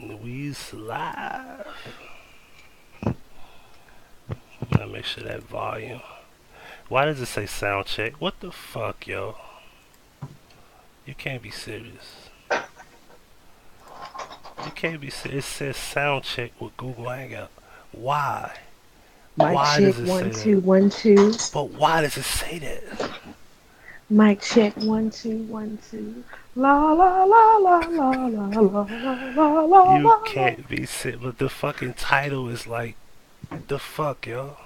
We's live. Gotta make sure that volume. Why does it say sound check? What the fuck, yo? You can't be serious. You can't be serious. It says sound check with Google Hangout. Why? Mic Why check does it say one that? two one two. But why does it say that? Mic check 1 2 1 2. La la la la la la la la la You la la. can't be serious. But the fucking title is like, the fuck, yo?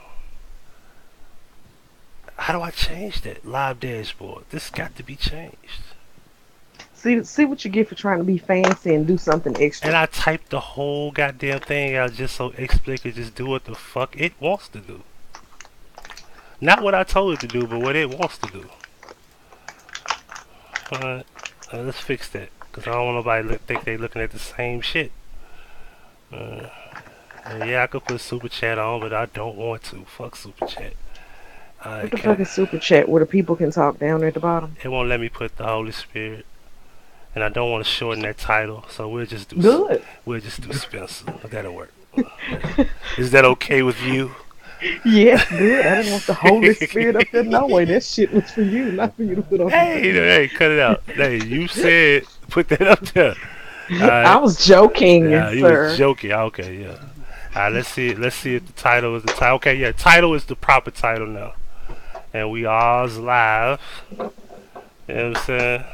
How do I change that? Live dashboard. This got to be changed. See what you get for trying to be fancy and do something And extra. I typed the whole goddamn thing out just so Xsplit could just do what the fuck it wants to do. Not what I told it to do, but what it wants to do. Alright, let's fix that. Because I don't want nobody think they looking at the same shit. Uh, yeah, I could put Super Chat on, but I don't want to. Fuck Super Chat. What Alright, the fuck is super chat where the people can talk down there at the bottom? it won't let me put the Holy Spirit. And I don't want to shorten that title, so Good. we'll just do Spencer. That'll work. Is that okay with you? Yes, good. I didn't want the Holy Spirit up there. No way. That shit was for you, not for you to put on the Hey, thing. hey, cut it out. Hey, you said put that up there. All I right. was joking, Yeah, you was sir. joking. Okay, yeah. All right, let's see. Let's see if the title is the title. Okay, yeah, title is the proper title now, and we all live. You know what I'm saying?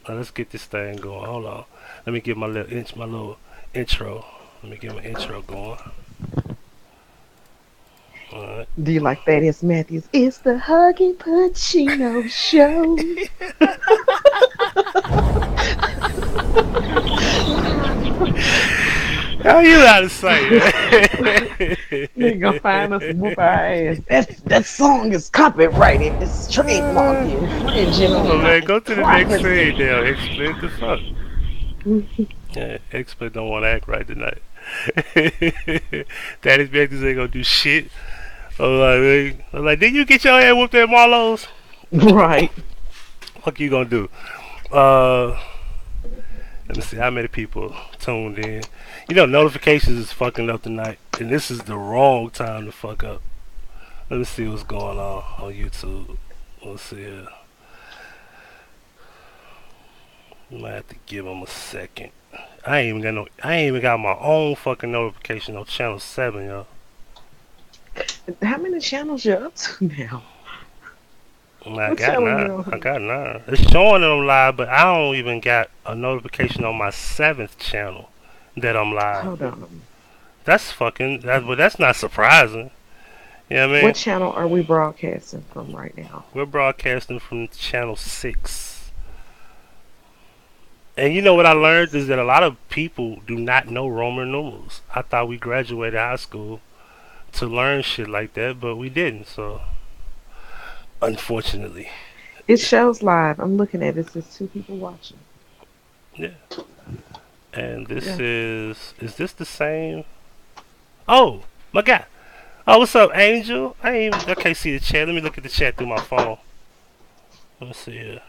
Now let's get this thing going. Hold on. Let me get my little intro. Let me get my intro going. All right. Do you like Thaddeus Matthews? It's the Huggie Pacino show. How you know how to say that? They gonna find us and whoop our ass. That song is copyrighted. It's trademarked, infringing Come on on, my man. Go to the next scene property. now. Xsplit the fuck. Yeah, Xsplit don't want to act right tonight. Daddy's Matthews ain't gonna do shit. I'm like, did you get your ass whooped at Marlowe's? Right. What you gonna do? Uh, let me see how many people tuned in. You know, notifications is fucking up tonight, and this is the wrong time to fuck up. Let me see what's going on YouTube. Let's see here. Might have to give them a second. I ain't even got my own fucking notification on channel 7, yo. How many channels you up to now? I What got channel nine. you I on? got nine. It's showing that I'm live, but I don't even got a notification on my 7th channel that I'm live. Hold on. But that's not surprising. You know what I What mean? channel are we broadcasting from right now? We're broadcasting from channel 6. And you know what I learned is that a lot of people do not know Roman numerals. I thought we graduated high school to learn shit like that, but we didn't. So, unfortunately, It shows live. I'm looking at it. It says two people watching. yeah. And this Yeah. is this the same? Oh, my God. Oh, what's up, Angel? I can't see the chat. Let me look at the chat through my phone. Let me see here.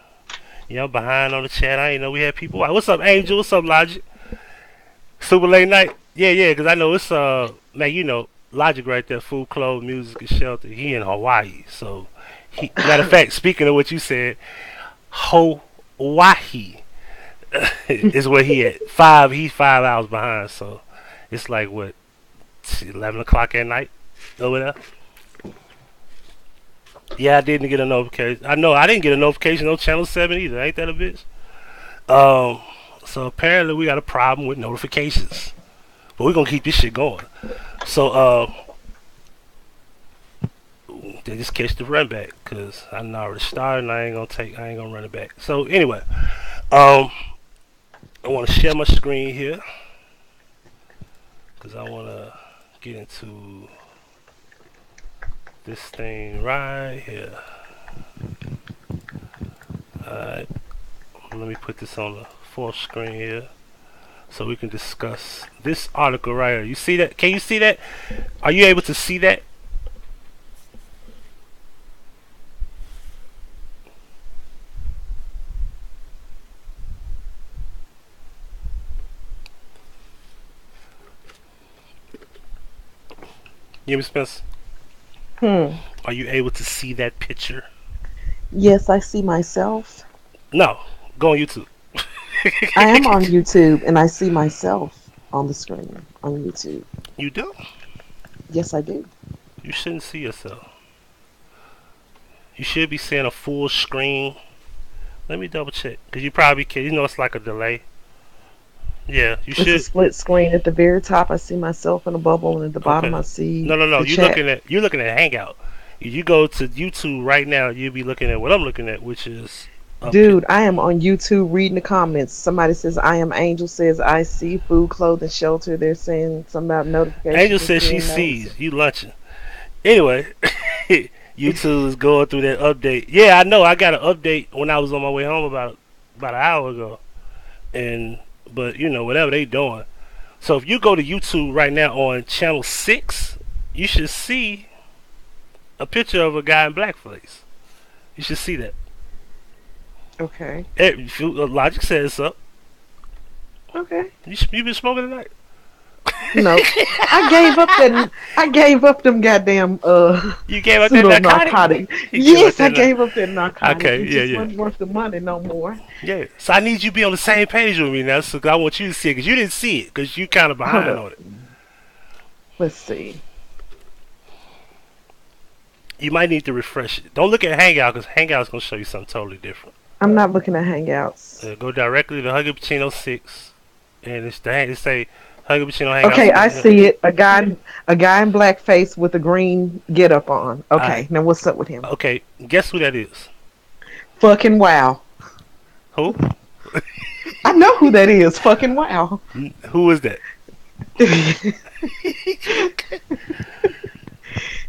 Yeah, I'm behind on the chat. I ain't know we had people. What's up, Angel? What's up, Logic? Super late night. Yeah, yeah, because I know it's man, you know, Logic right there, food, clothes, music, and shelter. He in Hawaii, so matter of fact, speaking of what you said, Hawaii is where he at. He's 5 hours behind, so it's like what 11 o'clock at night over there. Yeah, I didn't get a notification. I know I didn't get a notification on Channel 7 either. Ain't that a bitch? Um, so apparently we got a problem with notifications, but we're gonna keep this shit going. So they just catch the run back because I know already started and I ain't gonna run it back. So anyway, um, I want to share my screen here because I want to get into this thing right here. Alright, let me put this on the fourth screen here so we can discuss this article right here. You see that? Can you see that? Are you able to see that? You hear me, Spence? Hmm. Are you able to see that picture? Yes, I see myself. No. Go on YouTube. I am on YouTube and I see myself on the screen on YouTube. You do? Yes, I do. You shouldn't see yourself. You should be seeing a full screen. Let me double check. Because you probably can. You know it's like a delay. Yeah, you It's a should. split screen. At the very top, I see myself in a bubble, and at the bottom, Okay. I see No, no, no. the chat. You're looking at Hangout. If you go to YouTube right now, you'll be looking at what I'm looking at, which is a pit. Dude, I am on YouTube reading the comments. Somebody says, I am Angel, says, I see food, clothing, shelter. They're saying something about Angel notifications and says she seeing notes. sees you lunching. Anyway, YouTube is going through that update. Yeah, I know. I got an update when I was on my way home about an hour ago, and but you know whatever they doing. So if you go to YouTube right now on channel 6, you should see a picture of a guy in blackface. You should see that. Okay. Logic says so. Okay. You been smoking tonight? No. I gave up them goddamn You gave up that pseudo narcotic? narcotic. You gave up Yes, I that gave up that narcotic. Okay, It yeah, just yeah. wasn't worth the money no more. Yeah. So I need you to be on the same page with me now, so I want you to see it, because you didn't see it, because you kind of Hold behind up. on it. Let's see. You might need to refresh it. Don't look at Hangout, because Hangout's going to show you something totally different. I'm not looking at Hangouts. Go directly to Huggie Pacino 6, and it say Huggie Pacino Hangout. Okay, I see it. A guy in blackface with a green get up on. Okay, now what's up with him? Okay, guess who that is? Fucking wow. Who? I know who that is. Fucking wow. Who is that?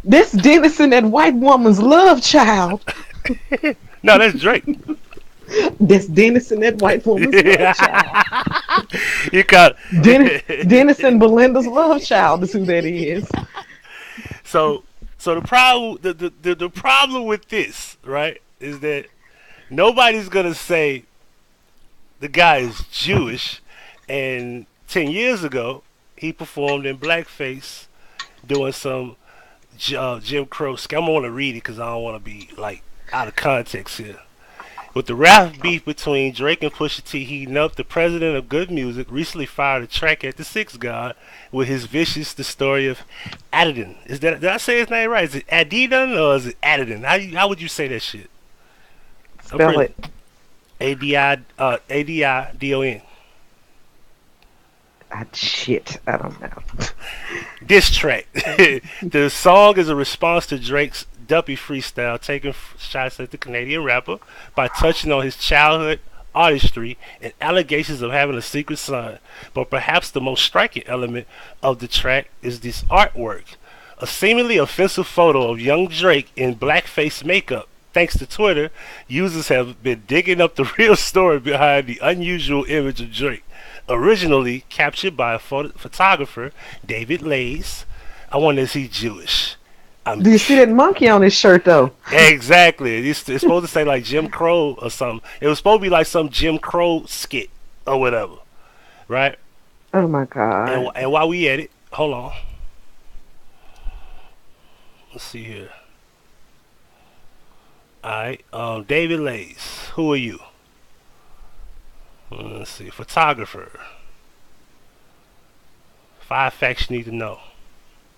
This Dennison, that white woman's love child. No, that's Drake. This Dennison, that white woman's love child. You got Dennison Belinda's love child is who that is. So the problem with this, right, is that nobody's gonna say the guy is Jewish, and 10 years ago he performed in blackface doing some Jim Crow. I'm gonna want to read it because I don't want to be like out of context here. With the rap beef between Drake and Pusha T heating up, the president of good music recently fired a track at the Six God with his vicious The Story of Adidon. Did I say his name right? Is it Adidon or is it Adidon? How would you say that shit? Spell it. Adidon. Shit, I don't know. Diss track. The song is a response to Drake's Duppy freestyle, taking shots at the Canadian rapper by touching on his childhood artistry and allegations of having a secret son. But perhaps the most striking element of the track is this artwork. A seemingly offensive photo of young Drake in blackface makeup. Thanks to Twitter, users have been digging up the real story behind the unusual image of Drake. Originally captured by a photographer, David Lays. I wonder, is he Jewish? Do you see that monkey on his shirt though? Exactly. It's supposed to say like Jim Crow or something. It was supposed to be like some Jim Crow skit or whatever, right? Oh my god. And while we at it, hold on. Let's see here. Alright, David Lays. Who are you? Let's see. Photographer. 5 facts you need to know.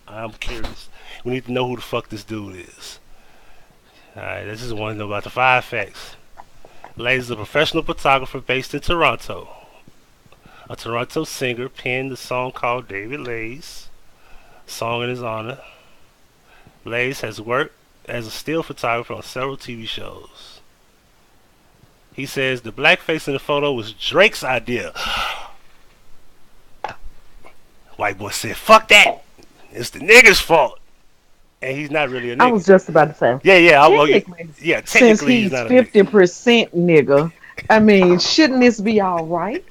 I'm curious. We need to know who the fuck this dude is. Alright, this is one to know about the 5 facts. Lays is a professional photographer based in Toronto. A Toronto singer penned the song called David Lays. Song in his honor. Lays has worked as a still photographer on several TV shows. He says the blackface in the photo was Drake's idea. White boy said, fuck that. It's the nigga's fault. And he's not really a nigga. I was just about to say. Yeah. Technically, since he's 50% nigga, I mean, shouldn't this be all right?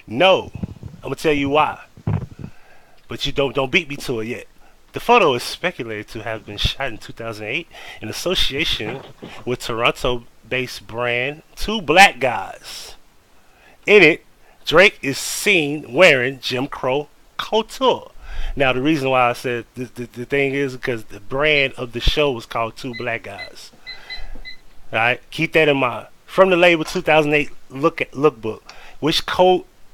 No. I'm going to tell you why. But you don't beat me to it yet. The photo is speculated to have been shot in 2008 in association with Toronto-based brand Two Black Guys. In it, Drake is seen wearing Jim Crow couture, Now, the reason why I said the thing is because the brand of the show was called Two Black Guys. All right, keep that in mind. From the label 2008 lookbook, which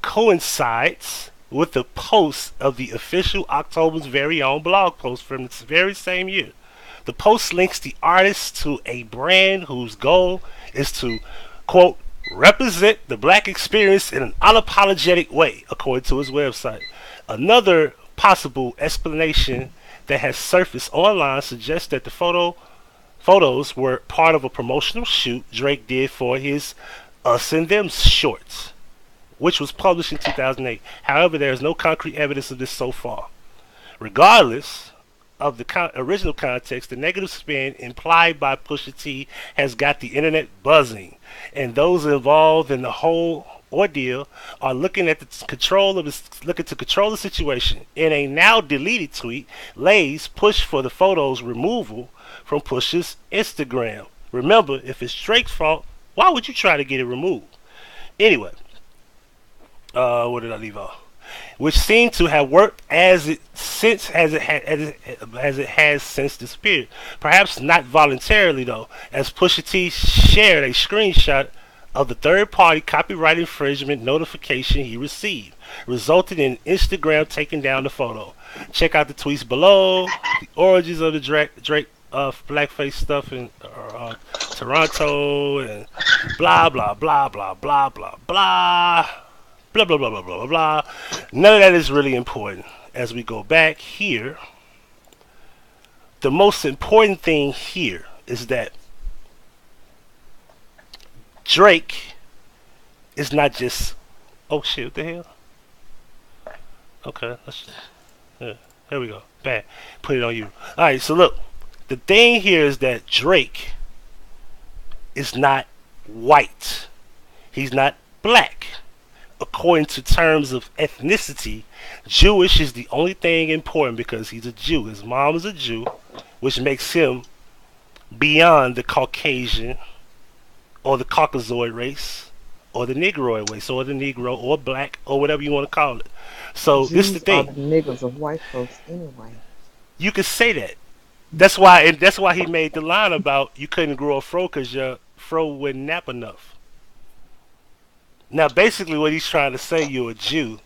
coincides with the post of the official October's very own blog post from this very same year. The post links the artist to a brand whose goal is to, quote, represent the black experience in an unapologetic way, according to his website. Another possible explanation that has surfaced online suggests that the photos were part of a promotional shoot Drake did for his Us and Them shorts, which was published in 2008. However, there is no concrete evidence of this so far. Regardless of the original context, the negative spin implied by Pusha T has got the internet buzzing, and those involved in the whole ordeal are looking to control the situation. In a now deleted tweet, Lays pushed for the photos removal from Pusha's Instagram. Remember, if it's Drake's fault, why would you try to get it removed? Anyway, where did I leave off? Which seemed to have worked as it has since disappeared. Perhaps not voluntarily though, as Pusha T shared a screenshot of the third-party copyright infringement notification he received, resulting in Instagram taking down the photo. Check out the tweets below. The origins of the Drake blackface stuff in Toronto and blah blah blah blah blah blah blah. Blah, blah, blah, blah, blah, blah. None of that is really important. As we go back here, the most important thing here is that Drake is not just, oh shit, what the hell? Okay, here we go. Bam. Put it on you. Alright, so look. The thing here is that Drake is not white. He's not black. According to terms of ethnicity, Jewish is the only thing important because he's a Jew. His mom is a Jew, which makes him beyond the Caucasian or the Caucasoid race or the Negroid race or the Negro or black or whatever you want to call it. So this is the thing. Are the niggas of white folks anyway. You could say that. That's why he made the line about you couldn't grow a fro because your fro wouldn't nap enough. Now, basically, what he's trying to say, you're a Jew,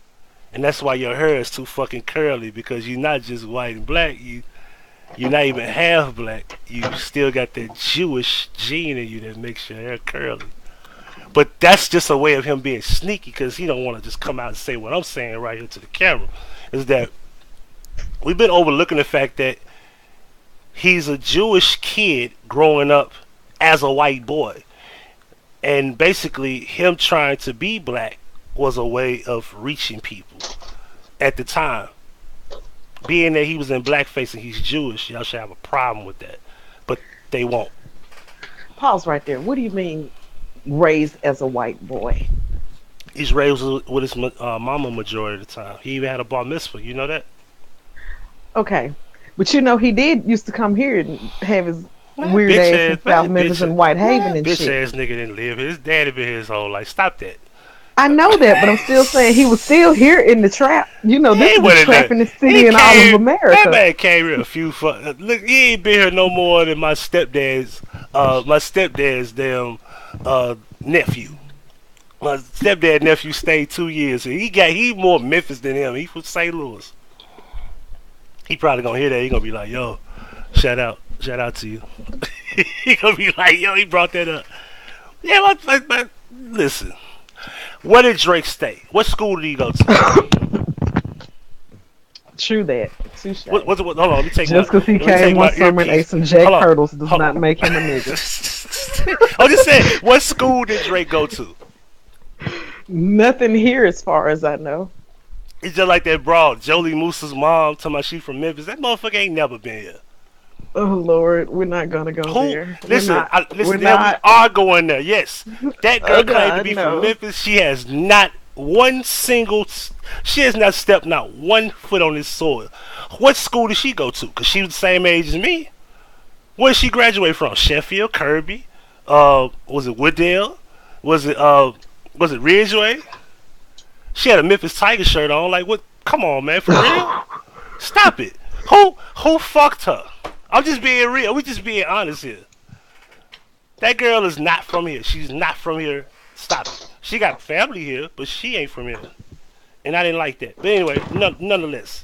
and that's why your hair is too fucking curly because you're not just white and black. You're not even half black. You still got that Jewish gene in you that makes your hair curly. But that's just a way of him being sneaky because he don't want to just come out and say what I'm saying right here to the camera. Is that we've been overlooking the fact that he's a Jewish kid growing up as a white boy. And basically, him trying to be black was a way of reaching people at the time. Being that he was in blackface and he's Jewish, y'all should have a problem with that. But they won't. Pause right there. What do you mean, raised as a white boy? He's raised with his mama majority of the time. He even had a bar mitzvah. You know that? Okay. But you know, he did used to come here and have his weird ass in South Memphis and White Haven and shit. Bitch ass nigga didn't live here. His daddy been here his whole life. Stop that. I know that, but I'm still saying he was still here in the trap. You know, this is the trap in the city and all of America. That man came here a few look, he ain't been here no more than my stepdad's damn nephew. My stepdad nephew stayed 2 years. So he more Memphis than him. He from St. Louis. He probably gonna hear that. He gonna be like, yo, shout out to you. He gonna be like, yo, he brought that up. Yeah, but listen. Where did Drake stay? What school did he go to? True that. Touche. Hold on, let me take just because he came one summer and ate some Jack Hurdles does not make him a nigga. I'm just saying, what school did Drake go to? Nothing here as far as I know. It's just like that broad, Jolie Moose's mom, talking about she from Memphis. That motherfucker ain't never been here. Oh Lord, we're not gonna go there. Listen, we are going there. Yes, that girl claimed to be from Memphis. She has not stepped not one foot on this soil. What school did she go to? Cause she was the same age as me. Where did she graduate from? Sheffield, Kirby, was it Wooddale? Was it Ridgeway? She had a Memphis Tiger shirt on. Like what? Come on, man, for real. Stop it. Who fucked her? I'm just being real. We just being honest here. That girl is not from here. She's not from here. Stop it. She got family here, but she ain't from here. And I didn't like that. But anyway, nonetheless,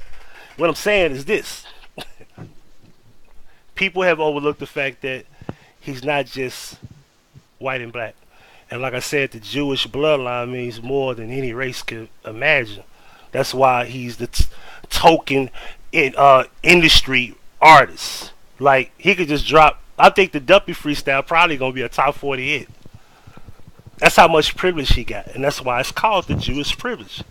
what I'm saying is this. People have overlooked the fact that he's not just white and black. And like I said, the Jewish bloodline means more than any race could imagine. That's why he's the token industry artist. Like, he could just drop. I think the Duppy freestyle probably gonna be a top 40 hit. That's how much privilege he got, and that's why it's called the Jewish privilege.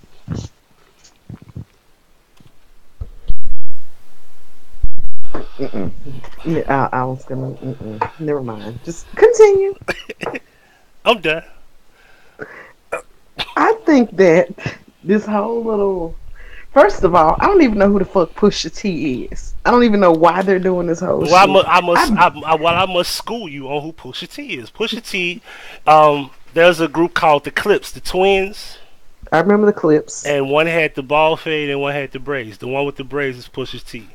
Yeah, I was gonna. Never mind. Just continue. I'm done. I think that this whole little. First of all, I don't even know who the fuck Pusha T is. I don't even know why they're doing this whole shit. I must school you on who Pusha T is. Pusha T, there's a group called the Clips, the twins. I remember the Clips. And one had the ball fade and one had the braids. The one with the braids is Pusha T.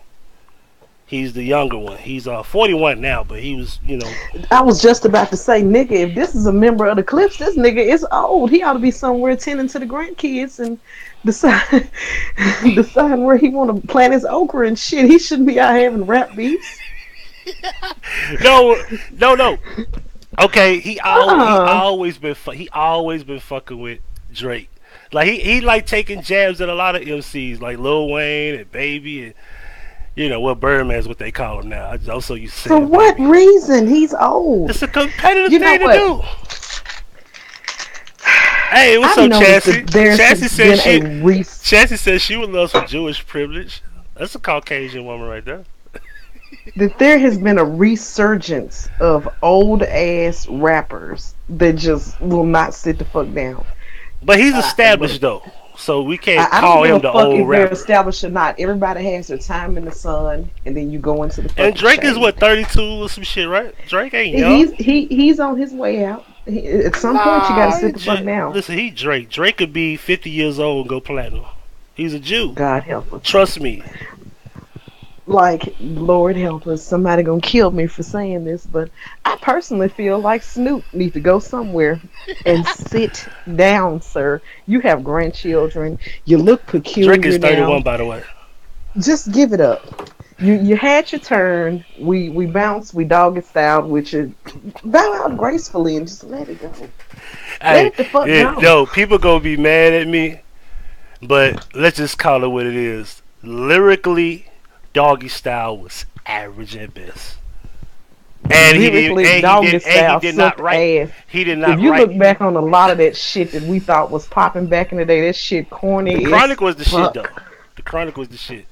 He's the younger one. He's 41 now, but he was, I was just about to say, nigga, if this is a member of the Clips, this nigga is old. He ought to be somewhere tending to the grandkids and decide where he want to plant his okra and shit. He shouldn't be out having rap beats. No. Okay, he always been fucking with Drake. Like he like taking jabs at a lot of MCs like Lil Wayne and Baby and. Birdman's what they call him now. I also used to say. For what reason? He's old. It's a competitive thing to do. Hey, what's up, Chassie? Chassie says she would love some Jewish privilege. That's a Caucasian woman right there. That there has been a resurgence of old ass rappers that just will not sit the fuck down. But he's established though. So we can't call him the old rapper. They're established or not. Everybody has their time in the sun, and then you go into the. And Drake is what 32 or some shit, right? Drake ain't young. He's on his way out. At some point, you gotta sit the fuck down. Listen, he Drake. Drake could be 50 years old and go platinum. He's a Jew. God help us. Trust me. Like, Lord help us. Somebody gonna kill me for saying this, but I personally feel like Snoop needs to go somewhere and sit down, sir. You have grandchildren. You look peculiar. Drake is 31, by the way. Just give it up. You had your turn. We bounced. We doggy styled with you. Bow out gracefully and just let it go. Let it the fuck go. No, people gonna be mad at me, but let's just call it what it is. Lyrically, Doggy Style was average at best. And he did not write. He did not write. If you look back on a lot of that shit that we thought was popping back in the day, that shit corny. The Chronic was the shit, though. The Chronic was the shit.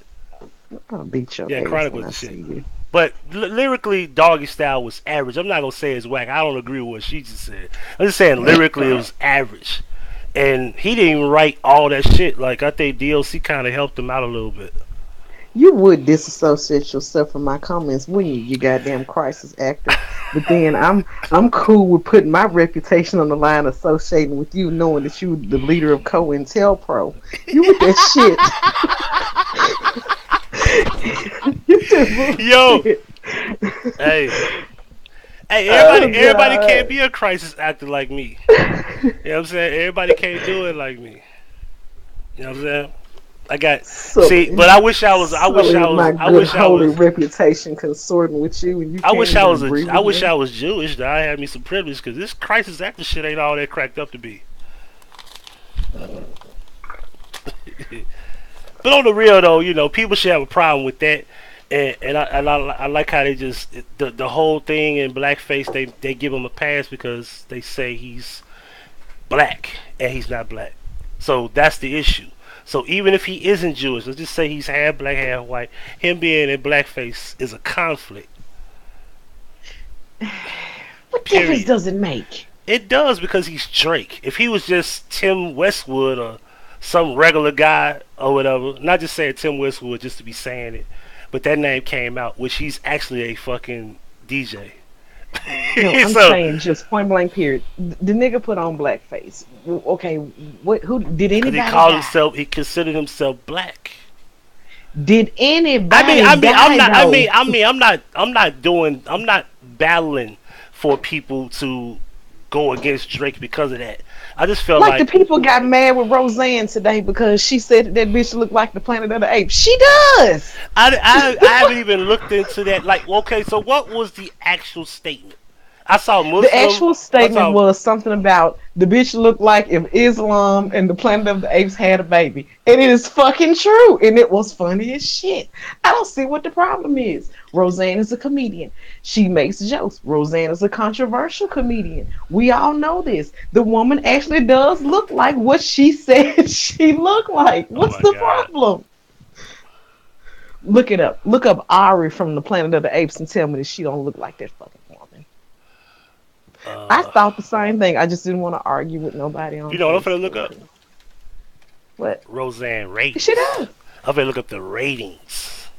I'll beat your ass. Yeah, Chronic was the shit. But lyrically, Doggy Style was average. I'm not gonna say it's whack. I don't agree with what she just said. I'm just saying lyrically it was average. And he didn't even write all that shit. Like, I think DLC kind of helped him out a little bit. You would disassociate yourself from my comments, wouldn't you? You goddamn crisis actor. But then I'm cool with putting my reputation on the line, associating with you, knowing that you the leader of COINTELPRO. You with that shit. You just yo, hey, everybody can't be a crisis actor like me. You know what I'm saying? Everybody can't do it like me. You know what I'm saying? But I wish I was reputation consorting with you, and you I wish I was Jewish, that I had me some privilege, because this crisis actor shit ain't all that cracked up to be. But on the real though, people should have a problem with that, and I like how they just the whole thing in blackface, they give him a pass because they say he's black and he's not black, so that's the issue. So even if he isn't Jewish, let's just say he's half black, half white, him being in blackface is a conflict. What difference does it make? It does, because he's Drake. If he was just Tim Westwood or some regular guy or whatever, not just saying Tim Westwood just to be saying it, but that name came out, which he's actually a fucking DJ. No, I'm saying just point blank period. The nigga put on blackface. Okay, who did anybody? He considered himself black. Did I mean, anybody I mean, I'm die not. I though? mean, I mean, I'm not. I'm not doing. I'm not battling for people to go against Drake because of that. I just felt Like the like people got mad with Roseanne today because she said that bitch looked like the Planet of the Apes. She does. I haven't even looked into that. Like, okay, so what was the actual statement? I saw The Muslim. actual I statement saw. was something about the bitch looked like if Islam and the Planet of the Apes had a baby. And it is fucking true. And it was funny as shit. I don't see what the problem is. Roseanne is a comedian. She makes jokes. Roseanne is a controversial comedian. We all know this. The woman actually does look like what she said she looked like. Oh What's my the god. problem? Look it up. Look up Ari from the Planet of the Apes and tell me that she don't look like that fucking woman. I Uh, thought the same thing. I just didn't want to argue with nobody you on know what I'm finna look up? Facebook. What? Roseanne She ratings. does. I'm finna look up the ratings.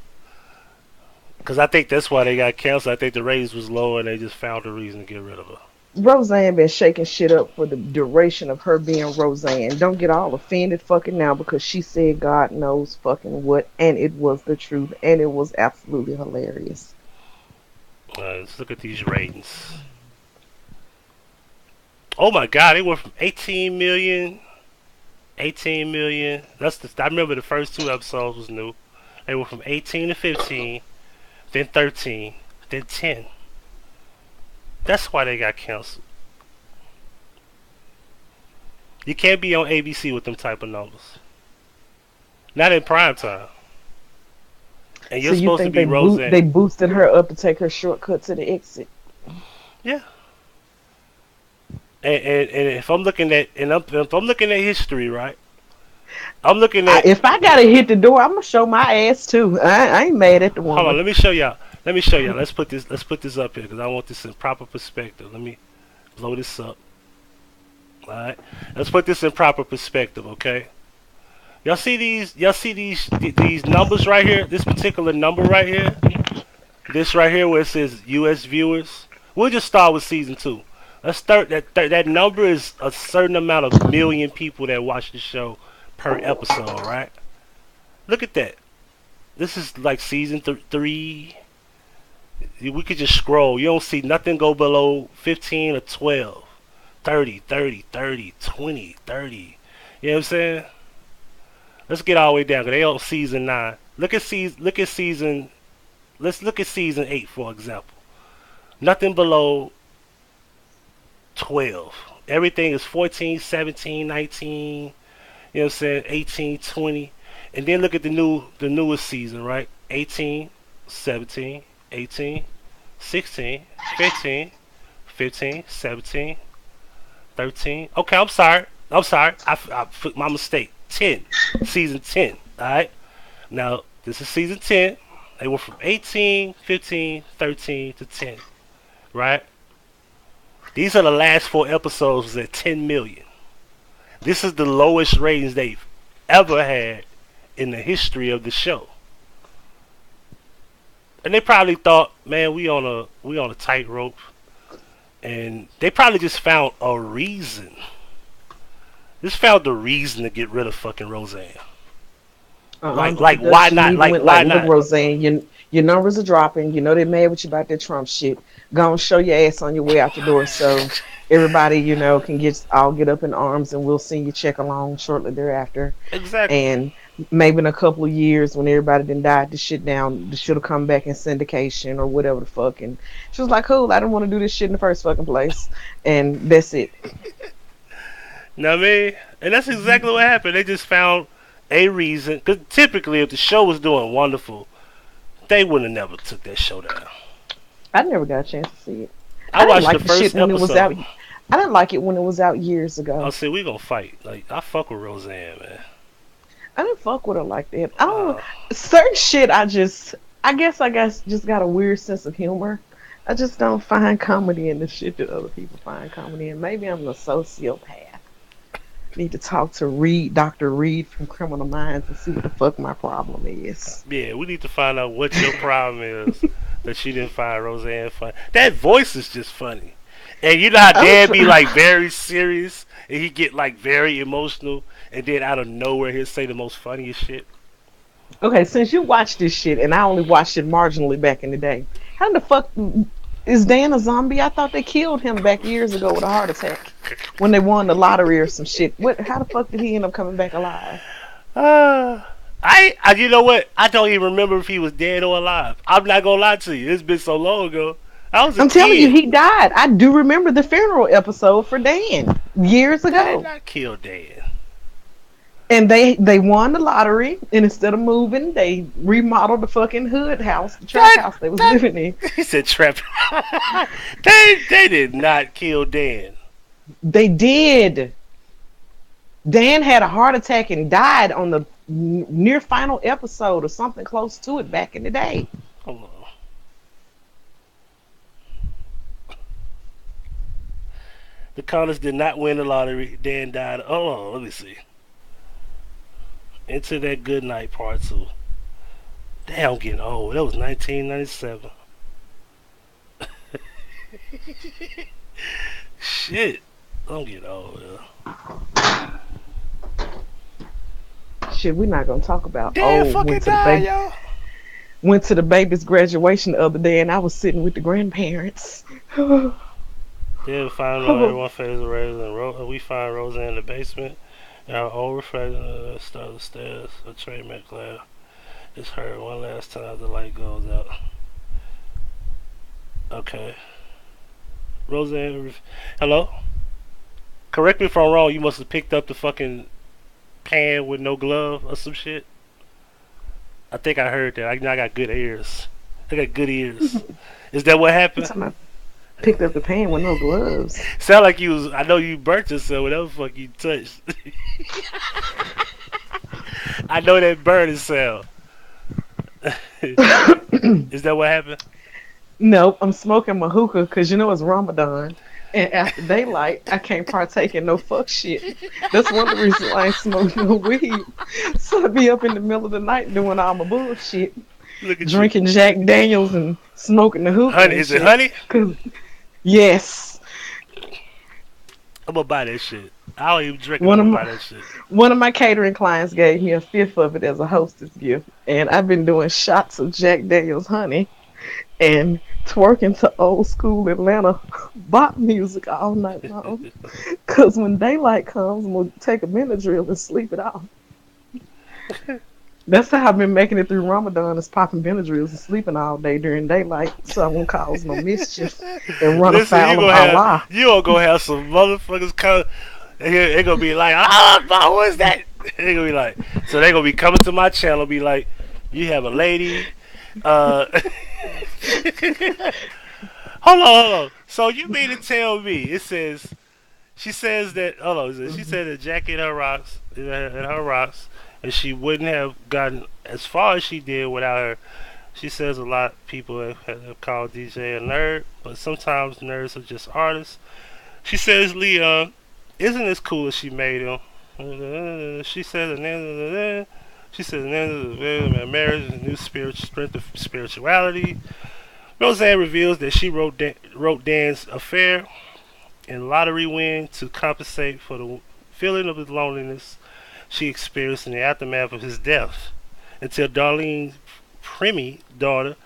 Cause I think that's why they got canceled. I think the ratings was low and they just found a reason to get rid of her. Roseanne been shaking shit up for the duration of her being Roseanne. Don't get all offended fucking now because she said God knows fucking what, and it was the truth, and it was absolutely hilarious. Let's look at these ratings. Oh my god, they went from 18 million, 18 million. That's the. I remember the first two episodes was new. They went from 18 to 15, then 13, then 10. That's why they got canceled. You can't be on ABC with them type of numbers. Not in prime time. And So you're you supposed to think be they Roseanne. boosted her up to take her shortcut to the exit? Yeah. And if I'm looking at if I'm looking at history, right? I'm looking at. If I gotta hit the door, I'm gonna show my ass too. I ain't mad at the Hold on. woman. Let me show y'all. Let me show y'all. Let's put this. Let's put this up here because I want this in proper perspective. Let me blow this up. All right. Let's put this in proper perspective. Okay. Y'all see these? Y'all see these numbers right here? This particular number right here. This right here where it says U.S. viewers. We'll just start with season 2. Let's start that number is a certain amount of million people that watch the show per episode, right? Look at that. This is like season 3. We could just scroll. You don't see nothing go below 15 or 12. 30, 30, 30, 20, 30. You know what I'm saying? Let's get all the way down because they on season 9. Look at season. Let's look at season 8 for example. Nothing below 12. Everything is 14, 17, 19. You know what I'm saying? 18, 20. And then look at the newest season, right? 18, 17, 18, 16, 15, 15, 17, 13. Okay, I'm sorry. I'm sorry. I my mistake. 10. Season 10. Alright? Now, this is season 10. They went from 18, 15, 13 to 10. Right? These are the last 4 episodes was at 10 million. This is the lowest ratings they've ever had in the history of the show. And they probably thought, man, we on a tightrope. And they probably just found a reason. Just found the reason to get rid of fucking Roseanne. The Like why production not? even Like went why like, look, not? Roseanne, your numbers are dropping. You know they're mad with you about that Trump shit. Go and show your ass on your way out the door so everybody, can get up in arms and we'll send you check along shortly thereafter. Exactly. And maybe in a couple of years when everybody done died this shit down, the shit'll come back in syndication or whatever the fuck. And she was like, cool, I didn't want to do this shit in the first fucking place. And that's it. Know what I mean? And that's exactly what happened. They just found a reason. Because typically, if the show was doing wonderful, they would have never took that show down. I never got a chance to see it. I I didn't watched the like the shit first when it was out. episode. I didn't like it when it was out years I ago. said, we gonna fight. Like, I fuck with Roseanne, man. I didn't fuck with her like that. I don't Uh, certain shit. I guess just got a weird sense of humor. I just don't find comedy in the shit that other people find comedy in. Maybe I'm a sociopath. Need to talk to Dr. Reed from Criminal Minds and see what the fuck my problem is. yeah, we need to find out what your problem is that she didn't find Roseanne funny. That voice is just funny. And you know how I'm Dan be tr- like very serious and he get like very emotional and then out of nowhere he'll say the most funniest shit. Okay, since you watched this shit and I only watched it marginally back in the day, how the fuck is Dan a zombie? I thought they killed him back years ago with a heart attack when they won the lottery or some shit. What? How the fuck did he end up coming back alive? Uh, you know what? I don't even remember if he was dead or alive. I'm not gonna lie to you. It's been so long ago. I was a I'm telling you, kid. he died. I do remember the funeral episode for Dan years They did ago. not kill Dan. And they won the lottery, and instead of moving, they remodeled the fucking hood house, the trap That house they was that living in. he said trap. They did not kill Dan. They did. Dan had a heart attack and died on the near final episode or something close to it back in the day. Hold on. The Connors did not win the lottery. Dan died. Hold on, let me see. Into that good night part two. Damn, I'm getting old. That was 1997. Shit. I'm getting old. Shit, we're not gonna talk about. Dan fucking died, y'all. Went to the baby's graduation the other day, and I was sitting with the grandparents. Yeah, find everyone faces Rose and we find Rosa in the basement. And our old reflector start the stairs. A train met Claire. It's heard one last time the light goes out. Okay. Roseanne, hello? Correct me if I'm wrong, you must have picked up the fucking pan with no glove or some shit. I think I heard that. I got good ears. I got good ears. Is that what happened? I picked up the pan with no gloves. Sound like you was, I know you burnt yourself, whatever the fuck you touched. I know that burning sound. Is that what happened? Nope, I'm smoking my hookah because you know it's Ramadan. And after daylight, I can't partake in no fuck shit. That's one of the reasons why I ain't smoke no weed. So I be up in the middle of the night doing all my bullshit. Look at Drinking Jack Daniels and smoking the hookah. Honey, is it honey? Yes. I'm gonna buy that shit. I don't even drink it. I'm gonna buy that shit. One of my catering clients gave me a fifth of it as a hostess gift. And I've been doing shots of Jack Daniels honey and twerking to old school Atlanta bop music all night long. Because when daylight comes, we'll take a Benadryl and sleep it off. That's how I've been making it through Ramadan, is popping Benadryls and sleeping all day during daylight so I won't cause no mischief and run afoul of Allah. You gonna go have some motherfuckers come. They're gonna be like, oh, what is that? They're gonna be like, so they're gonna be coming to my channel, be like, you have a lady. Hold on. So you mean to tell me it says she says that she said that Jackie in her rocks and she wouldn't have gotten as far as she did without her. She says a lot of people have called DJ a nerd, but sometimes nerds are just artists. She says Leon isn't as cool as she made him. She says marriage is a new strength of spirituality. Roseanne reveals that she wrote Dan's affair and lottery win to compensate for the feeling of his loneliness she experienced in the aftermath of his death, until Darlene's preemie daughter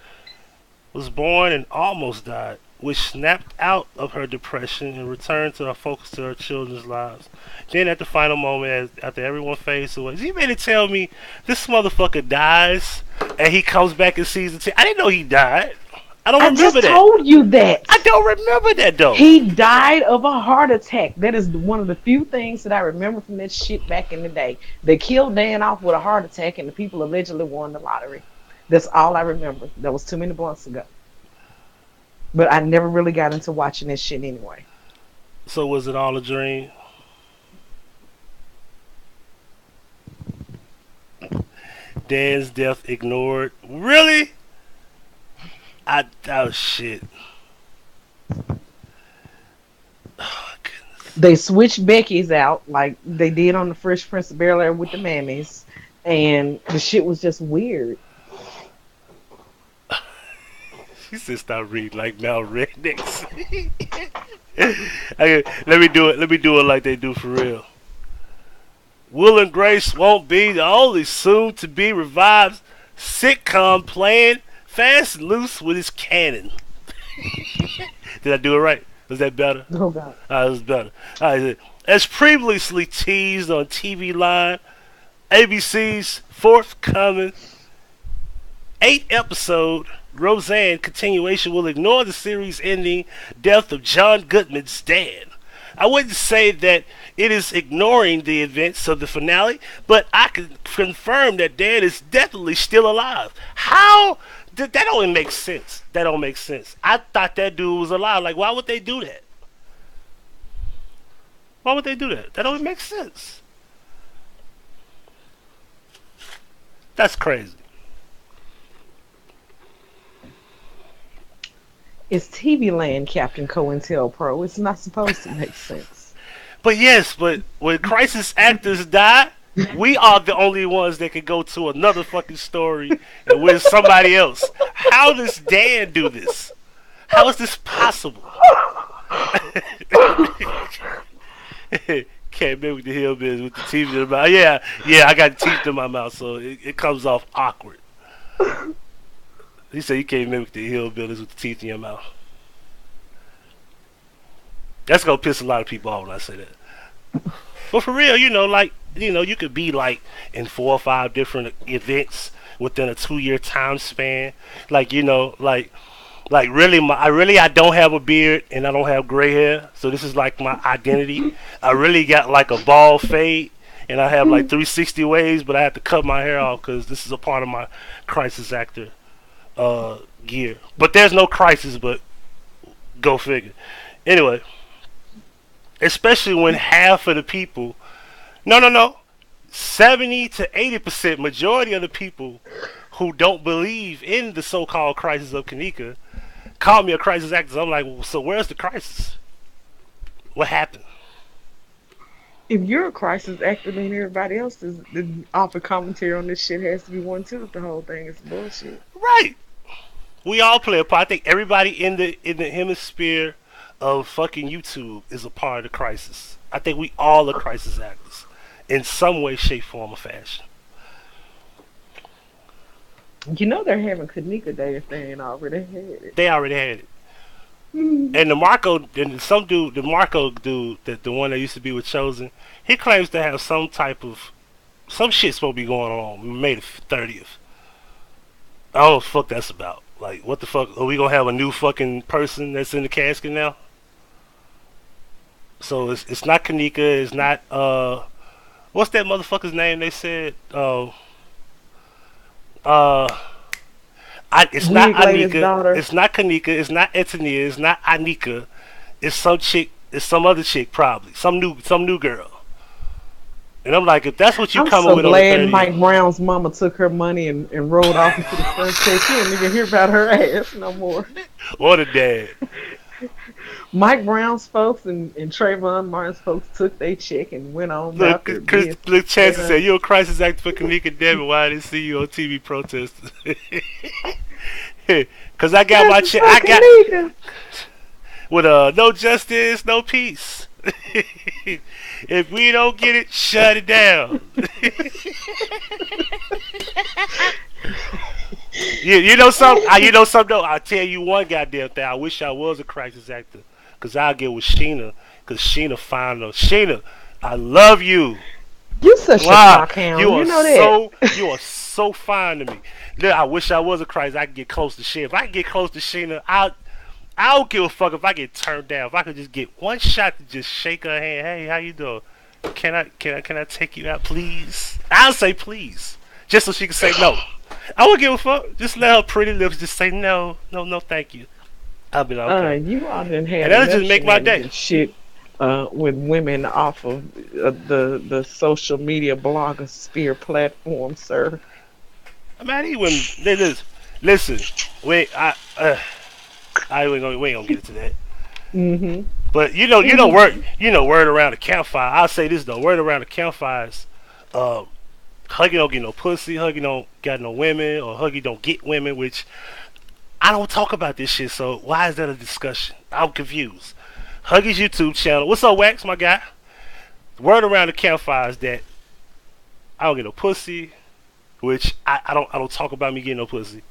was born and almost died, which snapped out of her depression and returned to her focus to her children's lives. Then at the final moment, after everyone fades away, you mean to tell me this motherfucker dies and he comes back in season 10? I didn't know he died. I just told you that. I don't remember that though. He died of a heart attack. That is one of the few things that I remember from that shit back in the day. They killed Dan off with a heart attack and the people allegedly won the lottery. That's all I remember. That was too many months ago. But I never really got into watching this shit anyway. So was it all a dream? Dan's death ignored. Really? Oh shit. Oh, goodness. They switched Becky's out like they did on the Fresh Prince of Bel-Air with the mammies, and the shit was just weird. She said stop reading like Mel Rednecks. Okay, let me do it like they do for real. Will and Grace won't be the only soon-to-be revived sitcom playing fast and loose with his canon. Did I do it right? Was that better? Oh God. That was better. As previously teased on TV Line, ABC's forthcoming 8-episode Roseanne continuation will ignore the series ending death of John Goodman's dad. I wouldn't say that it is ignoring the events of the finale, but I can confirm that dad is definitely still alive. How? That don't make sense. That don't make sense. I thought that dude was alive. Like, why would they do that? Why would they do that? That don't make sense. That's crazy. It's TV Land, Captain COINTELPRO. It's not supposed to make sense. But yes, but when crisis actors die, we are the only ones that can go to another fucking story and with somebody else. How does Dan do this? How is this possible? Can't mimic the hillbillies with the teeth in their mouth. Yeah, I got teeth in my mouth, so it comes off awkward. He said you can't mimic the hillbillies with the teeth in your mouth. That's gonna piss a lot of people off when I say that. But for real, you could be like in 4 or 5 different events within a 2-year time span. I don't have a beard and I don't have gray hair, so this is like my identity. I really got like a bald fade and I have like 360 waves, but I have to cut my hair off because this is a part of my crisis actor gear. But there's no crisis, but go figure. Anyway, especially when half of the people, no, 70 to 80% majority of the people who don't believe in the so-called crisis of Kanika call me a crisis actor. I'm like, well, so where's the crisis? What happened? If you're a crisis actor, then everybody else is offer commentary on this shit has to be one too. If the whole thing is bullshit, right? We all play a part. I think everybody in the hemisphere of fucking YouTube is a part of the crisis. I think we all are crisis actors in some way, shape, form, or fashion. you know they're having Kanika Day if they ain't already had it. They already had it. And the Marco dude, that the one that used to be with Chosen, he claims to have some shit supposed to be going on May the 30th. I don't know what the fuck that's about. Like, what the fuck? Are we gonna have a new fucking person that's in the casket now? So it's not Kanika, it's not what's that motherfucker's name they said? It's not Anika, it's not Kanika, it's not Etinia, it's not Anika. It's some chick, it's some other chick probably. Some new girl. And I'm like, if that's what you coming with on the 30th. I'm so glad Mike Brown's mama took her money and rode off into the sunset. You don't even hear about her ass no more. What a dad. Mike Brown's folks and Trayvon Martin's folks took their check and went on. Look, Chances said, you're a crisis actor for Kanika Devin. Why I didn't see you on TV protesting? Because I got my check. I got with no justice, no peace. If we don't get it, shut it down. You know something? Though? I'll tell you one goddamn thing. I wish I was a crisis actor. Because I'll get with Sheena. Because Sheena fine though. Sheena, I love you. You such a cockhound. You know that. You are so fine to me. Look, I wish I was a crisis. I could get close to Sheena. If I can get close to Sheena, I don't give a fuck if I get turned down. If I could just get one shot to just shake her hand. Hey, how you doing? Can I take you out, please? I'll say please. Just so she can say no. I wouldn't give a fuck. Just let her pretty lips just say no, thank you. I'll be like, okay. You ought to have and that'll just make my day. Shit, with women off of the social media blogger sphere platform, sir. I mean, even listen. We ain't gonna get into that. Mm-hmm. But word around the campfire. I'll say this though, word around the campfire is, Huggie don't get no pussy, Huggie don't got no women, or Huggie don't get women, which I don't talk about this shit, so why is that a discussion? I'm confused. Huggie's YouTube channel. What's up, Wax, my guy? Word around the campfire is that I don't get no pussy, which I don't talk about me getting no pussy.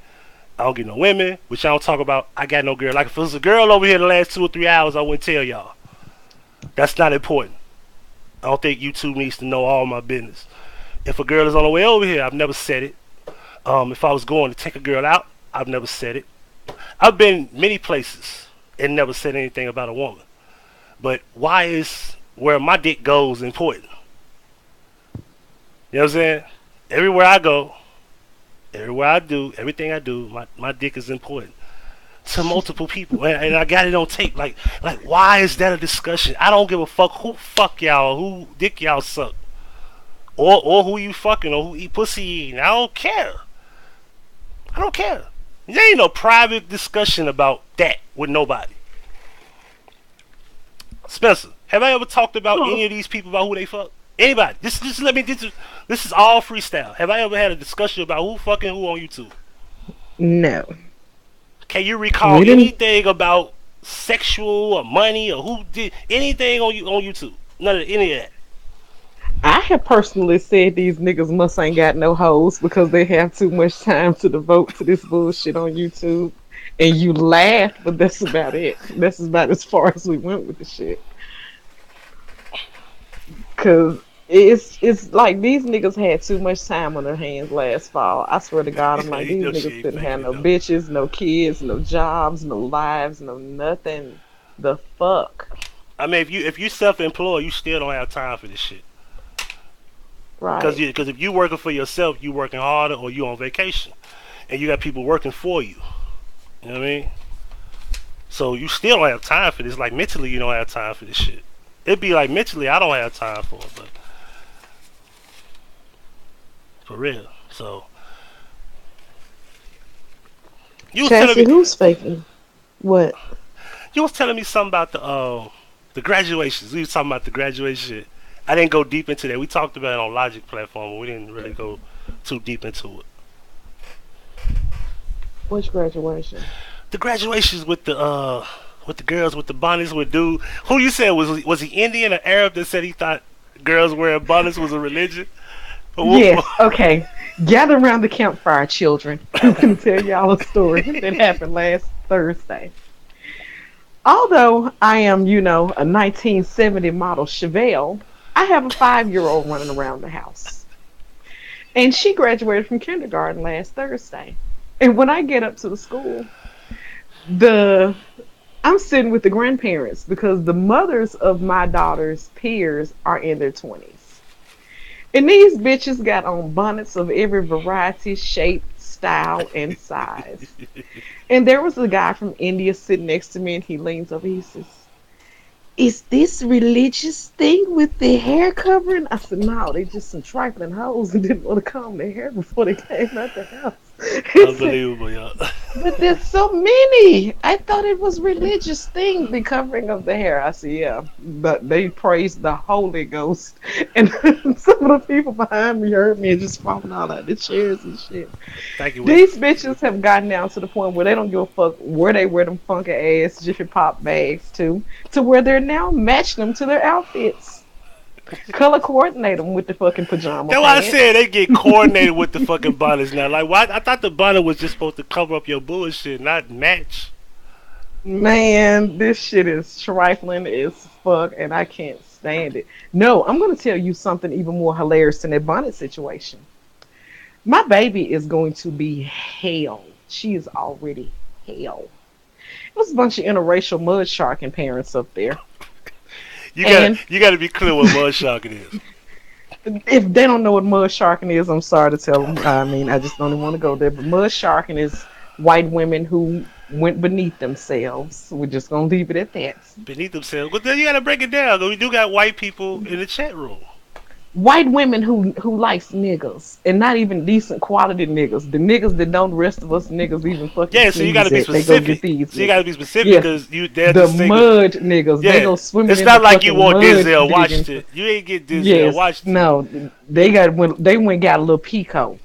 I don't get no women, which I don't talk about. I got no girl. Like if it was a girl over here the last 2 or 3 hours, I wouldn't tell y'all. That's not important. I don't think YouTube needs to know all my business. If a girl is on the way over here, I've never said it. If I was going to take a girl out, I've never said it. I've been many places and never said anything about a woman. But why is where my dick goes important? You know what I'm saying? Everywhere I go, everywhere I do, everything I do, my dick is important to multiple people, and I got it on tape. Like, why is that a discussion? I don't give a fuck who fuck y'all, who dick y'all suck, or who you fucking, or who eat pussy eating. I don't care. I don't care. There ain't no private discussion about that with nobody. Spencer, have I ever talked about any of these people about who they fuck? Anybody? Just let me. This is all freestyle. Have I ever had a discussion about who fucking who on YouTube? No. Can you recall anything about sexual or money or who did anything on YouTube? None of any of that. I have personally said these niggas must ain't got no hoes because they have too much time to devote to this bullshit on YouTube. And you laugh, but that's about it. That's about as far as we went with the shit. Cause it's like these niggas had too much time on their hands last fall. I swear to God, I'm like, these niggas didn't have no bitches, no kids, no jobs, no lives, no nothing. The fuck. I mean, if you self-employed, you still don't have time for this shit. Right. Because if you working for yourself, you working harder, or you on vacation, and you got people working for you. You know what I mean? So you still don't have time for this. Like mentally, you don't have time for this shit. It'd be like mentally, I don't have time for it, but for real. So you was telling me who's faking what? You was telling me something about the graduations. We was talking about the graduation shit. I didn't go deep into that. We talked about it on Logic platform, but we didn't really go too deep into it. Which graduation? The graduations with the girls with the bonnets with dude. Who you said was he Indian or Arab that said he thought girls wearing bonnets was a religion? Yes. Okay. Gather around the campfire, children. I'm gonna tell y'all a story that happened last Thursday. Although I am, a 1970 model Chevelle, I have a 5-year-old running around the house, and she graduated from kindergarten last Thursday. And when I get up to the school, I'm sitting with the grandparents because the mothers of my daughter's peers are in their 20s. And these bitches got on bonnets of every variety, shape, style, and size. And there was a guy from India sitting next to me, and he leans over, he says, "Is this religious thing with the hair covering?" I said, "No, they just some trifling hoes and didn't want to comb their hair before they came out the house." Unbelievable, yeah. "But there's so many. I thought it was religious thing, the covering of the hair." I said, "Yeah, but they praised the Holy Ghost." And some of the people behind me heard me and just falling out of the chairs and shit. Thank you. These bitches have gotten down to the point where they don't give a fuck where they wear them funky ass Jiffy Pop bags to where they're now matching them to their outfits. Color coordinate them with the fucking pajama That's why I said they get coordinated with the fucking bonnets now. Like, why? I thought the bonnet was just supposed to cover up your bullshit, not match. Man, this shit is trifling as fuck, and I can't stand it. No, I'm going to tell you something even more hilarious than that bonnet situation. My baby is going to be hell. She is already hell. There's a bunch of interracial mud sharking parents up there. You gotta be clear what mud sharking is. If they don't know what mud sharking is, I'm sorry to tell them. I mean, I just don't even want to go there. But mud sharking is white women who went beneath themselves. We're just gonna leave it at that. Beneath themselves. But then you gotta break it down. We do got white people in the chat room. White women who likes niggas, and not even decent quality niggas. The niggas that don't the rest of us niggas even fucking. Yeah, so you gotta be specific. So you gotta be specific because they're the mud niggas. Yeah. They go swimming. It's not like you want Denzel Washington. You ain't get Denzel Washington. No, they went and got a little Pico.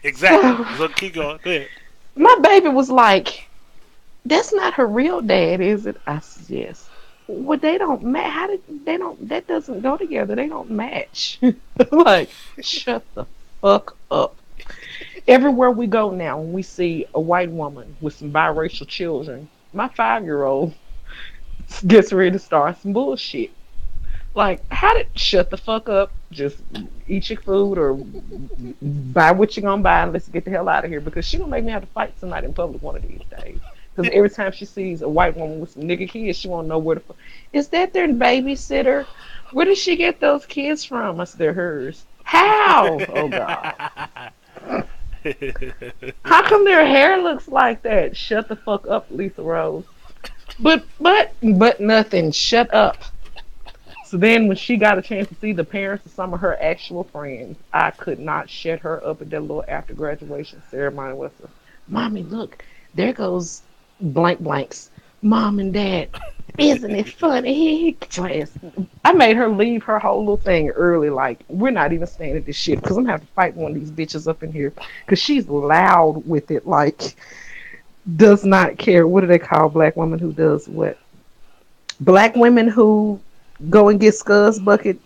Exactly. So keep going. Go ahead. My baby was like, "That's not her real dad, is it?" I said, "Yes." Well, they don't match. How did they don't? That doesn't go together. They don't match. Like, shut the fuck up. Everywhere we go now, when we see a white woman with some biracial children, my 5-year-old gets ready to start some bullshit. Like, how did shut the fuck up? Just eat your food or buy what you're gonna buy and let's get the hell out of here because she gonna make me have to fight somebody in public one of these days. Because every time she sees a white woman with some nigga kids, she wanna know where the fuck is that their babysitter? Where did she get those kids from? I said they're hers. How? Oh God. How come their hair looks like that? Shut the fuck up, Lisa Rose. But nothing. Shut up. So then when she got a chance to see the parents of some of her actual friends, I could not shut her up at that little after graduation ceremony with her. Mommy, look, there goes blank blanks. Mom and Dad. Isn't it funny? I made her leave her whole little thing early. Like, we're not even staying at this shit because I'm going to have to fight one of these bitches up in here because she's loud with it. Like, does not care. What do they call black women who does what? Black women who go and get scuzz bucket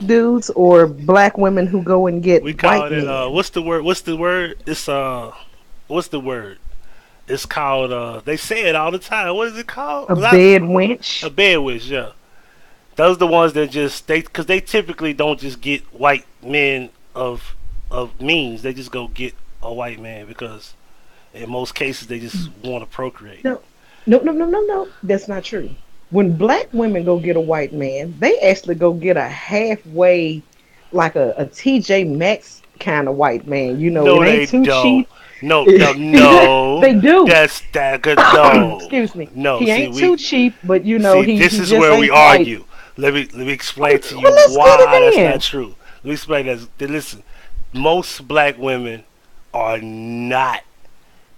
dudes or black women who go and get We call white it men? what's the word? What's the word? It's what's the word? It's called they say it all the time. What is it called? A bed wench? A bed witch, yeah. Those are the ones that just because they typically don't just get white men of means. They just go get a white man because in most cases they just want to procreate. No, no. That's not true. When black women go get a white man, they actually go get a halfway, like a TJ Maxx kind of white man. You know, No, it they ain't too don't. cheap. No, no, no. They do. That's that good. No, Excuse me. no. He See, ain't too cheap, but you know, see. he This is just where we ain't white. argue. Let me explain to Well, you let's get why it that's then. not true. Let me explain that. Listen, most black women are not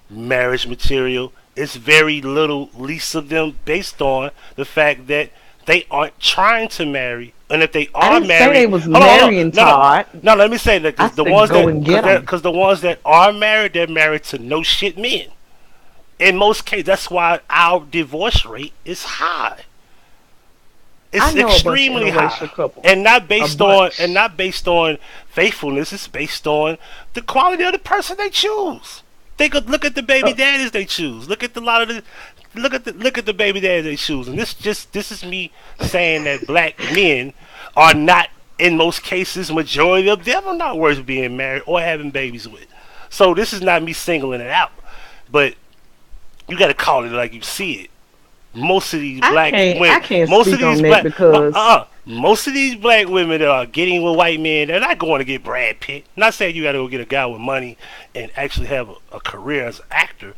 marriage material. It's very little least of them based on the fact that they aren't trying to marry. And if they I are didn't say they married, was hold on, marrying no, no, Todd. no. Let me say that I because the said ones go and get them. because the ones that are married, they're married to no shit men. In most cases, that's why our divorce rate is high. I It's know a bunch of extremely high, interracial couples. and A bunch. not based on faithfulness. It's based on the quality of the person they choose. They could look at the baby Uh, daddies they choose. Look at the lot of the look at the baby daddies they choose. And this is me saying that black men are not in most cases majority of them are not worth being married or having babies with. So this is not me singling it out, but you got to call it like you see it. Most of these black I women, can't speak on that because most of these black women that are getting with white men, they're not going to get Brad Pitt. Not saying you got to go get a guy with money and actually have a career as an actor,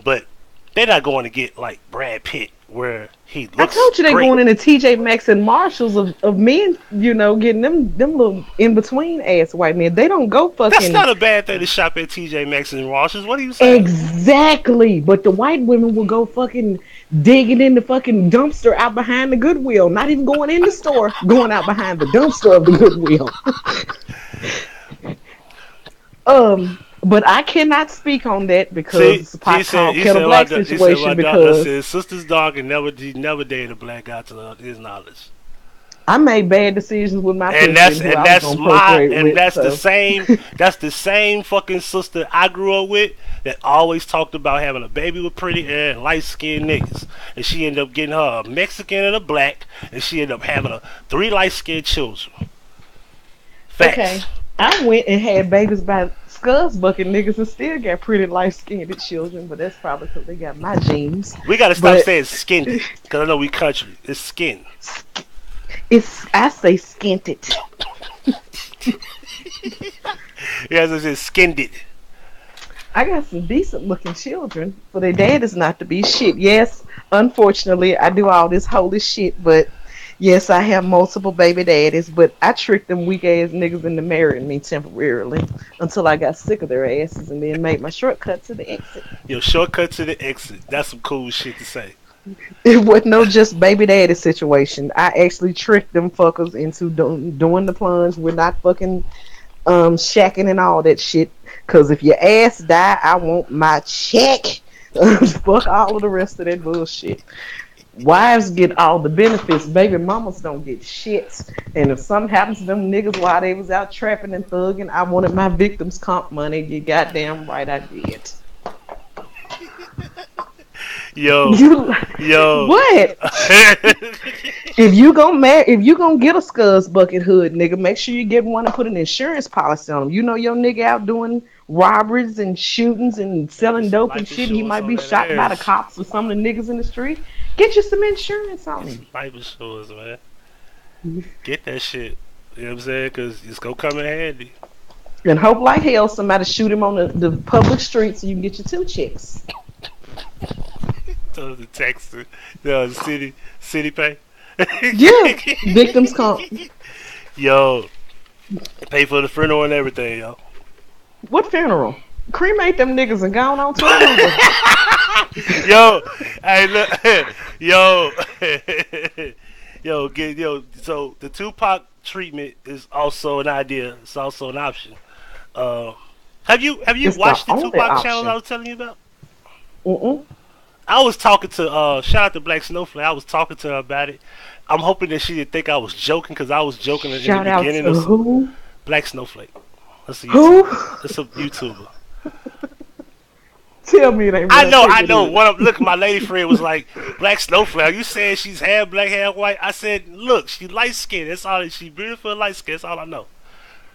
but they're not going to get like Brad Pitt where he I looks told you they great. going into TJ Maxx and Marshalls of men, you know, getting them little in between ass white men. They don't go That's fucking not a bad thing to shop at TJ Maxx and Ross's. What are you saying? exactly. But the white women will go fucking digging in the fucking dumpster out behind the Goodwill. Not even going in the store, going out behind the dumpster of the Goodwill. But I cannot speak on that because See, it's a pot called kettle my black he said my situation doctor because said sister's dog and never dated a black guy to his knowledge. I made bad decisions with my And pussy and who I was gonna procreate with. So that's the same fucking sister I grew up with that always talked about having a baby with pretty hair and light skinned niggas. And she ended up getting her a Mexican and a black and she ended up having 3 light skinned children. okay, Facts. I went and had babies by scuzz bucket niggas and still got pretty light skinned children, but that's probably because they got my genes. We gotta stop But saying skinned it. Cause I know we country. It's skin. it's I say skint it. Yeah, as I said, skinned it. I got some decent looking children, for their dad is not to be shit. Yes, unfortunately, I do all this holy shit, but yes, I have multiple baby daddies, but I tricked them weak ass niggas into marrying me temporarily until I got sick of their asses and then made my shortcut to the exit. Yo, shortcut to the exit. That's some cool shit to say. It wasn't no just baby daddy situation. I actually tricked them fuckers into doing the plunge. We're not fucking shacking and all that shit. Cause if your ass die, I want my check. Fuck all of the rest of that bullshit. Wives get all the benefits. Baby mamas don't get shit. And if something happens to them niggas while they was out trapping and thugging, I wanted my victims comp money. You goddamn right I did. Yo, You yo. what? If you gonna get a Scuzz bucket hood, nigga, make sure you get one and put an insurance policy on him. You know your nigga out doing robberies and shootings and selling dope and Life shit. He insurance might on be that shot by the ass. cops or some of the niggas in the street. Get you some insurance on him. Life insurance, man. Get that shit. You know what I'm saying? Because it's going to come in handy. And hope like hell somebody shoot him on the public street so you can get your 2 chicks. So the tax, the city pay. Yeah, victims comp. Yo, pay for the funeral and everything, yo. What funeral? Cremate them niggas and gone on to another. Yo, hey, look, yo, yo. So the Tupac treatment is also an idea. It's also an option. Have you It's watched the the only Tupac option. channel I was telling you about? Mm-mm. I was talking to shout out to Black Snowflake. I was talking to her about it. I'm hoping that she didn't think I was joking because I was joking in Shout the out beginning. to who? Black Snowflake. That's a Who? YouTuber. That's a YouTuber. Tell me it ain't. I know. Is. One of look, my lady friend was like, "Black Snowflake, are you saying she's half black, half white?" I said, "Look, she light skinned. That's all. She beautiful, light skinned. That's all I know."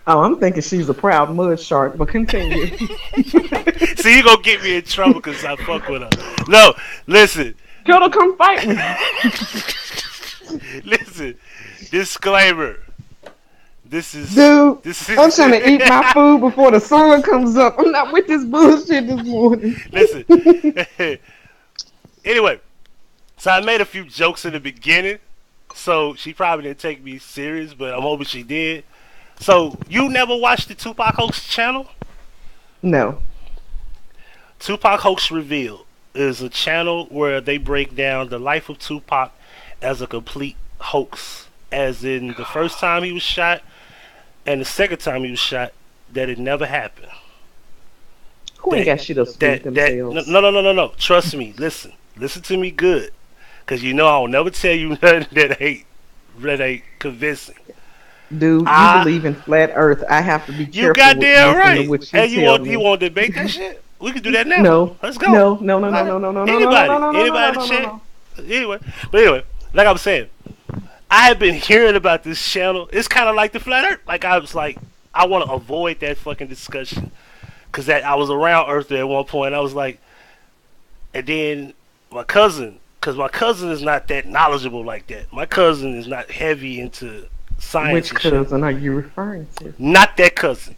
Oh, I'm thinking she's a proud mud shark, but continue. See, you gonna get me in trouble because I fuck with her. No, listen, Girl, come fight me. listen. Disclaimer. Dude, This is. I'm trying to eat my food before the sun comes up. I'm not with this bullshit this morning. Listen. Anyway, so I made a few jokes in the beginning, so she probably didn't take me serious, but I'm hoping she did. So you never watched the Tupac Hoax channel? No. Tupac Hoax Revealed is a channel where they break down the life of Tupac as a complete hoax, as in the first time he was shot and the second time he was shot, that it never happened. Who ain't got shit up to themselves? No. Trust me. Listen to me good, cause you know I'll never tell you nothing that ain't convincing. Dude, you believe in flat Earth. I have to be careful. You goddamn with right. what And tell me. you want to debate that shit? We can do that now. No. Let's go. No. Anybody in the chat? Anyway, like I was saying, I have been hearing about this channel. It's kind of like the flat Earth. Like I was like, I want to avoid that fucking discussion, cause I was around Earth at one point. I was like, and then my cousin, cause my cousin is not that knowledgeable like that. My cousin is not heavy into science. Which cousin are you referring to? Not that cousin.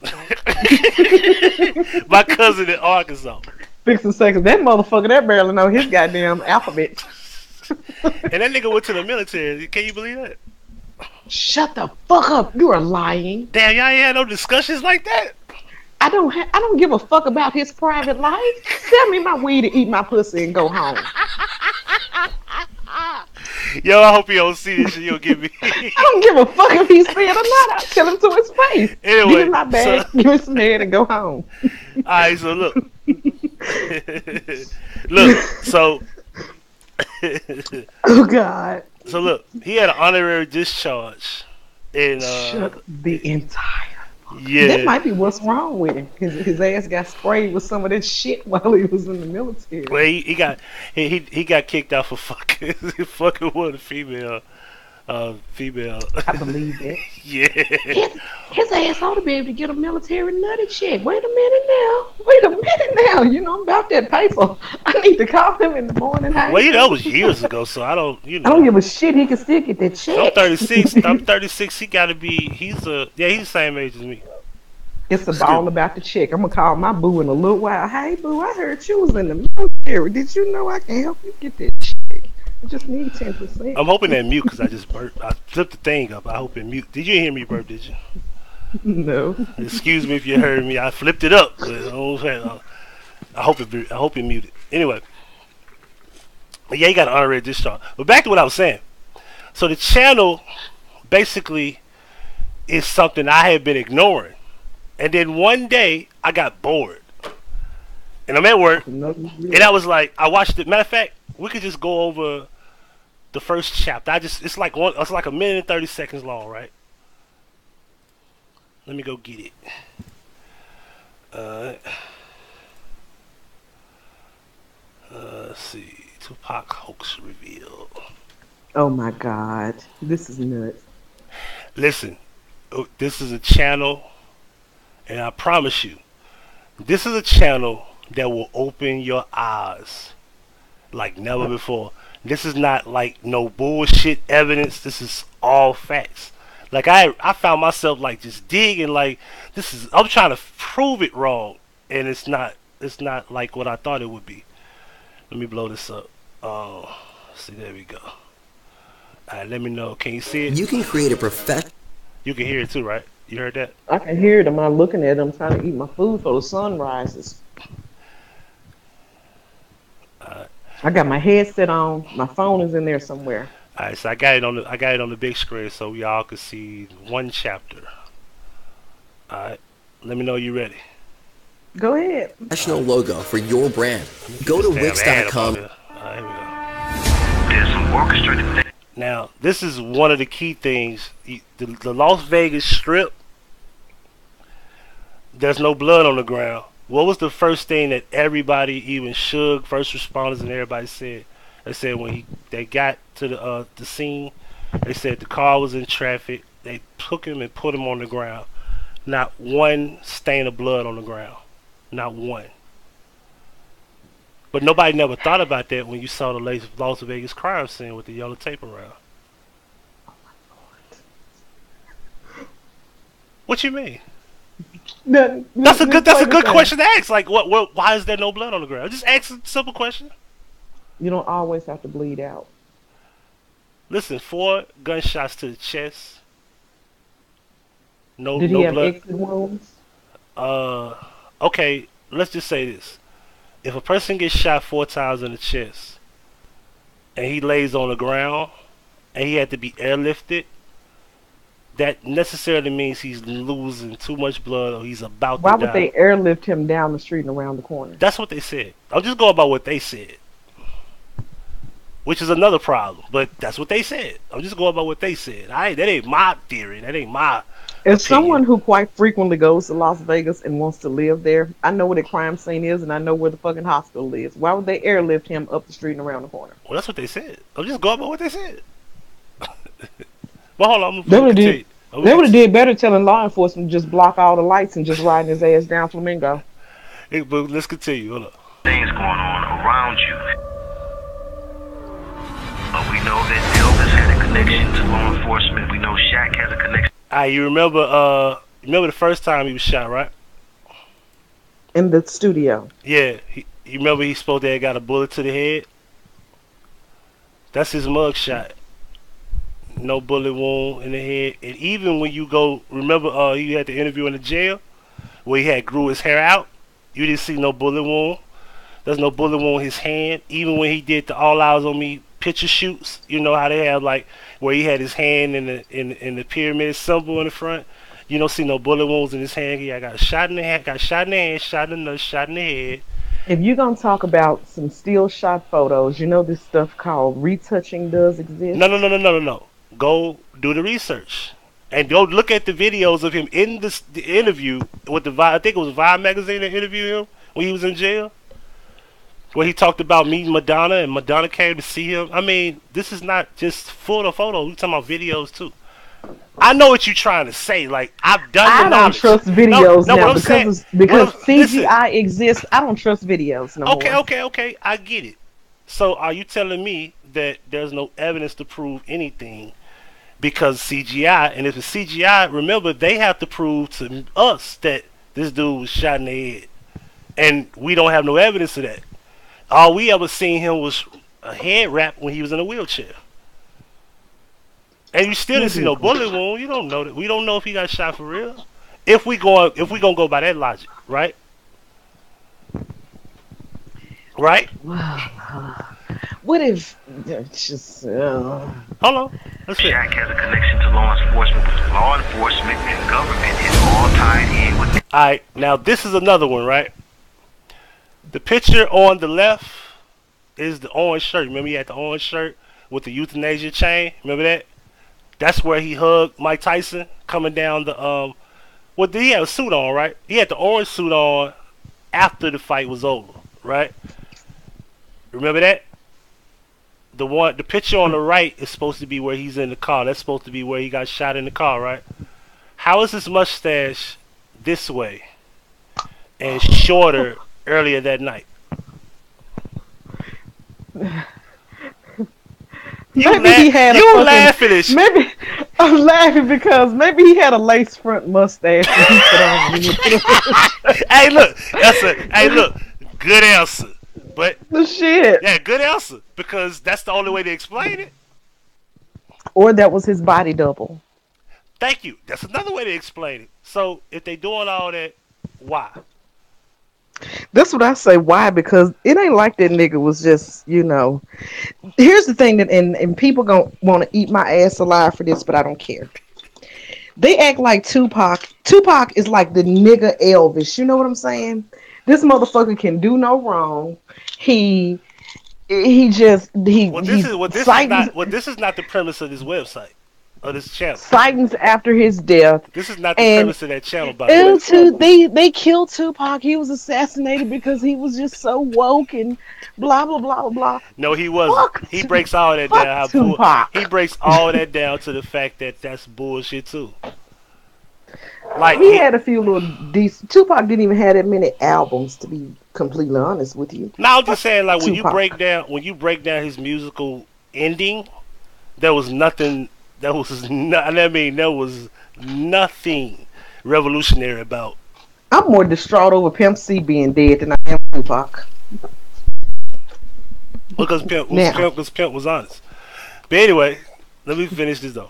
My cousin in Arkansas. Fix a second. That motherfucker, that barely know his goddamn alphabet. And that nigga went to the military. Can you believe that? Shut the fuck up. You are lying. Damn, y'all ain't had no discussions like that? I don't give a fuck about his private life. Sell me my weed and eat my pussy and go home. Yo, I hope you don't see this shit. You'll give me. I don't give a fuck if he's saying or not. I'll tell him to his face. Anyway, give him my bag, give him some head, and go home. Alright, so look. Look, so. Oh, God. So look, he had an honorary discharge. And, Shut the entire. yeah. That might be what's wrong with him. His ass got sprayed with some of that shit while he was in the military. Well, he got kicked out for fucking with a female. I believe that. Yeah. His ass ought to be able to get a military nutty check. Wait a minute now. You know, I'm about that paper. I need to call him in the morning. Well, you know, it was years ago, so I don't, you know. I don't give a shit. He can still get that check. I'm 36. I'm 36. He got to be, he's the same age as me. It's a ball about the check. I'm going to call my boo in a little while. Hey, boo, I heard you was in the military. Did you know I can help you get that check? I just need 10%. I'm hoping that mute because I just burped. I flipped the thing up. I hope it mute. Did you hear me burp, did you? No. Excuse me if you heard me. I flipped it up. But, I hope it muted. Anyway. But yeah, he got an honorary discharge. But back to what I was saying. So the channel basically is something I had been ignoring. And then one day I got bored. And I'm at work. And I was like, I watched it. Matter of fact, we could just go over the first chapter. It's like a minute and 30 seconds long, right? Let me go get it. Let's see. Tupac hoax revealed. Oh my God, this is nuts. Listen, this is a channel, and I promise you, this is a channel that will open your eyes like never before. This is not like no bullshit evidence. This is all facts. Like I found myself like just digging like I'm trying to prove it wrong, and it's not like what I thought it would be. Let me blow this up. See, there we go. Alright, let me know. Can you see it? You can create a professional. You can hear it too, right? You heard that? I can hear it. I'm not looking at it. I'm trying to eat my food before the sun rises. I got my headset on. My phone is in there somewhere. Alright, so I got it on the big screen so y'all can see one chapter. Alright, let me know you ready. Go ahead. Professional logo for your brand. Go to Wix.com. Here we go. There's some orchestrated things. Now, this is one of the key things. The Las Vegas Strip, there's no blood on the ground. What was the first thing that everybody, even Suge, first responders, and everybody said? They said when they got to the scene, they said the car was in traffic. They took him and put him on the ground. Not one stain of blood on the ground. Not one. But nobody never thought about that when you saw the Las Vegas crime scene with the yellow tape around. What you mean? That's a good question to ask. Like, why is there no blood on the ground? Just ask a simple question. You don't always have to bleed out. Listen, 4 gunshots to the chest. No, Did no he have blood. exit wounds? Okay, let's just say this. If a person gets shot 4 times in the chest and he lays on the ground and he had to be airlifted, that necessarily means he's losing too much blood or he's about to die. Why would they airlift him down the street and around the corner? That's what they said. I'm just going by what they said, which is another problem, but that's what they said. I'm just going by what they said. That ain't my theory. That ain't my As opinion. someone who quite frequently goes to Las Vegas and wants to live there, I know where the crime scene is and I know where the fucking hospital is. Why would they airlift him up the street and around the corner? Well, that's what they said. I'm just going by what they said. But hold on, They would have did better telling law enforcement to just block all the lights and just riding his ass down Flamingo. But let's continue. Hold up. Things going on around you. But we know that Elvis had a connection to law enforcement. We know Shaq has a connection. You remember the first time he was shot, right? In the studio. Yeah. You remember he supposed to have got a bullet to the head? That's his mug shot. No bullet wound in the head. And even when you go, remember he had the interview in the jail where he had grew his hair out? You didn't see no bullet wound. There's no bullet wound in his hand. Even when he did the All Eyes on Me picture shoots, you know how they have like where he had his hand in the pyramid symbol in the front. You don't see no bullet wounds in his hand. He got a shot in the hand, got shot in the hand, shot in the nose, shot in the head. If you're going to talk about some still shot photos, you know this stuff called retouching does exist? No. Go do the research. And go look at the videos of him in the interview with the I think it was Vibe magazine that interviewed him when he was in jail. Where he talked about meeting Madonna and Madonna came to see him. I mean, this is not just photos. We're talking about videos too. I know what you're trying to say. Like, I've done I the don't knowledge. trust videos now because listen. CGI exists. I don't trust videos no more. Okay. I get it. So are you telling me that there's no evidence to prove anything because CGI? And if it's CGI, remember, they have to prove to us that this dude was shot in the head. And we don't have no evidence of that. All we ever seen him was a head wrap when he was in a wheelchair. And you still didn't see no bullet wound. You don't know that. We don't know if he got shot for real. If we gonna go by that logic, right? Right? What if just Hold on. Let's see. Shaq has a connection to law enforcement, with law enforcement and government is all tied in with. Alright, now this is another one, right? The picture on the left is the orange shirt. Remember he had the orange shirt with the euthanasia chain. Remember that? That's where he hugged Mike Tyson coming down the Well, he had a suit on, right? He had the orange suit on after the fight was over, right? Remember that? The picture on the right is supposed to be where he's in the car. That's supposed to be where he got shot in the car, right? How is his mustache this way and shorter earlier that night? Maybe he had you laughing at shit. Maybe I'm laughing because maybe he had a lace front mustache that he put on. Hey, look, good answer. But The shit. yeah, good answer because that's the only way to explain it. Or that was his body double. Thank you. That's another way to explain it. So if they doing all that, why? That's what I say. Why? Because it ain't like that nigga was just, Here's the thing that, and people gonna want to eat my ass alive for this, but I don't care. They act like Tupac. Tupac is like the nigga Elvis. You know what I'm saying? This motherfucker can do no wrong. This is not the premise of this website. Of this channel. Sightings after his death. This is not the premise of that channel, by the way. They killed Tupac. He was assassinated because he was just so woke and blah blah blah blah. No, he wasn't. He breaks all that down. He breaks all that down to the fact that that's bullshit too. Like he had a few little decent. Tupac didn't even have that many albums, to be completely honest with you. No, I'm just saying, like when you break down his musical ending, there was nothing. There was nothing revolutionary about. I'm more distraught over Pimp C being dead than I am Tupac. Because Pimp was honest. But anyway, let me finish this though.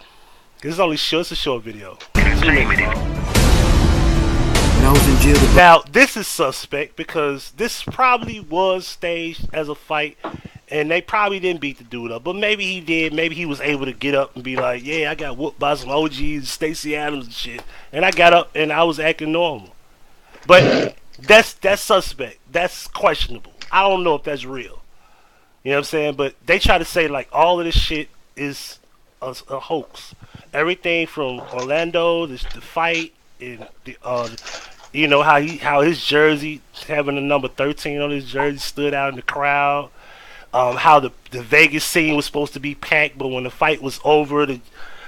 This is only it's a short video. Now this is suspect because this probably was staged as a fight. And they probably didn't beat the dude up, but maybe he did. Maybe he was able to get up and be like, "Yeah, I got whooped by some OGs, Stacey Adams and shit." And I got up and I was acting normal. But that's suspect. That's questionable. I don't know if that's real. You know what I'm saying? But they try to say like all of this shit is a hoax. Everything from Orlando, the fight, and how his jersey having the number 13 on his jersey stood out in the crowd. How the Vegas scene was supposed to be packed, but when the fight was over, the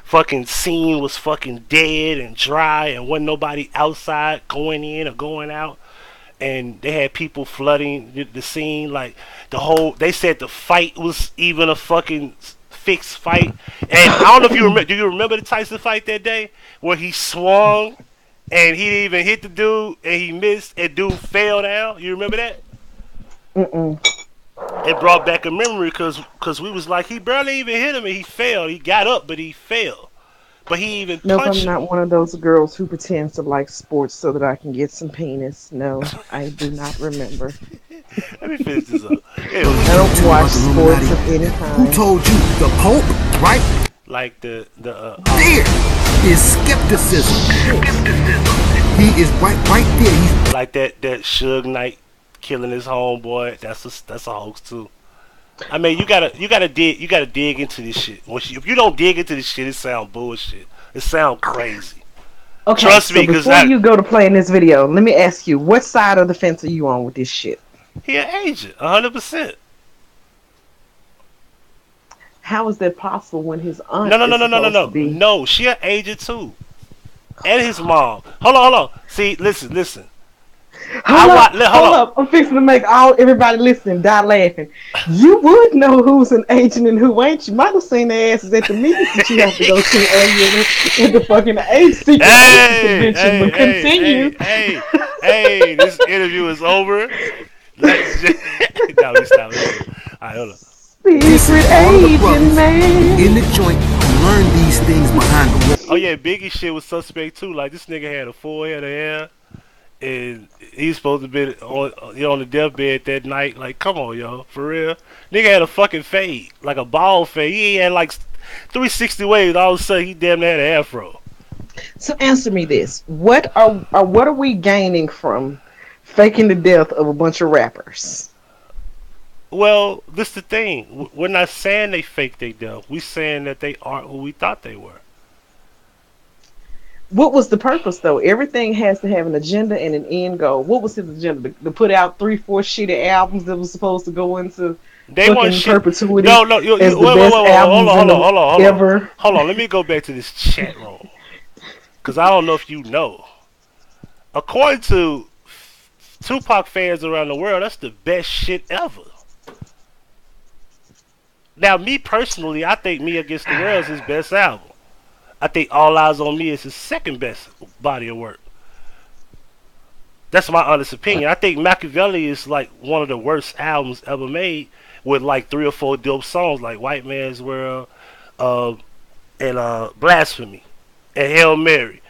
fucking scene was fucking dead and dry, and wasn't nobody outside going in or going out, and they had people flooding the scene. Like they said the fight was even a fucking fixed fight. And I don't know if you remember. Do you remember the Tyson fight that day where he swung and he didn't even hit the dude and he missed and dude fell down? You remember that? It brought back a memory because we was like, he barely even hit him and he fell. He got up, but he fell. But he even punched him. I'm not one of those girls who pretends to like sports so that I can get some penis. No, I do not remember. Let me finish this up. I don't watch sports of any kind. Who told you? The Pope, right? Like there is skepticism. He is right there. He's like that Suge Knight killing his homeboy. That's a hoax too. I mean, you gotta dig into this shit. If you don't dig into this shit, it sound bullshit. It sound crazy. Okay, trust me, because before you go to playing this video, let me ask you, what side of the fence are you on with this shit? He an agent, 100%. How is that possible when his aunt? No, she an agent too, and his mom. Hold on. See, listen. Hold up. I'm fixing to make everybody listening die laughing. You would know who's an agent and who ain't. You might have seen their asses at the meetings that you have to go to earlier in the fucking secret convention. But continue. Hey, this interview is over. Let's just... No, we stop. Alright, hold on. Secret agent, man. In the joint, learn these things behind the wall. Oh yeah, Biggie shit was suspect too. Like this nigga had a full head of hair. And he's supposed to be on the deathbed that night. Like, come on, yo, for real. Nigga had a fucking fade, like a bald fade. He had like 360 waves. All of a sudden, he damn near had an afro. So answer me this: what are we gaining from faking the death of a bunch of rappers? Well, this the thing. We're not saying they fake they dumb. We saying that they aren't who we thought they were. What was the purpose though? Everything has to have an agenda and an end goal. What was his agenda? To put out 3-4 shitty albums that was supposed to go into They want fucking shit. perpetuity No, as the best albums ever. Hold on. Let me go back to this chat room because I don't know if you know. According to Tupac fans around the world, that's the best shit ever. Now, me personally, I think Me Against the World is his best album. I think All Eyes on Me is his second best body of work. That's my honest opinion. I think Machiavelli is like one of the worst albums ever made with like 3 or 4 dope songs like White Man's World and Blasphemy and Hail Mary.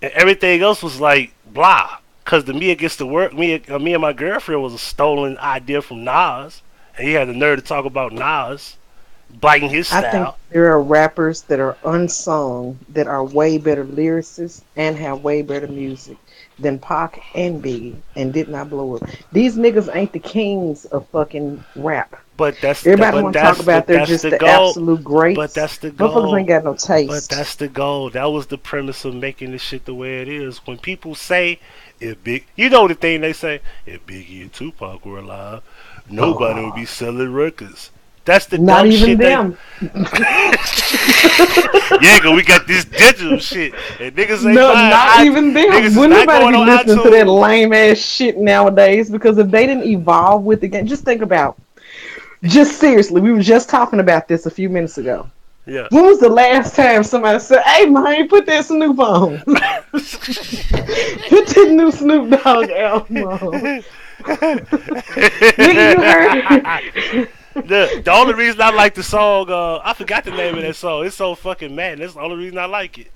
And everything else was like blah. Because the Me Against the World, me and My Girlfriend was a stolen idea from Nas. And he had the nerve to talk about Nas biting his style. I think there are rappers that are unsung that are way better lyricists and have way better music than Pac and Biggie and did not blow up. These niggas ain't the kings of fucking rap. But that's everybody want to talk about they're just the absolute greats. But that's the goal. Motherfuckers ain't got no taste. But that's the goal. That was the premise of making this shit the way it is. When people say if Big, you know the thing they say, if Biggie and Tupac were alive, nobody would be selling records. That's the not dumb even shit them. Yeah, cause we got this digital shit, and niggas ain't no, buying. not even them. Wouldn't nobody be listening to that lame ass shit nowadays? Because if they didn't evolve with the game, just think about. Just seriously, we were just talking about this a few minutes ago. Yeah. When was the last time somebody said, "Hey, man, put that Snoop on"? Put that new Snoop Dogg album on. Nigga, you heard it. The only reason I like the song, I forgot the name of that song. It's so fucking mad. That's the only reason I like it.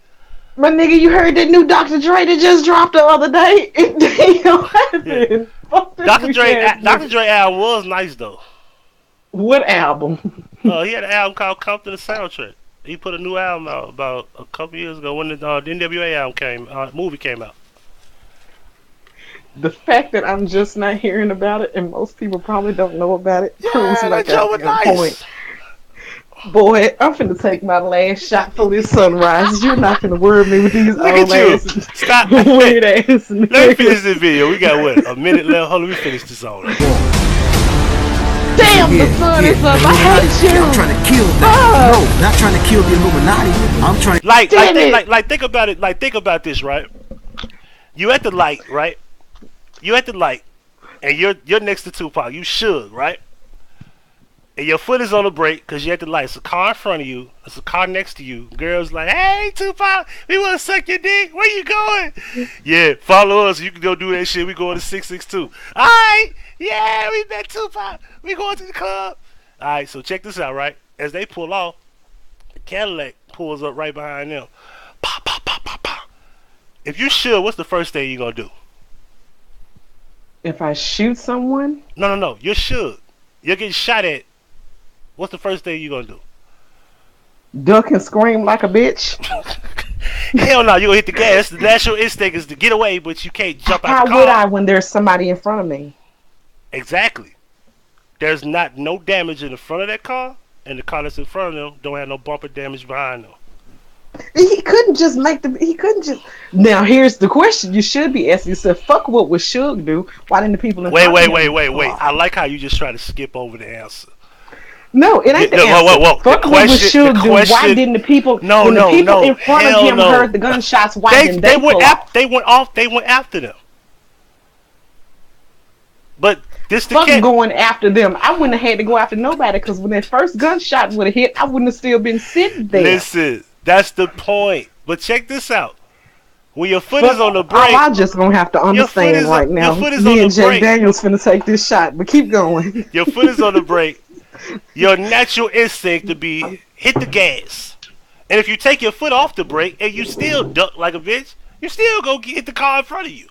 My nigga, you heard that new Dr. Dre that just dropped the other day? Damn, happened. Yeah. Dr. Dre album was nice though. What album? He had an album called Compton the Soundtrack. He put a new album out about a couple years ago when the NWA album movie came out. The fact that I'm just not hearing about it, and most people probably don't know about it, proves my goddamn point. Boy, I'm finna take my last shot for this sunrise. You're not gonna worry me with these old ass. Stop. Weird ass. Let me finish this video. We got what? A minute left. Hold on, let me finish this song. Damn, the sun is up. I hate you. I'm trying to kill that. No, not trying to kill the Illuminati. I'm trying to like think about it. Like think about this, right? You at the light, right? You at the light, and you're next to Tupac. You should, right? And your foot is on the brake because you're at the light. It's a car in front of you. It's a car next to you. Girl's like, "Hey, Tupac, we want to suck your dick. Where you going?" Yeah, follow us. You can go do that shit. We going to 662. All right. Yeah, we met Tupac. We going to the club. All right, so check this out, right? As they pull off, the Cadillac pulls up right behind them. Pop, pop, pop, pop, pop. If you should, what's the first thing you going to do? If I shoot someone? No. You should. You're getting shot at. What's the first thing you going to do? Duck and scream like a bitch? Hell no, you gonna hit the gas. The natural instinct is to get away, but you can't jump out the car. How would I when there's somebody in front of me? Exactly. There's no damage in the front of that car, and the car that's in front of them don't have no bumper damage behind them. He couldn't just Now here's the question you should be asking yourself. Fuck what would Suge do? Why didn't the people in front of him? Wait. I like how you just try to skip over the answer. No, it ain't the answer. Whoa. Fuck what would Suge do? Why didn't the people in front of him heard the gunshots? Why didn't they pull off? They went after them. But this the fuck going after them. I wouldn't have had to go after nobody because when that first gunshot would have hit, I wouldn't have still been sitting there. Listen, that's the point. But check this out. When your foot is on the brake, I'm just gonna have to understand right now. Me and Jay Daniels finna take this shot, but keep going. Your foot is on the brake. Your natural instinct to be hit the gas, and if you take your foot off the brake and you still duck like a bitch, you still go hit the car in front of you.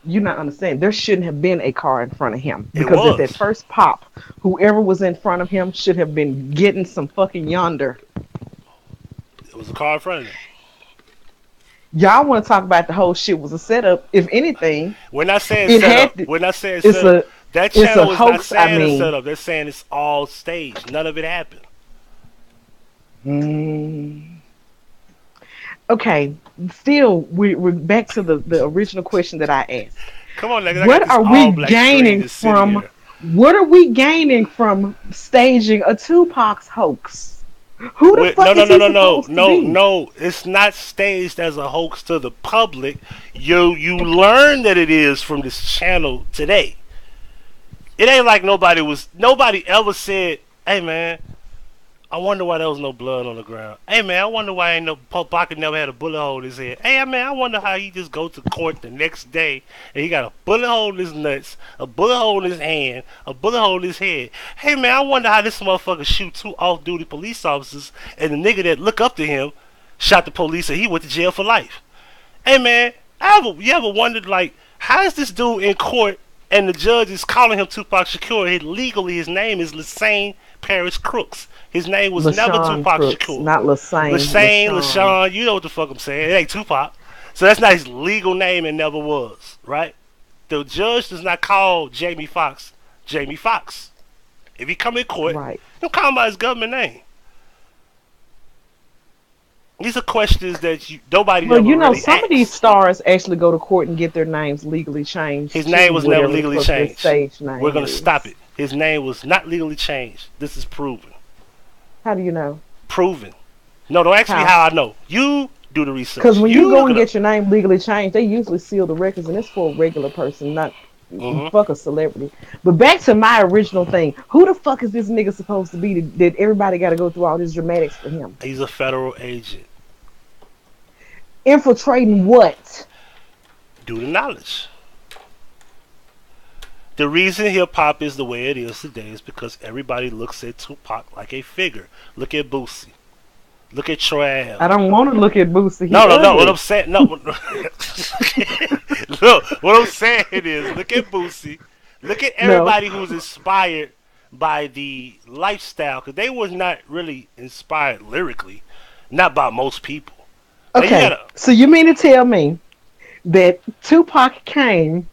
You're not understanding. There shouldn't have been a car in front of him because at that first pop, whoever was in front of him should have been getting some fucking yonder. It was a car in front of him. Y'all want to talk about the whole shit was a setup? If anything, we're not saying setup. We're not saying setup. That It's a channel is not hoax, saying it's set up. They're saying it's all staged. None of it happened. Okay, still, we're back to the original question that I asked. Come on, niggas. I got What this are all we black screen gaining just sitting from? here. What are we gaining from staging a Tupac's hoax? Who the fuck is he supposed to be? No. It's not staged as a hoax to the public. You learn that it is from this channel today. It ain't like nobody ever said, "Hey man, I wonder why there was no blood on the ground. Hey man, I wonder why ain't no Pocket never had a bullet hole in his head. Hey man, I wonder how he just go to court the next day and he got a bullet hole in his nuts, a bullet hole in his hand, a bullet hole in his head. Hey man, I wonder how this motherfucker shoot 2 off-duty police officers and the nigga that look up to him shot the police and he went to jail for life. Hey man, you ever wondered like how is this dude in court and the judge is calling him Tupac Shakur? Legally his name is Lassane Paris Crooks. His name was never Tupac Crooks, Shakur. not Lassane. LaShawn, you know what the fuck I'm saying. It ain't Tupac. So that's not his legal name and never was, right? The judge does not call Jamie Foxx Jamie Foxx. If he come in court, Right. don't call him by his government name. These are questions that nobody Well, ever you know, really some asked. of these stars actually go to court and get their names legally changed. His name was never whatever the legally fuck their changed. stage name We're going to is. stop it. His name was not legally changed. This is proven. How do you know? Proven. No, don't ask me how I know. You do the research. Because when you go look and it get your name legally changed, they usually seal the records, and it's for a regular person, not fuck a celebrity. But back to my original thing. Who the fuck is this nigga supposed to be that everybody got to go through all this dramatics for him? He's a federal agent. Infiltrating what? Due to knowledge. The reason hip-hop is the way it is today is because everybody looks at Tupac like a figure. Look at Boosie. Look at Troy Ave. I don't want to look at Boosie. No. What I'm saying, look, what I'm saying is, look at Boosie. Look at everybody who's inspired by the lifestyle, because they was not really inspired lyrically, not by most people. Okay, so you mean to tell me that Tupac came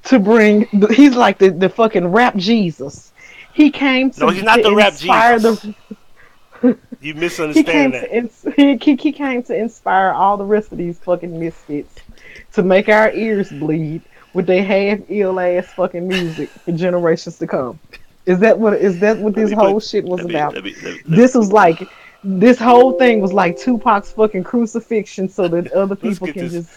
to bring? He's like the fucking rap Jesus. He came to. No, he's not the rap Jesus. You misunderstand He came to inspire all the rest of these fucking misfits to make our ears bleed with their half ill ass fucking music for generations to come. Is that what this whole shit was about? This whole thing was like Tupac's fucking crucifixion so that other people can just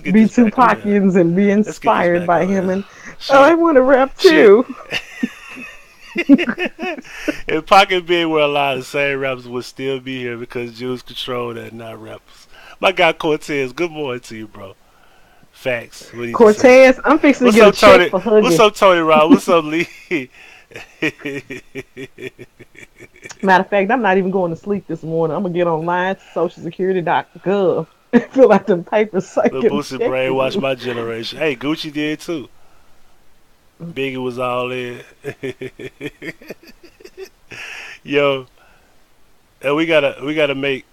be Tupacians and be inspired by him. And I want to rap too. If Pac and Big were alive, the same rappers would still be here because Jews control that, not rappers. My guy Cortez, good morning to you, bro. Facts. Cortez, I'm fixing to get a check for Huggie. What's up, Tony Rob? What's up, Lee? Matter of fact, I'm not even going to sleep this morning. I'm going to get online to socialsecurity.gov and fill out them papers. So the Boosie brainwashed my generation. Hey, Gucci did too. Biggie was all in. Yo, and we gotta make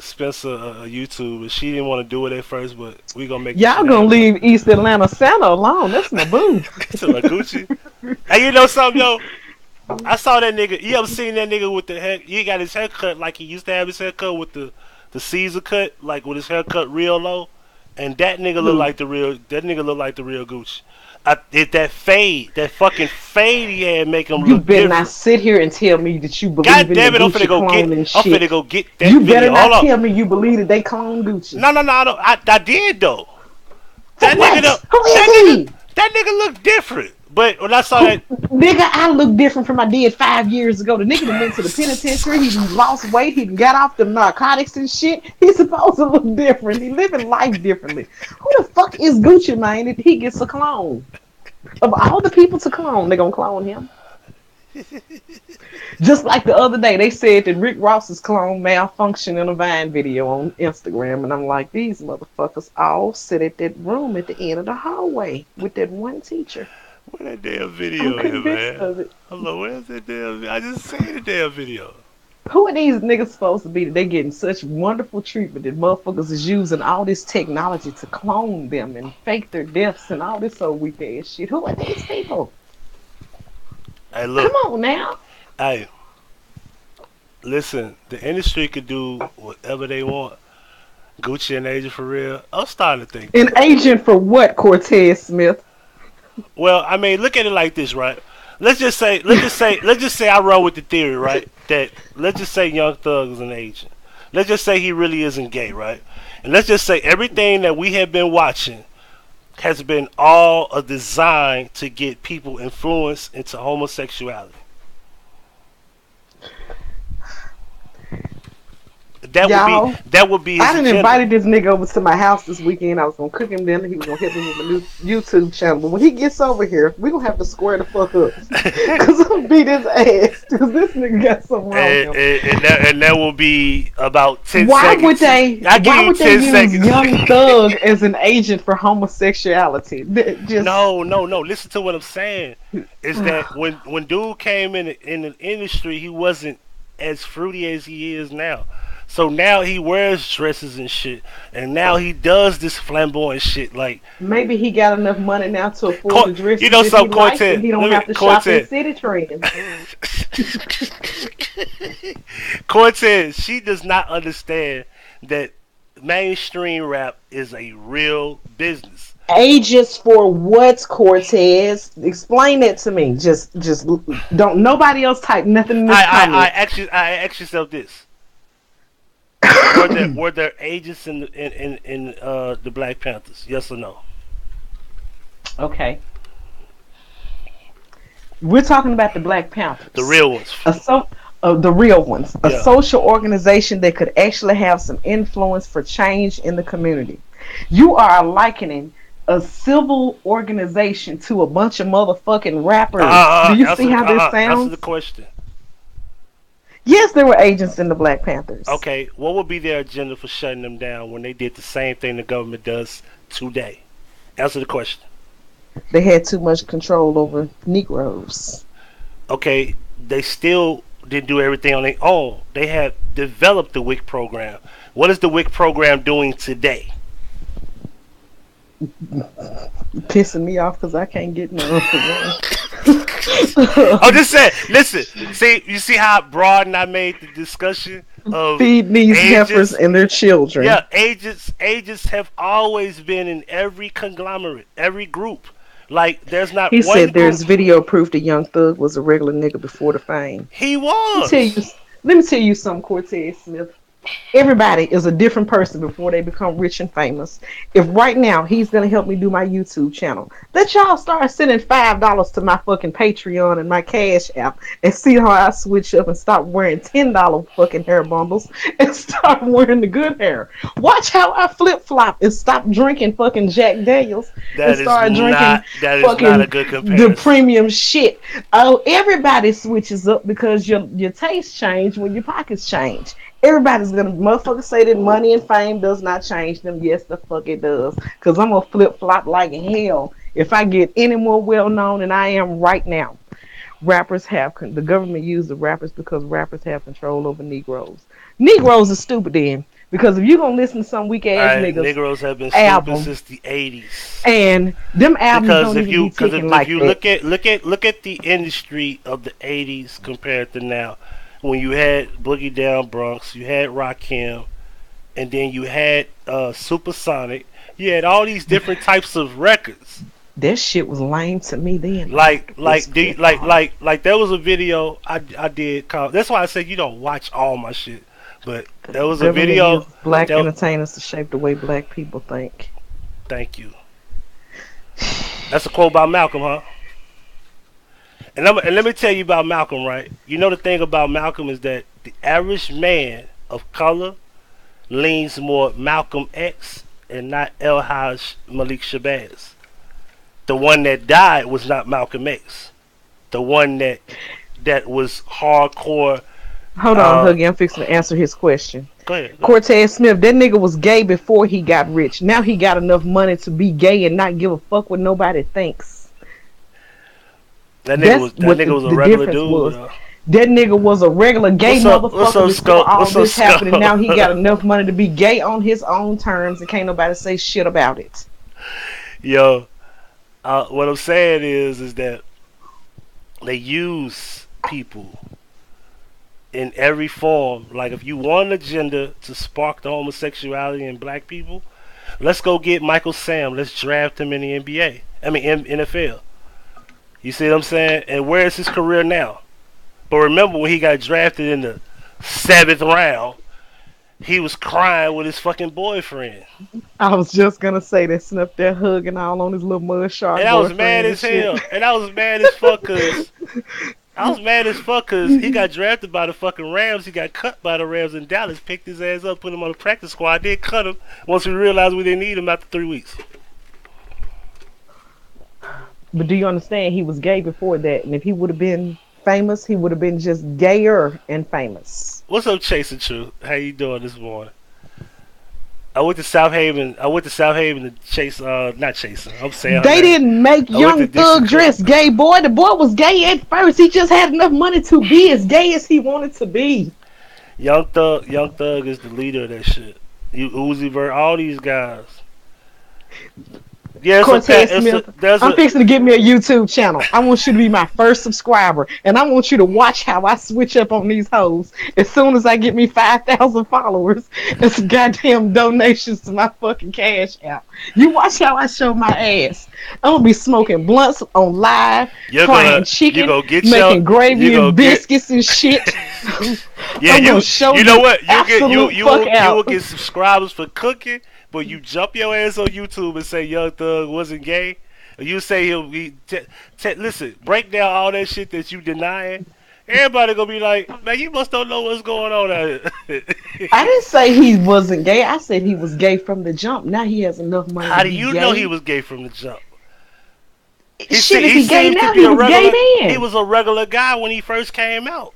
Spencer a YouTube. She didn't want to do it at first, but we gonna make. Y'all gonna leave East Atlanta Santa alone? That's my boo. To my Gucci. Hey, you know something, yo? I saw that nigga. You ever seen that nigga with the hair? He got his haircut like he used to have his haircut with the Caesar cut, like with his haircut real low. And that nigga look like the real. That nigga look like the real Gucci. That fucking fade he had make him look. You better not sit here and tell me that you believe in the Gucci cloning shit. I'm finna go get that video. You better not tell me you believe that they clone Gucci. No, I did though. That nigga look different. But when I saw that, nigga, I look different from I did 5 years ago. The nigga that went to the penitentiary, he lost weight, he got off the narcotics and shit. He's supposed to look different. He living life differently. Who the fuck is Gucci Mane that he gets a clone? Of all the people to clone, they gonna clone him. Just like the other day, they said that Rick Ross's clone malfunctioned in a Vine video on Instagram, and I'm like, these motherfuckers all sit at that room at the end of the hallway with that one teacher. Where that damn video at, man? Hello, where's that damn video? I just seen the damn video. Who are these niggas supposed to be that they getting such wonderful treatment that motherfuckers is using all this technology to clone them and fake their deaths and all this old weak ass shit? Who are these people? Hey, Come look. on now. Hey, listen. The industry could do whatever they want. Gucci and Agent for real. I'm starting to think An that. agent for what, Cortez Smith? Well, I mean, look at it like this, right? Let's just say I run with the theory, right? That let's just say Young Thug is an agent. Let's just say he really isn't gay, right? And let's just say everything that we have been watching has been all a design to get people influenced into homosexuality. Y'all, That would be his I done agenda. invited this nigga over to my house this weekend. I was gonna cook him dinner. He was gonna help me with my new YouTube channel. But when he gets over here, we gonna have to square the fuck up. Cause I'm gonna beat his ass. Cause this nigga got something wrong with him. And that will be about 10 Why seconds. would they? I give Why you would they 10 use seconds. Young Thug as an agent for homosexuality? Just No. Listen to what I'm saying. Is that when dude came in the industry, he wasn't as fruity as he is now. So now he wears dresses and shit, and now he does this flamboyant shit. Like maybe he got enough money now to afford the dresses you know that something, he likes, Cortez. and he don't have to shop in city trends. Cortez, she does not understand that mainstream rap is a real business. Ages for what, Cortez? Explain that to me. Just don't. Nobody else type nothing in this comment. I ask yourself this: were there agents in the Black Panthers? Yes or no? Okay. We're talking about the Black Panthers. The real ones. The real ones. Yeah. A social organization that could actually have some influence for change in the community. You are likening a civil organization to a bunch of motherfucking rappers. Do you see how this sounds? Answer the question. Yes, there were agents in the Black Panthers. Okay, what would be their agenda for shutting them down when they did the same thing the government does today? Answer the question. They had too much control over Negroes. Okay, they still didn't do everything on their own. They have developed the WIC program. What is the WIC program doing today? Pissing me off because I can't get no. I'm just saying. Listen, you see how broad I made the discussion of feed these agents? heifers and their children. Yeah, agents have always been in every conglomerate, every group. Like there's not. He one said there's group. video proof that Young Thug was a regular nigga before the fame. He was. Let me tell you something, Cortez Smith. Everybody is a different person before they become rich and famous. If right now he's gonna help me do my YouTube channel, let y'all start sending $5 to my fucking Patreon and my Cash App and see how I switch up and stop wearing $10 fucking hair bundles and start wearing the good hair. Watch how I flip flop and stop drinking fucking Jack Daniels and start drinking fucking not a good comparison. the premium shit. Oh, everybody switches up because your taste change when your pockets change. Everybody's gonna motherfucker say that money and fame does not change them. Yes, the fuck it does. Cause I'm gonna flip flop like hell if I get any more well known than I am right now. The government use the rappers because rappers have control over Negroes. Negroes are stupid then. Because if you gonna listen to some weak ass niggas, Negroes have been stupid since the 80s. And them albums don't even be taken like that. look at the industry of the 80s compared to now. When you had Boogie Down Bronx, you had Rakim, and then you had Supersonic. You had all these different types of records. That shit was lame to me then. Like there was a video I did called. That's why I said you don't watch all my shit. But there was a video. Black entertainers to shape the way black people think. Thank you. That's a quote by Malcolm, huh? And let me tell you about Malcolm, right? You know the thing about Malcolm is that the average man of color leans more Malcolm X and not El-Haj Malik Shabazz. The one that died was not Malcolm X. The one that was hardcore. Hold on, Huggie. I'm fixing to answer his question. Go ahead. Cortez Smith, that nigga was gay before he got rich. Now he got enough money to be gay and not give a fuck what nobody thinks. That nigga was a regular dude. That nigga was a regular gay motherfucker before all this happened, and now he got enough money to be gay on his own terms, and can't nobody say shit about it. Yo, what I'm saying is that they use people in every form. Like, if you want an agenda to spark the homosexuality in black people, let's go get Michael Sam. Let's draft him in the NBA. I mean, NFL. You see what I'm saying? And where is his career now? But remember when he got drafted in the 7th round, he was crying with his fucking boyfriend. I was just gonna say that, snuff there hugging all on his little mud shark. And I was mad as hell. And I was mad as fuck cause he got drafted by the fucking Rams. He got cut by the Rams in Dallas. Picked his ass up, put him on the practice squad. Did cut him once we realized we didn't need him after 3 weeks. But do you understand he was gay before that? And if he would have been famous, he would have been just gayer and famous. What's up, Chasing Truth? How you doing this morning? I went to South Haven to chase, not chasing. I'm saying they didn't make Young Thug dress gay, boy. The boy was gay at first. He just had enough money to be as gay as he wanted to be. Young Thug is the leader of that shit. Uzi Vert, all these guys. Yeah, Cortez Smith, I'm fixing to get me a YouTube channel. I want you to be my first subscriber, and I want you to watch how I switch up on these hoes. As soon as I get me 5,000 followers, it's goddamn donations to my fucking Cash App. You watch how I show my ass. I'm gonna be smoking blunts on live, frying chicken, making gravy and biscuits and shit. Yeah, you know what? You will get subscribers for cooking. But you jump your ass on YouTube and say Young Thug wasn't gay. Or you say he'll be... listen, break down all that shit that you denying. Everybody gonna be like, man, you must don't know what's going on out here. I didn't say he wasn't gay. I said he was gay from the jump. Now he has enough money How to do be you gay. know he was gay from the jump? Shit, if he gay now, he was gay then. He was a regular guy when he first came out.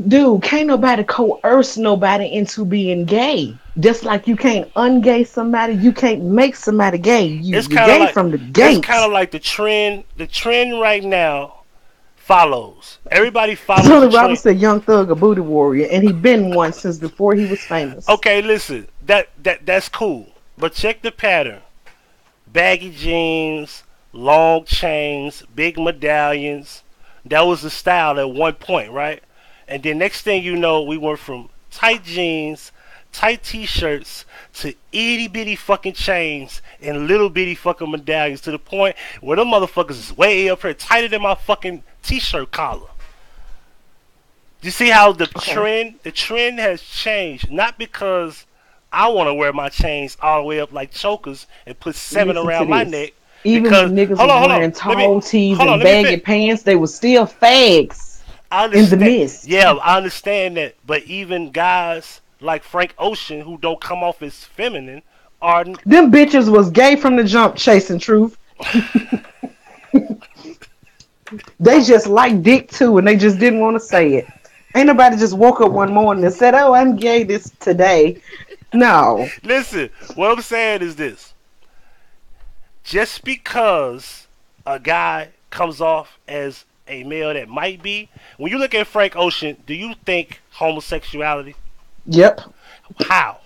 Dude, can't nobody coerce nobody into being gay. Just like you can't ungay somebody, you can't make somebody gay. You're gay like, from the gate. It's kind of like the trend. The trend right now follows. Everybody follows. Tony Robbins said Young Thug a booty warrior, and he been one since before he was famous. Okay, listen, that's cool, but check the pattern: baggy jeans, long chains, big medallions. That was the style at one point, right? And then next thing you know, we went from tight jeans, tight t-shirts to itty bitty fucking chains and little bitty fucking medallions to the point where them motherfuckers is way up here, tighter than my fucking t-shirt collar. You see how the trend has changed? Not because I want to wear my chains all the way up like chokers and put 7 around my neck. Even when niggas were wearing tall tees and baggy pants, they were still fags. In the mist. Yeah, I understand that. But even guys like Frank Ocean who don't come off as feminine are... Them bitches was gay from the jump, Chasing Truth. They just like dick too, and they just didn't want to say it. Ain't nobody just woke up one morning and said, oh, I'm gay this today. No. Listen, what I'm saying is this. Just because a guy comes off as a male that might be, when you look at Frank Ocean, do you think homosexuality? Yep. How?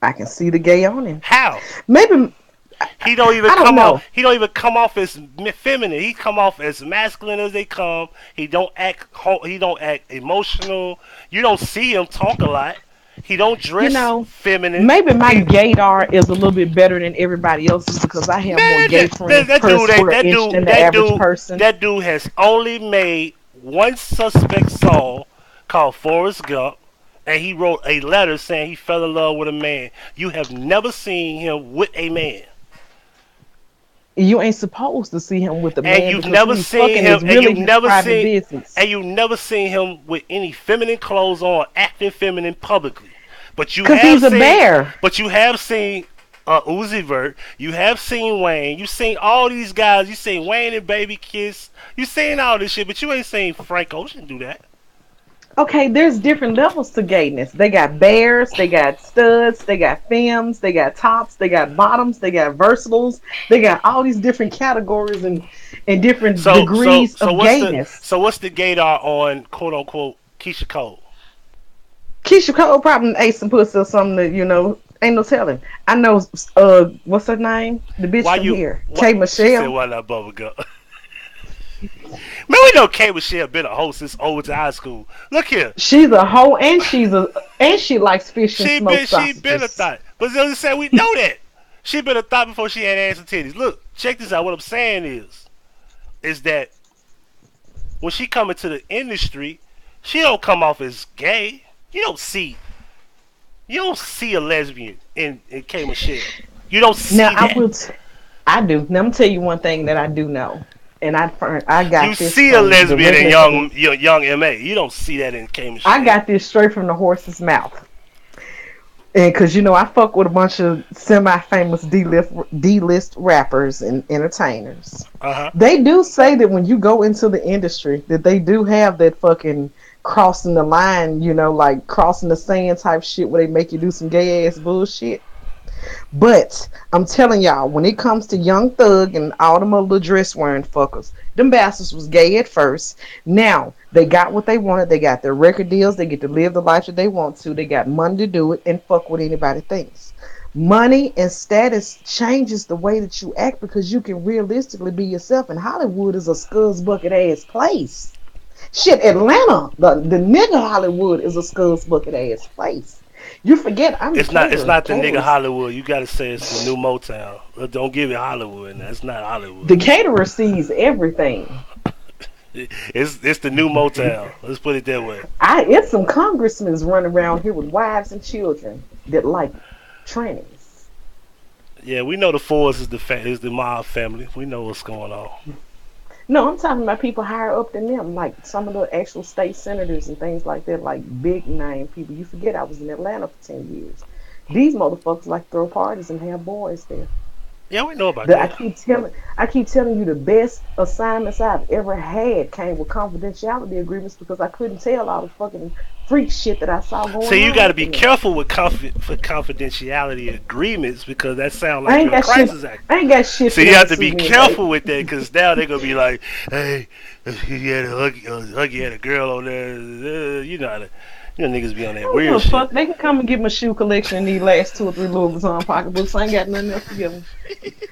I can see the gay on him. How? Maybe he don't even come off. He don't even come off as feminine. He come off as masculine as they come. He don't act. He don't act emotional. You don't see him talk a lot. He don't dress feminine. Maybe my gaydar is a little bit better than everybody else's because I have more gay friends per square inch than the average person. That dude has only made one suspect song called Forrest Gump, and he wrote a letter saying he fell in love with a man. You have never seen him with a man. You ain't supposed to see him with a man. And you've never seen him. And you've never seen him with any feminine clothes on, acting feminine publicly. But you have he's a bear. But you have seen Uzi Vert. You have seen Wayne. You've seen all these guys. You seen Wayne and Baby Kiss. You seen all this shit, but you ain't seen Frank Ocean do that. Okay, there's different levels to gayness. They got bears, they got studs, they got femmes, they got tops, they got bottoms, they got versatiles. They got all these different categories and different So so degrees so of what's the gayness. so what's the gaydar on quote unquote Keisha Cole? Keisha Cole probably ate some pussy or something that, ain't no telling. I know, what's her name? The bitch Why from you here. what K she said Michelle. why not bubble gum? Man, we know K Michelle been a host since over to high school. Look here. She's a hoe and she likes fish and smoked She been a sausages. thought. But they say we know that. She been a thought before she had ass and titties. Look, check this out. What I'm saying is that when she come into the industry, she don't come off as gay. You don't see a lesbian in K Michelle. You don't see Now that. I do. Now I'm gonna tell you one thing that I do know, and I You got this see a from lesbian in directly from young MA. You don't see that in K Michelle. I got this straight from the horse's mouth. And because I fuck with a bunch of semi-famous D-list rappers and entertainers. Uh-huh. They do say that when you go into the industry, that they do have that fucking crossing the line, like crossing the sand type shit where they make you do some gay ass bullshit. But I'm telling y'all, when it comes to Young Thug and all them other little dress wearing fuckers, them bastards was gay at first. Now they got what they wanted. They got their record deals. They get to live the life that they want to. They got money to do it and fuck what anybody thinks. Money and status changes the way that you act because you can realistically be yourself. And Hollywood is a scuzz bucket ass place. Shit, Atlanta, the nigga Hollywood is a scuzz bucket ass place. You forget I'm It's the not. It's caterer. not the nigga Hollywood. You gotta say it's the new Motown. Don't give it Hollywood. That's not The Hollywood. caterer sees everything. It's the new Motown. Let's put it that way. It's some congressmen running around here with wives and children that like trannies. Yeah, we know the Fords is the mob family. We know what's going on. No, I'm talking about people higher up than them, like some of the actual state senators and things like that, like big name people. You forget I was in Atlanta for 10 years. These motherfuckers like to throw parties and have boys there. Yeah, we know about I that. keep telling you the best assignments I've ever had came with confidentiality agreements because I couldn't tell all the fucking freak shit that I saw going So you on. got to with be them. careful with confidentiality agreements because that sounds I like ain't you're a got shit. crisis actor. I ain't got shit. So for you them have to sue be me, careful baby. with that because now they're gonna be like, "Hey, he had Huggie had a girl on there." Niggas be on I that don't give weird a shit. fuck. They can come and get my shoe collection in these last 2 or 3 Louis Vuitton pocketbooks. I ain't got nothing else to give them.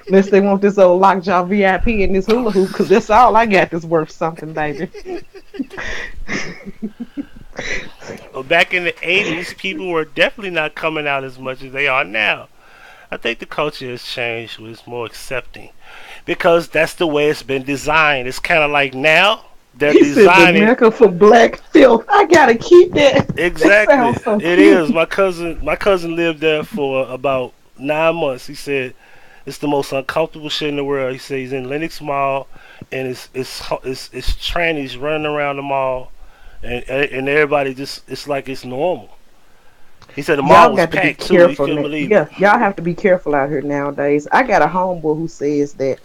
Unless they want this old lockjaw VIP and this hula hoop, because that's all I got that's worth something, baby. Back in the '80s, people were definitely not coming out as much as they are now. I think the culture has changed, it's more accepting because that's the way it's been designed. It's kind of like now they're He said the designing. mecca for black filth. I gotta keep that. That Exactly. sounds so It cute. is. My cousin lived there for about 9 months. He said it's the most uncomfortable shit in the world. He said he's in Lenox Mall and it's trannies running around the mall and everybody just it's like it's normal. He said the mall Y'all was got to be packed too. He careful. couldn't believe it. Yeah, y'all have to be careful out here nowadays. I got a homeboy who says that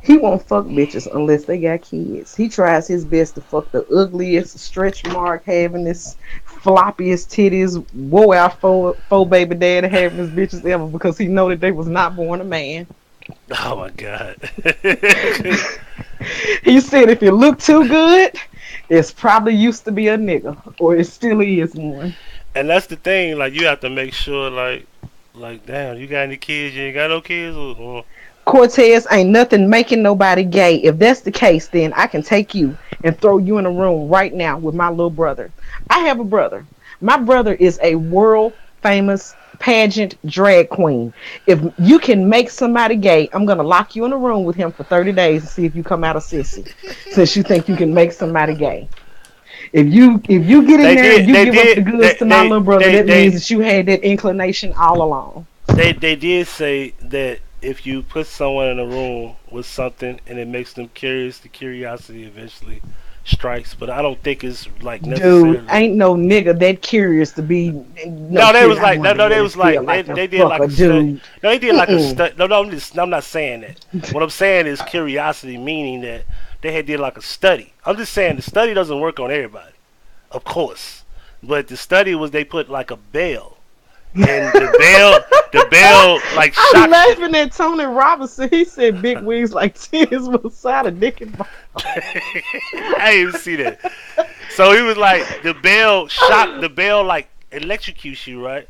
he won't fuck bitches unless they got kids. He tries his best to fuck the ugliest, stretch mark having this floppiest titties, woe out for baby daddy having his bitches ever because he know that they was not born a man. Oh my god. He said if you look too good, it's probably used to be a nigga, or it still is one. And that's the thing. Like you have to make sure, like damn, you got any kids? You ain't got no kids? Or Cortez, ain't nothing making nobody gay. If that's the case, then I can take you and throw you in a room right now with my little brother. I have a brother. My brother is a world famous pageant drag queen. If you can make somebody gay, I'm gonna lock you in a room with him for 30 days and see if you come out of sissy. Since you think you can make somebody gay. If you get in there and you give up the goods to my little brother, that means that you had that inclination all along. they did say that if you put someone in a room with something and it makes them curious, the curiosity eventually strikes. But I don't think it's like necessarily. Dude, ain't no nigga that curious to be. No, they was like they did like a study. No, they did like a study. No, I'm not saying that. What I'm saying is curiosity, meaning that they had did like a study. I'm just saying the study doesn't work on everybody. of course. But the study was they put like a bell, and the bell like I'm shocks you. laughing at Tony Robinson. He said big wings like tennis was side of dick and ball. I didn't even see that. So he was like, the bell like electrocutes you, right?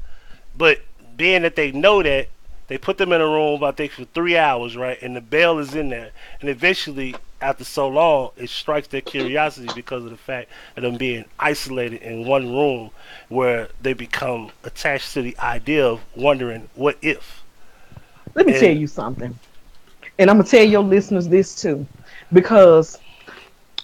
But being that they know that, they put them in a room, I think, for 3 hours, right? And the bell is in there. And eventually, after so long, it strikes their curiosity because of the fact of them being isolated in one room where they become attached to the idea of wondering, what if? Let me tell you something. And I'm going to tell your listeners this too. Because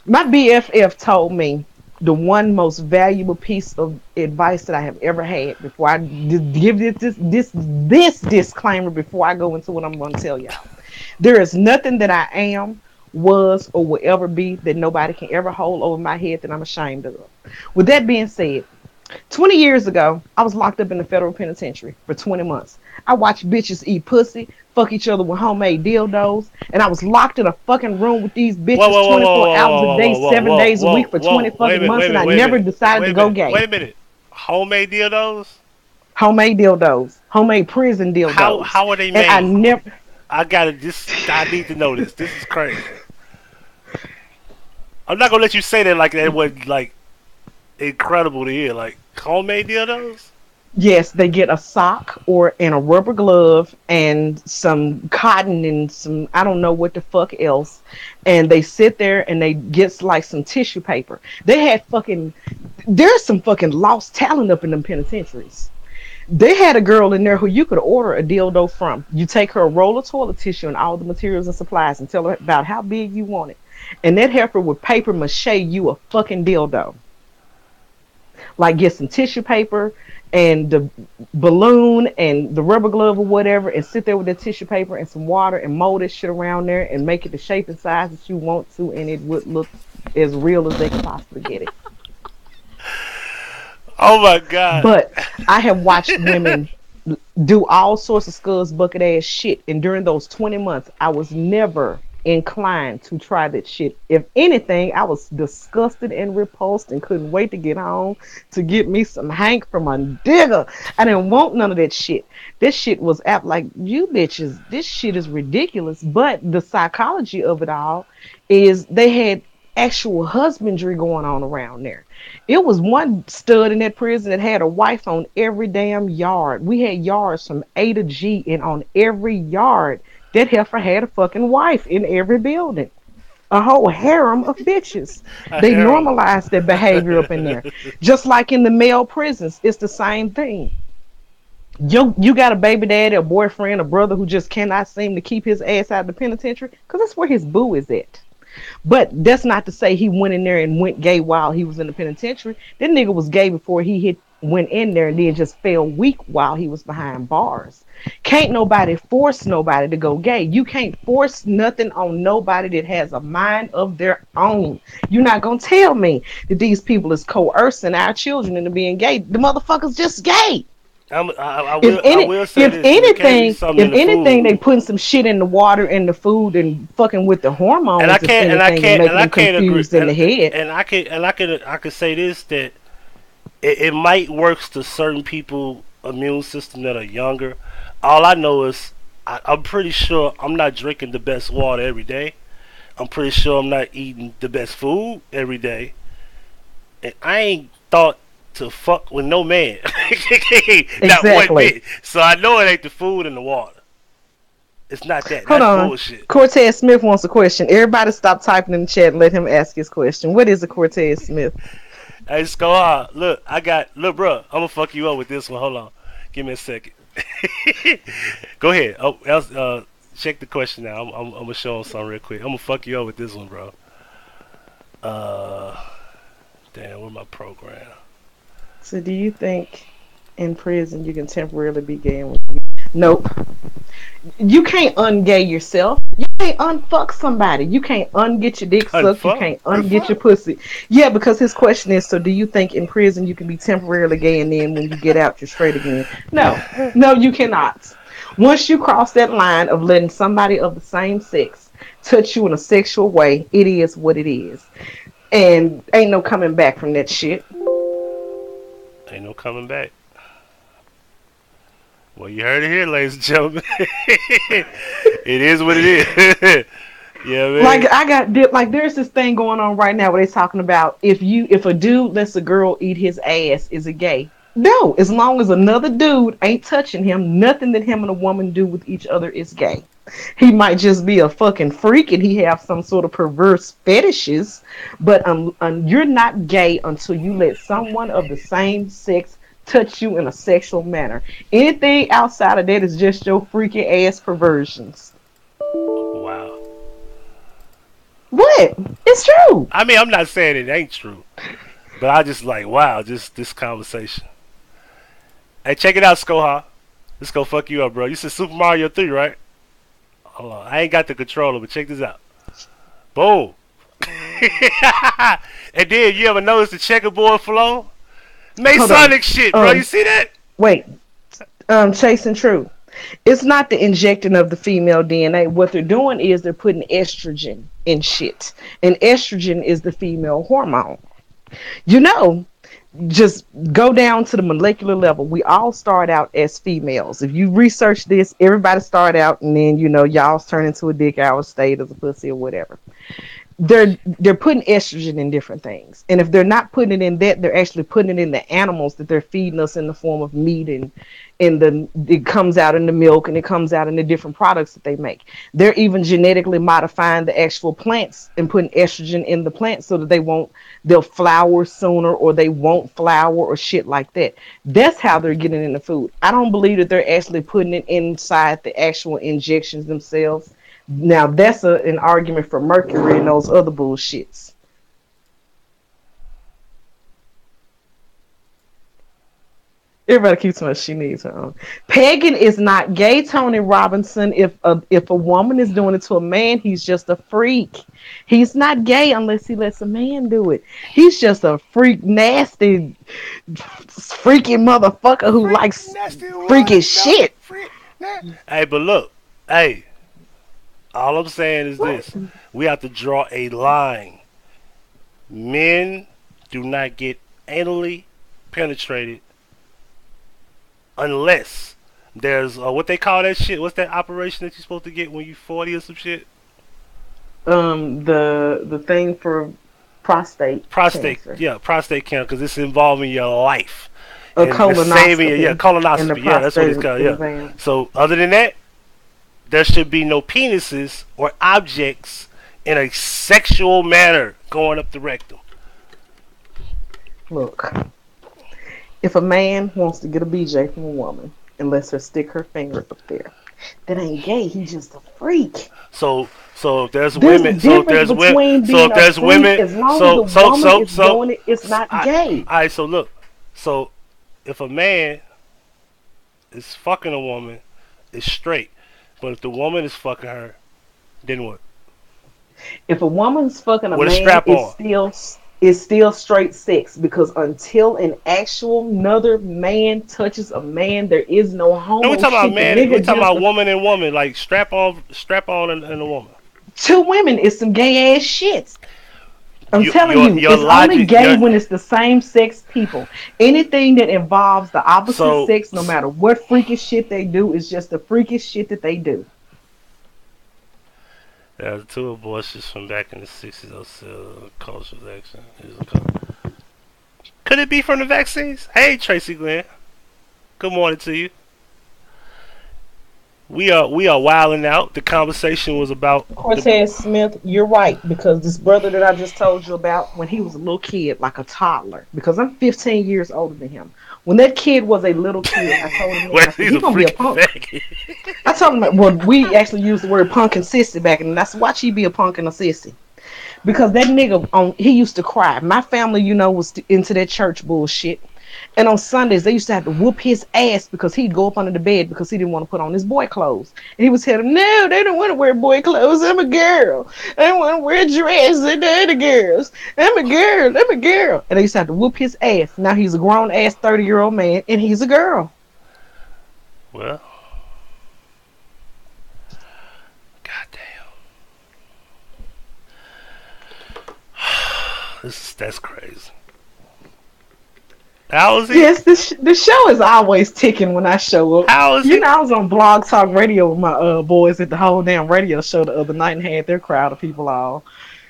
my BFF told me the one most valuable piece of advice that I have ever had before I give this disclaimer before I go into what I'm going to tell y'all. There is nothing that I am, was, or will ever be that nobody can ever hold over my head that I'm ashamed of. With that being said, 20 years ago, I was locked up in the federal penitentiary for 20 months. I watched bitches eat pussy, fuck each other with homemade dildos, and I was locked in a fucking room with these bitches 24 hours a day, 7 days a week for 20 fucking months, and I never decided to go gay. Wait a minute. Homemade dildos? Homemade dildos. Homemade prison dildos. How are they made? And I need to know this. This is crazy. I'm not gonna let you say that like that was like incredible to hear. Like homemade dildos? Yes, they get a sock and a rubber glove and some cotton and some, I don't know what the fuck else. And they sit there and they get like some tissue paper. There's some fucking lost talent up in them penitentiaries. They had a girl in there who you could order a dildo from. You take her a roll of toilet tissue and all the materials and supplies and tell her about how big you want it. And that heifer would paper mache you a fucking dildo. Like get some tissue paper and the balloon and the rubber glove or whatever and sit there with the tissue paper and some water and mold this shit around there and make it the shape and size that you want to, and it would look as real as they could possibly get it. Oh my God. But I have watched women do all sorts of scuds bucket ass shit, and during those 20 months I was never inclined to try that shit. If anything, I was disgusted and repulsed and couldn't wait to get home to get me some Hank from a digger. I didn't want none of that shit. This shit was like, you bitches, this shit is ridiculous. But the psychology of it all is they had actual husbandry going on around there. It was one stud in that prison that had a wife on every damn yard. We had yards from A to G, and on every yard that heifer had a fucking wife in every building. A whole harem of bitches. They normalized their behavior up in there. Just like in the male prisons, it's the same thing. You got a baby daddy, a boyfriend, a brother who just cannot seem to keep his ass out of the penitentiary because that's where his boo is at. But that's not to say he went in there and went gay while he was in the penitentiary. That nigga was gay before he went in there and then just fell weak while he was behind bars. Can't nobody force nobody to go gay. You can't force nothing on nobody that has a mind of their own. You're not gonna tell me that these people is coercing our children into being gay. The motherfucker's just gay. If anything, they putting some shit in the water and the food and fucking with the hormones. And I can't agree. In the head. And I can say this, that it might work to certain people immune system that are younger. All I know is I'm pretty sure I'm not drinking the best water every day. I'm pretty sure I'm not eating the best food every day. And I ain't thought to fuck with no man. Not one bit. So I know it ain't the food and the water. It's not that. Hold That's on. Bullshit. Cortez Smith wants a question. Everybody stop typing in the chat and let him ask his question. What is a Cortez Smith? Hey, just go on. Look, bro. I'm gonna fuck you up with this one. Hold on. Give me a second. Go ahead. Check the question now. I'm gonna show him something real quick. I'm gonna fuck you up with this one, bro. Damn, where's my program? So do you think in prison you can temporarily be gay? Nope. You can't ungay yourself. You can't unfuck somebody. You can't unget your dick sucked. You can't unget your pussy. Yeah, because his question is, so do you think in prison you can be temporarily gay and then when you get out you're straight again? No. No, you cannot. Once you cross that line of letting somebody of the same sex touch you in a sexual way, it is what it is. And ain't no coming back from that shit. Ain't no coming back. Well, you heard it here, ladies and gentlemen. It is what it is. Yeah, man. Like I got like there's this thing going on right now where they're talking about if a dude lets a girl eat his ass, is it gay? No, as long as another dude ain't touching him, nothing that him and a woman do with each other is gay. He might just be a fucking freak and he have some sort of perverse fetishes, but you're not gay until you let someone of the same sex touch you in a sexual manner. Anything outside of that is just your freaky ass perversions. Wow. What? It's true. I mean, I'm not saying it ain't true, but I just like, wow, just this conversation. Hey, check it out, Skoha. This go fuck you up, bro. You said Super Mario 3, right? Hold on. I ain't got the controller, but check this out. Boom. And then, you ever notice the checkerboard flow? Masonic shit, bro. You see that? Wait. Chasing True. It's not the injecting of the female DNA. What they're doing is they're putting estrogen in shit. And estrogen is the female hormone. You know, just go down to the molecular level. We all start out as females. If you research this, everybody start out and then, you know, y'all turn into a dick, hour state as a pussy or whatever. They're putting estrogen in different things. And if they're not putting it in that, they're actually putting it in the animals that they're feeding us in the form of meat, and it comes out in the milk, and it comes out in the different products that they make. They're even genetically modifying the actual plants and putting estrogen in the plants so that they'll flower sooner, or they won't flower, or shit like that. That's how they're getting in the food. I don't believe that they're actually putting it inside the actual injections themselves. Now that's an argument for Mercury and those other bullshits. Everybody keeps saying she needs her own. Pagan is not gay, Tony Robinson. If a woman is doing it to a man, he's just a freak. He's not gay unless he lets a man do it. He's just a freak, nasty, freaky motherfucker who likes freaky shit. Hey, but look, hey, all I'm saying is this: we have to draw a line. Men do not get anally penetrated unless there's what they call that shit. What's that operation that you're supposed to get when you 40 or some shit? The thing for prostate cancer. Yeah, prostate cancer, because it's involving your life. A colonoscopy. Colonoscopy. Yeah, that's what it's called. Yeah. So other than that, there should be no penises or objects in a sexual manner going up the rectum. Look, if a man wants to get a BJ from a woman and lets her stick her finger up there, that ain't gay. He's just a freak. So if there's women, as long as the woman is doing it, it's not gay. All right, so look, so if a man is fucking a woman, it's straight. But if the woman is fucking her, then what? If a woman's fucking a man, it's still straight sex, because until an actual another man touches a man, there is no homo. No, we talking about man. We talking about woman and woman, like strap on, and a woman. Two women is some gay ass shit. I'm telling you, it's only gay when it's the same sex people. Anything that involves the opposite sex, no matter what freakish shit they do, is just the freakish shit that they do. Yeah, the two abortions from back in the 60s, those cultural action. Could it be from the vaccines? Hey, Tracy Glenn. Good morning to you. We are wilding out. The conversation was about Cortez Smith. You're right, because this brother that I just told you about, when he was a little kid, like a toddler, because I'm 15 years older than him. When that kid was a little kid, I told him, he's gonna be a punk. I told him, well, we actually used the word punk and sissy back, and that's why she be a punk and a sissy. Because that nigga, he used to cry. My family, you know, was into that church bullshit. And on Sundays, they used to have to whoop his ass because he'd go up under the bed because he didn't want to put on his boy clothes. And he was telling them, no, they don't want to wear boy clothes. I'm a girl. I don't want to wear dresses. They're the girls. I'm a girl. And they used to have to whoop his ass. Now he's a grown-ass 30-year-old man, and he's a girl. Well, goddamn. That's crazy. How is he? Yes, the show is always ticking when I show up. How is You he? know, I was on Blog Talk Radio with my boys at the whole damn radio show the other night and had their crowd of people all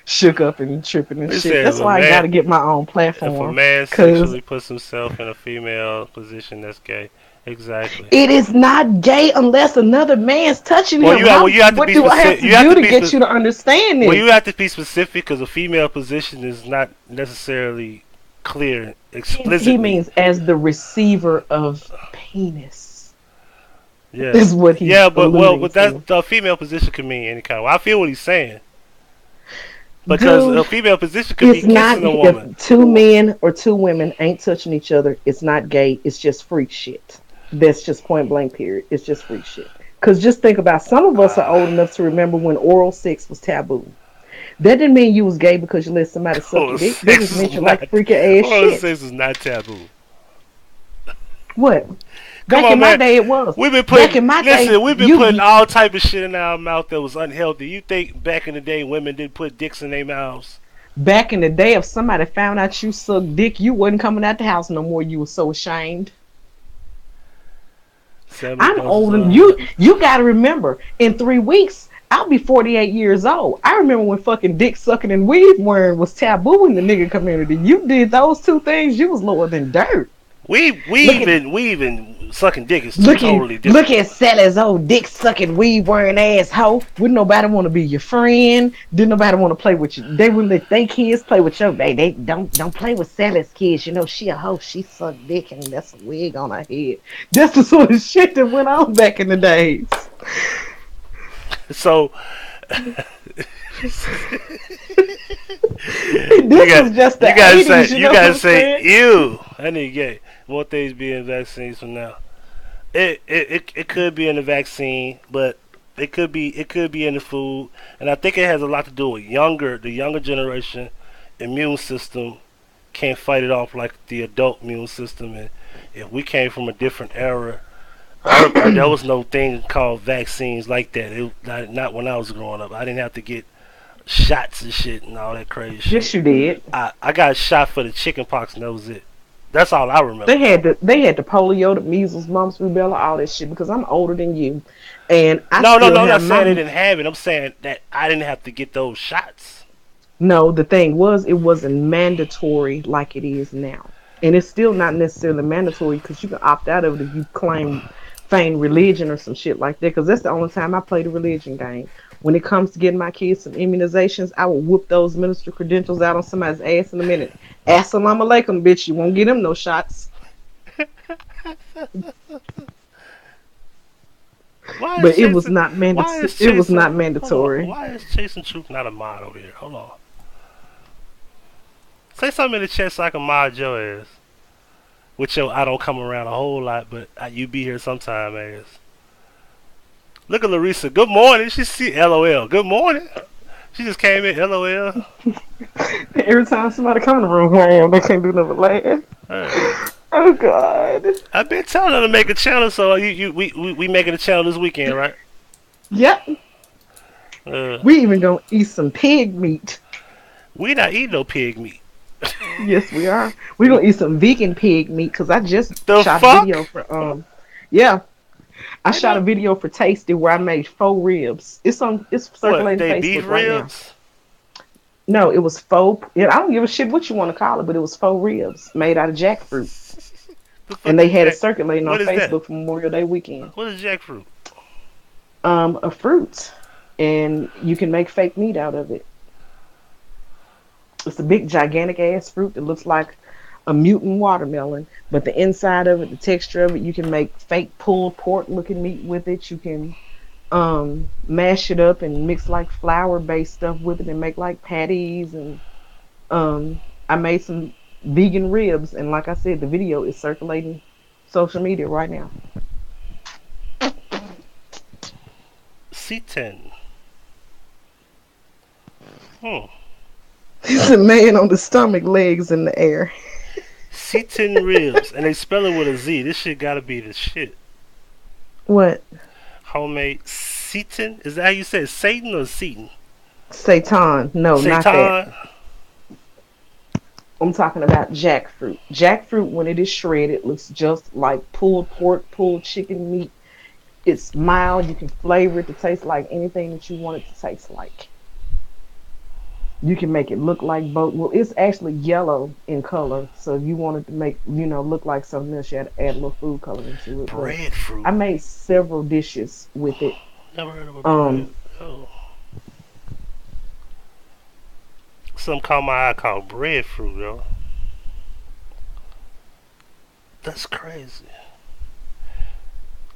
shook up and tripping and He shit. said That's why I got to get my own if a platform. man Cause sexually puts himself in a female position, that's gay. Exactly. it is not gay unless another man's touching Well, him. you have to What be do I have specific. to do to get you to understand Well, this? you have to be specific because a female position is not necessarily clear explicitly. He means as the receiver of penis. Yeah. Is what he's but to. the female position can mean any kind of. I feel what he's saying. Because Dude, a female position could be kissing a woman. If two men or two women ain't touching each other, it's not gay. It's just freak shit. That's just point blank period. It's just freak shit. Because just think about, some of us are old enough to remember when oral sex was taboo. That didn't mean you was gay because you let somebody suck your dick. That just meant you like freaking ass oral shit. sex is not taboo. What? Come Back on, in my man. day, it was. We've been putting, back in my listen, day, we've been putting all type of shit in our mouth that was unhealthy. You think back in the day women didn't put dicks in their mouths? Back in the day, if somebody found out you sucked dick, you wasn't coming out the house no more. You were so ashamed. I'm old, and you got to remember, in 3 weeks, I'll be 48 years old. I remember when fucking dick sucking and weave wearing was taboo in the nigga community. You did those two things, you was lower than dirt. Weaving sucking dick is totally different. Look at Sally's old dick sucking weave wearing asshole. Wouldn't nobody want to be your friend? Didn't nobody want to play with you? They would let their kids play with your baby. They don't play with Sally's kids. You know she a hoe. She suck dick and that's a wig on her head. That's the sort of shit that went on back in the days. So this was just the 80s, you gotta say ew. I need to get more things being vaccines from now. It could be in the vaccine, but it could be in the food, and I think it has a lot to do with the younger generation immune system can't fight it off like the adult immune system. And if we came from a different era, there was no thing called vaccines like that. Not when I was growing up. I didn't have to get shots and shit and all that crazy shit. Yes, you did. I got a shot for the chicken pox and that was it. That's all I remember. They had the polio, the measles, mumps, rubella, all that shit. Because I'm older than you, and I'm not saying they didn't have it. I'm saying that I didn't have to get those shots. No, the thing was, it wasn't mandatory like it is now, and it's still not necessarily mandatory because you can opt out of it if you feign religion or some shit like that. Because that's the only time I play the religion game. When it comes to getting my kids some immunizations, I will whoop those minister credentials out on somebody's ass in a minute. Assalamu alaikum, bitch. You won't get them no shots. But it was not mandatory. It was not mandatory. Why is Chasing Truth not a mod over here? Hold on. Say something in the chat so I can mod your ass. With your I don't come around a whole lot, but you be here sometime ass. Look at Larissa. Good morning. She see LOL. Good morning. She just came in. LOL. Every time somebody come in the room where I am, they can't do nothing but laugh. Right. Oh God. I've been telling her to make a channel, so we making a channel this weekend, right? Yep. We even gonna eat some pig meat. We not eating no pig meat. Yes, we are. We gonna eat some vegan pig meat because I just shot a video for yeah. I shot a video for Tasty where I made faux ribs. It's circulating Facebook beef right ribs? Now. No, it was faux. I don't give a shit what you want to call it, but it was faux ribs made out of jackfruit. And they had it circulating on Facebook for Memorial Day weekend. What is jackfruit? A fruit, and you can make fake meat out of it. It's a big, gigantic ass fruit that looks like a mutant watermelon, but the inside of it, the texture of it, you can make fake pulled pork looking meat with it. You can mash it up and mix like flour based stuff with it and make like patties. And I made some vegan ribs, and like I said, the video is circulating social media right now. C10. It's a man on the stomach, legs in the air. C10 ribs, and they spell it with a Z. This shit gotta be the shit. What? Homemade C10? Is that how you say it? Satan or Seton? Satan. No, Satan. not that. I'm talking about jackfruit. Jackfruit, when it is shredded, looks just like pulled pork, pulled chicken meat. It's mild. You can flavor it to taste like anything that you want it to taste like. You can make it look like both. Well, it's actually yellow in color. So if you wanted to make, look like something else, you had to add a little food coloring to it. But Breadfruit. I made several dishes with it. Never heard of a bread. Oh. Some call my eye called breadfruit, though. That's crazy.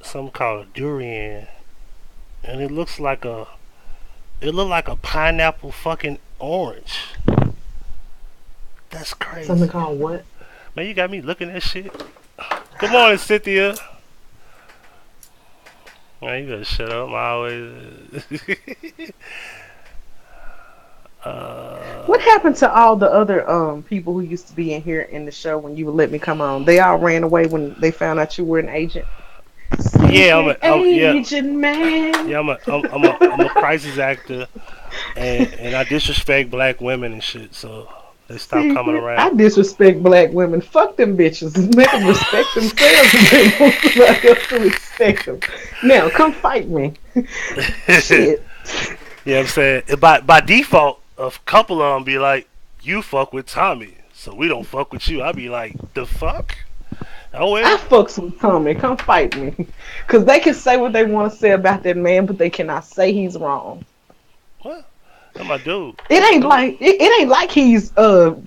Some call it durian, and it looks like a pineapple fucking orange. That's crazy. Something called what? Man, you got me looking at shit. Good morning, Cynthia. Man, you better shut up. I always. What happened to all the other people who used to be in here in the show when you would let me come on? They all ran away when they found out you were an agent. Yeah, agent man. Yeah, I'm a crisis actor, and I disrespect black women and shit. So they stopped coming around. I disrespect black women. Fuck them bitches. Make them respect themselves and they want somebody else to respect them. Now, come fight me. Shit. Yeah, I'm saying by default, a couple of them be like, "You fuck with Tommy, so we don't fuck with you." I be like, "The fuck." Oh, well. I fucks with Tommy. Come fight me. Because they can say what they want to say about that man, but they cannot say he's wrong. What? That's my dude. It ain't like he's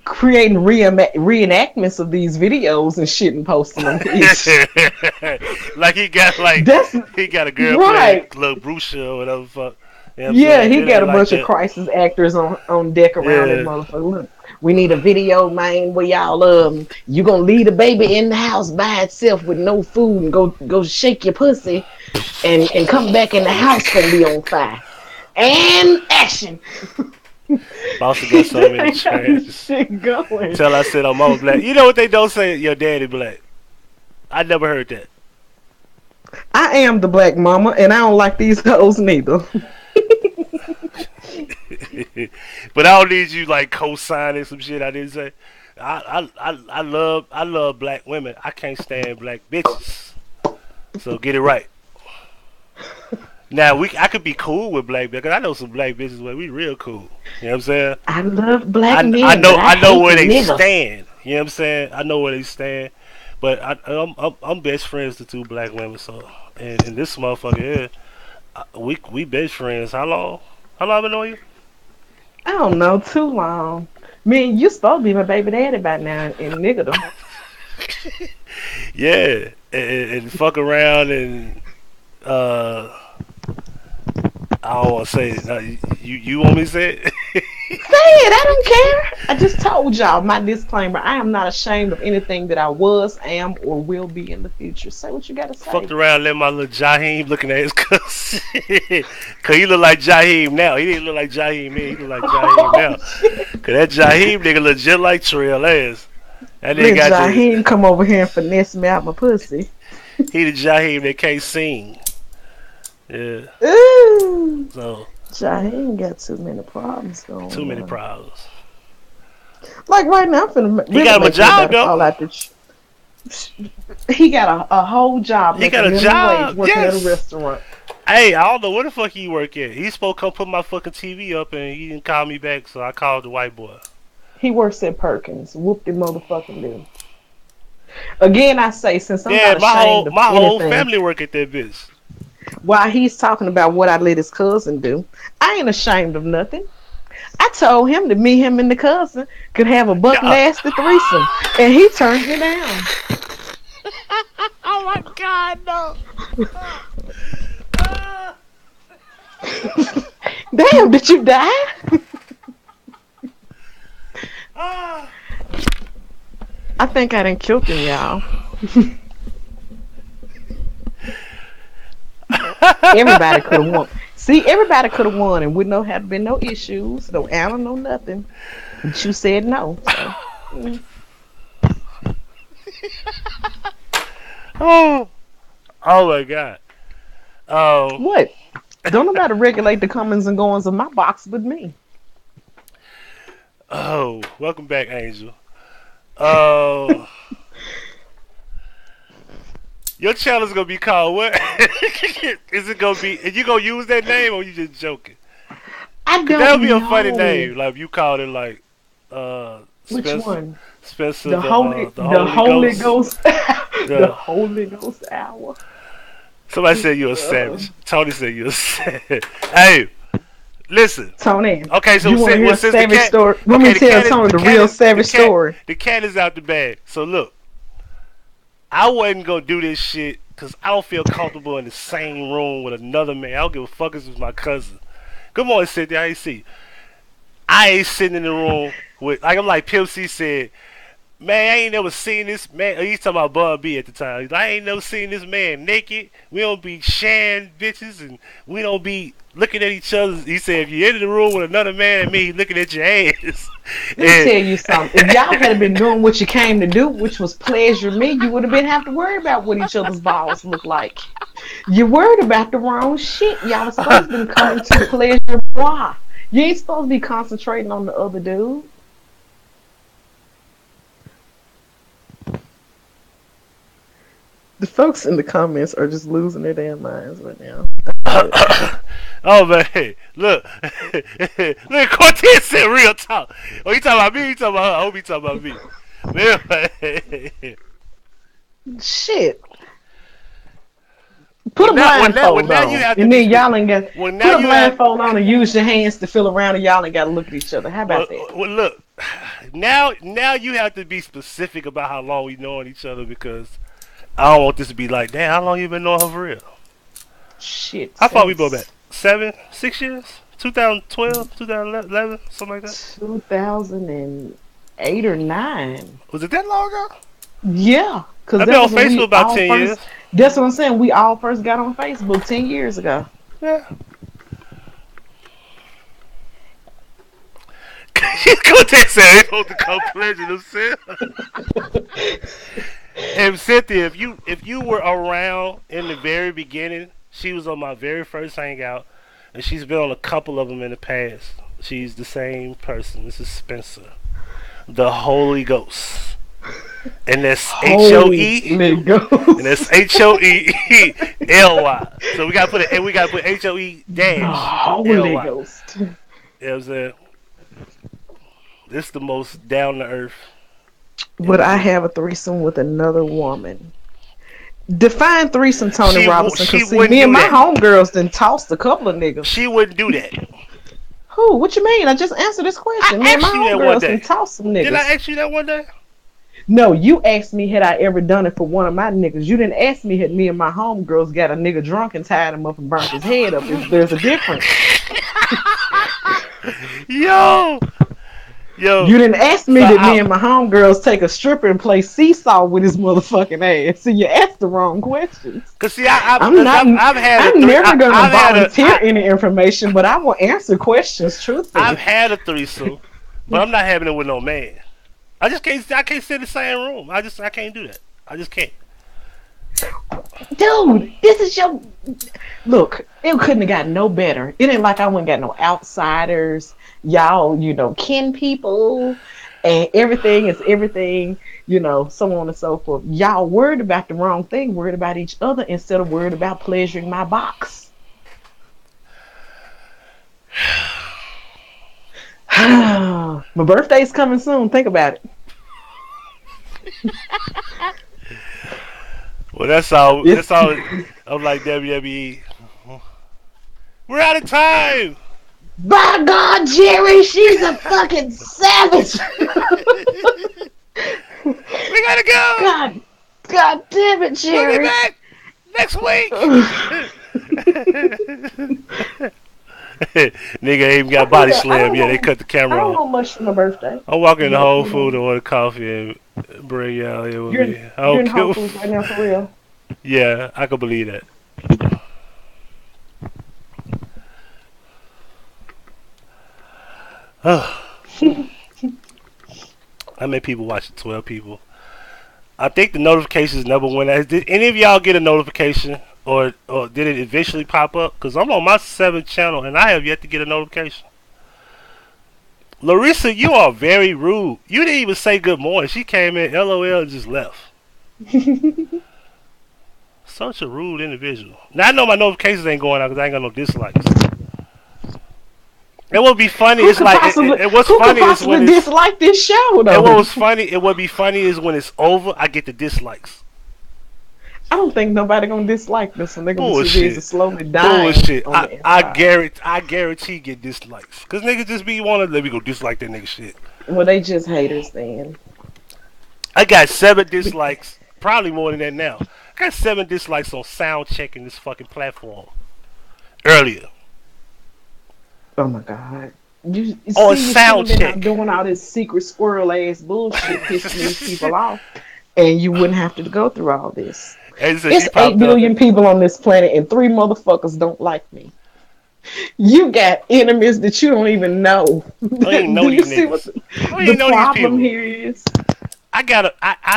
creating reenactments of these videos and shit and posting them. Like he got a girl right. playing little Bruce or whatever fuck. Yeah, he got a bunch of crisis actors on deck around that motherfucker. Look, we need a video, man, where y'all you gonna leave the baby in the house by itself with no food and go shake your pussy and come back in the house gonna be on fire. And action. Boss got so many shit going. Till I said I'm all black. You know what they don't say? Your daddy black. I never heard that. I am the black mama, and I don't like these hoes neither. But I don't need you like co-signing some shit I didn't say. I love black women. I can't stand black bitches. So get it right. Now I could be cool with black bitches. I know some black bitches where we real cool. You know what I'm saying? I love black men. I know where they stand. You know what I'm saying? I know where they stand. But I'm best friends to two black women. So and this motherfucker here, we best friends. How long? How long I've been knowing you? I don't know, too long. Man, you supposed to be my baby daddy by now in niggerdom. Yeah, and fuck around and I don't want to say it. You want me to say it? Say it. I don't care. I just told y'all my disclaimer. I am not ashamed of anything that I was, am, or will be in the future. Say what you got to say. Fucked around, let my little Jaheim looking at his cousin. Cause he look like Jaheim now. He didn't look like Jaheim then. He look like Jaheim now. Cause that Jaheim nigga look just like Trail ass. That nigga got Jaheim come over here and finesse me out my pussy. He the Jaheim that can't sing. Yeah. Ooh. So Jaheim got too many problems going on. Too many problems. Like right now, I'm finna he got him a job though. He got a whole job. He got a job working at a restaurant. Hey, I don't know where the fuck he work at. He's supposed to come put my fucking TV up and he didn't call me back, so I called the white boy. He works at Perkins. Whoop the motherfucking do. Again, I say, since I'm not ashamed of my anything, whole family work at that bitch. While he's talking about what I let his cousin do, I ain't ashamed of nothing. I told him that me, him, and the cousin could have a buck nasty threesome, and he turned me down. Oh my God, no! Damn, did you die? I think I done killed him, y'all. Everybody could have won. See, everybody could have won and wouldn't have been no issues, no Anna, no nothing. But you said no. So. Oh my God. What? Don't nobody regulate the comings and goings of my box but me. Oh, welcome back, Angel. Uh, your channel's gonna be called what? Is it gonna be? Is you gonna use that name or you just joking? I don't That'll be know. a funny name. Like you called it like Which one? Spencer The Holy Ghost. The Holy Ghost hour. Somebody said you're a savage. Tony said you're a savage. Hey, listen. Tony. Okay, so you want to hear a since savage story? Let me tell Tony the real savage story. The cat is out the bag. So look, I wasn't gonna do this shit because I don't feel comfortable in the same room with another man. I don't give a fuck if it's my cousin. Good morning, Cynthia. I ain't see. I ain't sitting in the room with like I'm like Pimp C said. Man, I ain't never seen this man. He's talking about Bun B at the time. He's like, I ain't never seen this man naked. We don't be sharing bitches and we don't be looking at each other. He said, if you enter the room with another man and me, he's looking at your ass. Let me tell you something. If y'all had been doing what you came to do, which was pleasure me, you would have been have to worry about what each other's balls look like. You worried about the wrong shit. Y'all was supposed to be coming to pleasure moi. You ain't supposed to be concentrating on the other dude. The folks in the comments are just losing their damn minds right now. Oh man, look, look, Cortez said real talk. Oh, you talking about me? You talking about her? I hope you talking about me. Man. Shit. Put a blindfold on, and then y'all ain't got. Put a blindfold on and use your hands to feel around, and y'all ain't got to look at each other. How about that? Well, look, now you have to be specific about how long we knowing each other because I don't want this to be like, damn, how long you been knowing her for real? Shit. How far we go back? 6 years? 2012, 2011, something like that? 2008 or 9. Was it that long ago? Yeah. I've been on Facebook about 10 years. That's what I'm saying. We all first got on Facebook 10 years ago. Yeah. Cortez said they supposed to come pleasure themselves. And Cynthia, if you were around in the very beginning, she was on my very first hangout, and she's been on a couple of them in the past. She's the same person. This is Spencer, the Holy Ghost, and that's HOE, and that's HOELY. So we gotta put it, and we gotta put HOE dash Holy Ghost. You know what I'm saying? This is the most down to earth. Would I have a threesome with another woman? Define threesome, Tony Robinson. Because me and my homegirls done tossed a couple of niggas. She wouldn't do that. Who? What you mean? I just answered this question. Me and my homegirls done tossed some niggas. Did I ask you that one day? No, you asked me had I ever done it for one of my niggas. You didn't ask me had me and my homegirls got a nigga drunk and tied him up and burnt his head up. There's a difference. Yo, you didn't ask me that me and my homegirls take a stripper and play seesaw with his motherfucking ass. So you asked the wrong questions. Cause see, I'm never gonna volunteer any information, but I will answer questions truthfully. I've had a threesome, but I'm not having it with no man. I can't sit in the same room. I can't do that. I just can't. Dude, this is your look. It couldn't have gotten no better. It ain't like I wouldn't got no outsiders. Y'all, kin people, and everything is everything. So on and so forth. Y'all worried about the wrong thing. Worried about each other instead of worried about pleasuring my box. My birthday's coming soon. Think about it. Well, that's all. That's all. I'm like WWE. We're out of time. By God, Jerry, she's a fucking savage. We gotta go. God damn it, Jerry. We'll be back next week. Nigga ain't even got body slam yet. They cut the camera off. I don't know much for my birthday. I'm walking in the Whole Foods and order coffee and bring y'all here with me. You're in Whole Foods right now for real? Yeah, I can believe that. How many people watching? 12 people. I think the notifications never went out. Did any of y'all get a notification? Or did it eventually pop up? Because I'm on my 7th channel and I have yet to get a notification. Larissa, you are very rude. You didn't even say good morning. She came in, LOL, and just left. Such a rude individual. Now I know my notifications ain't going out because I ain't got no dislikes. It would be funny. It's like what's funny is when it's, dislike this show though. And what was funny, it would be funny is when it's over, I get the dislikes. I don't think nobody gonna dislike this one. They're gonna be too busy slowly dying. Bullshit. I guarantee get dislikes. Cause niggas just be wanting let me go dislike that nigga shit. Well, they just haters then. I got 7 dislikes, probably more than that now. I got 7 dislikes on sound checking this fucking platform earlier. Oh my god. You sound check doing all this secret squirrel ass bullshit pissing these people off, and you wouldn't have to go through all this. It's 8 billion people on this planet, and 3 motherfuckers don't like me. You got enemies that you don't even know. Do you see what the problem here is? I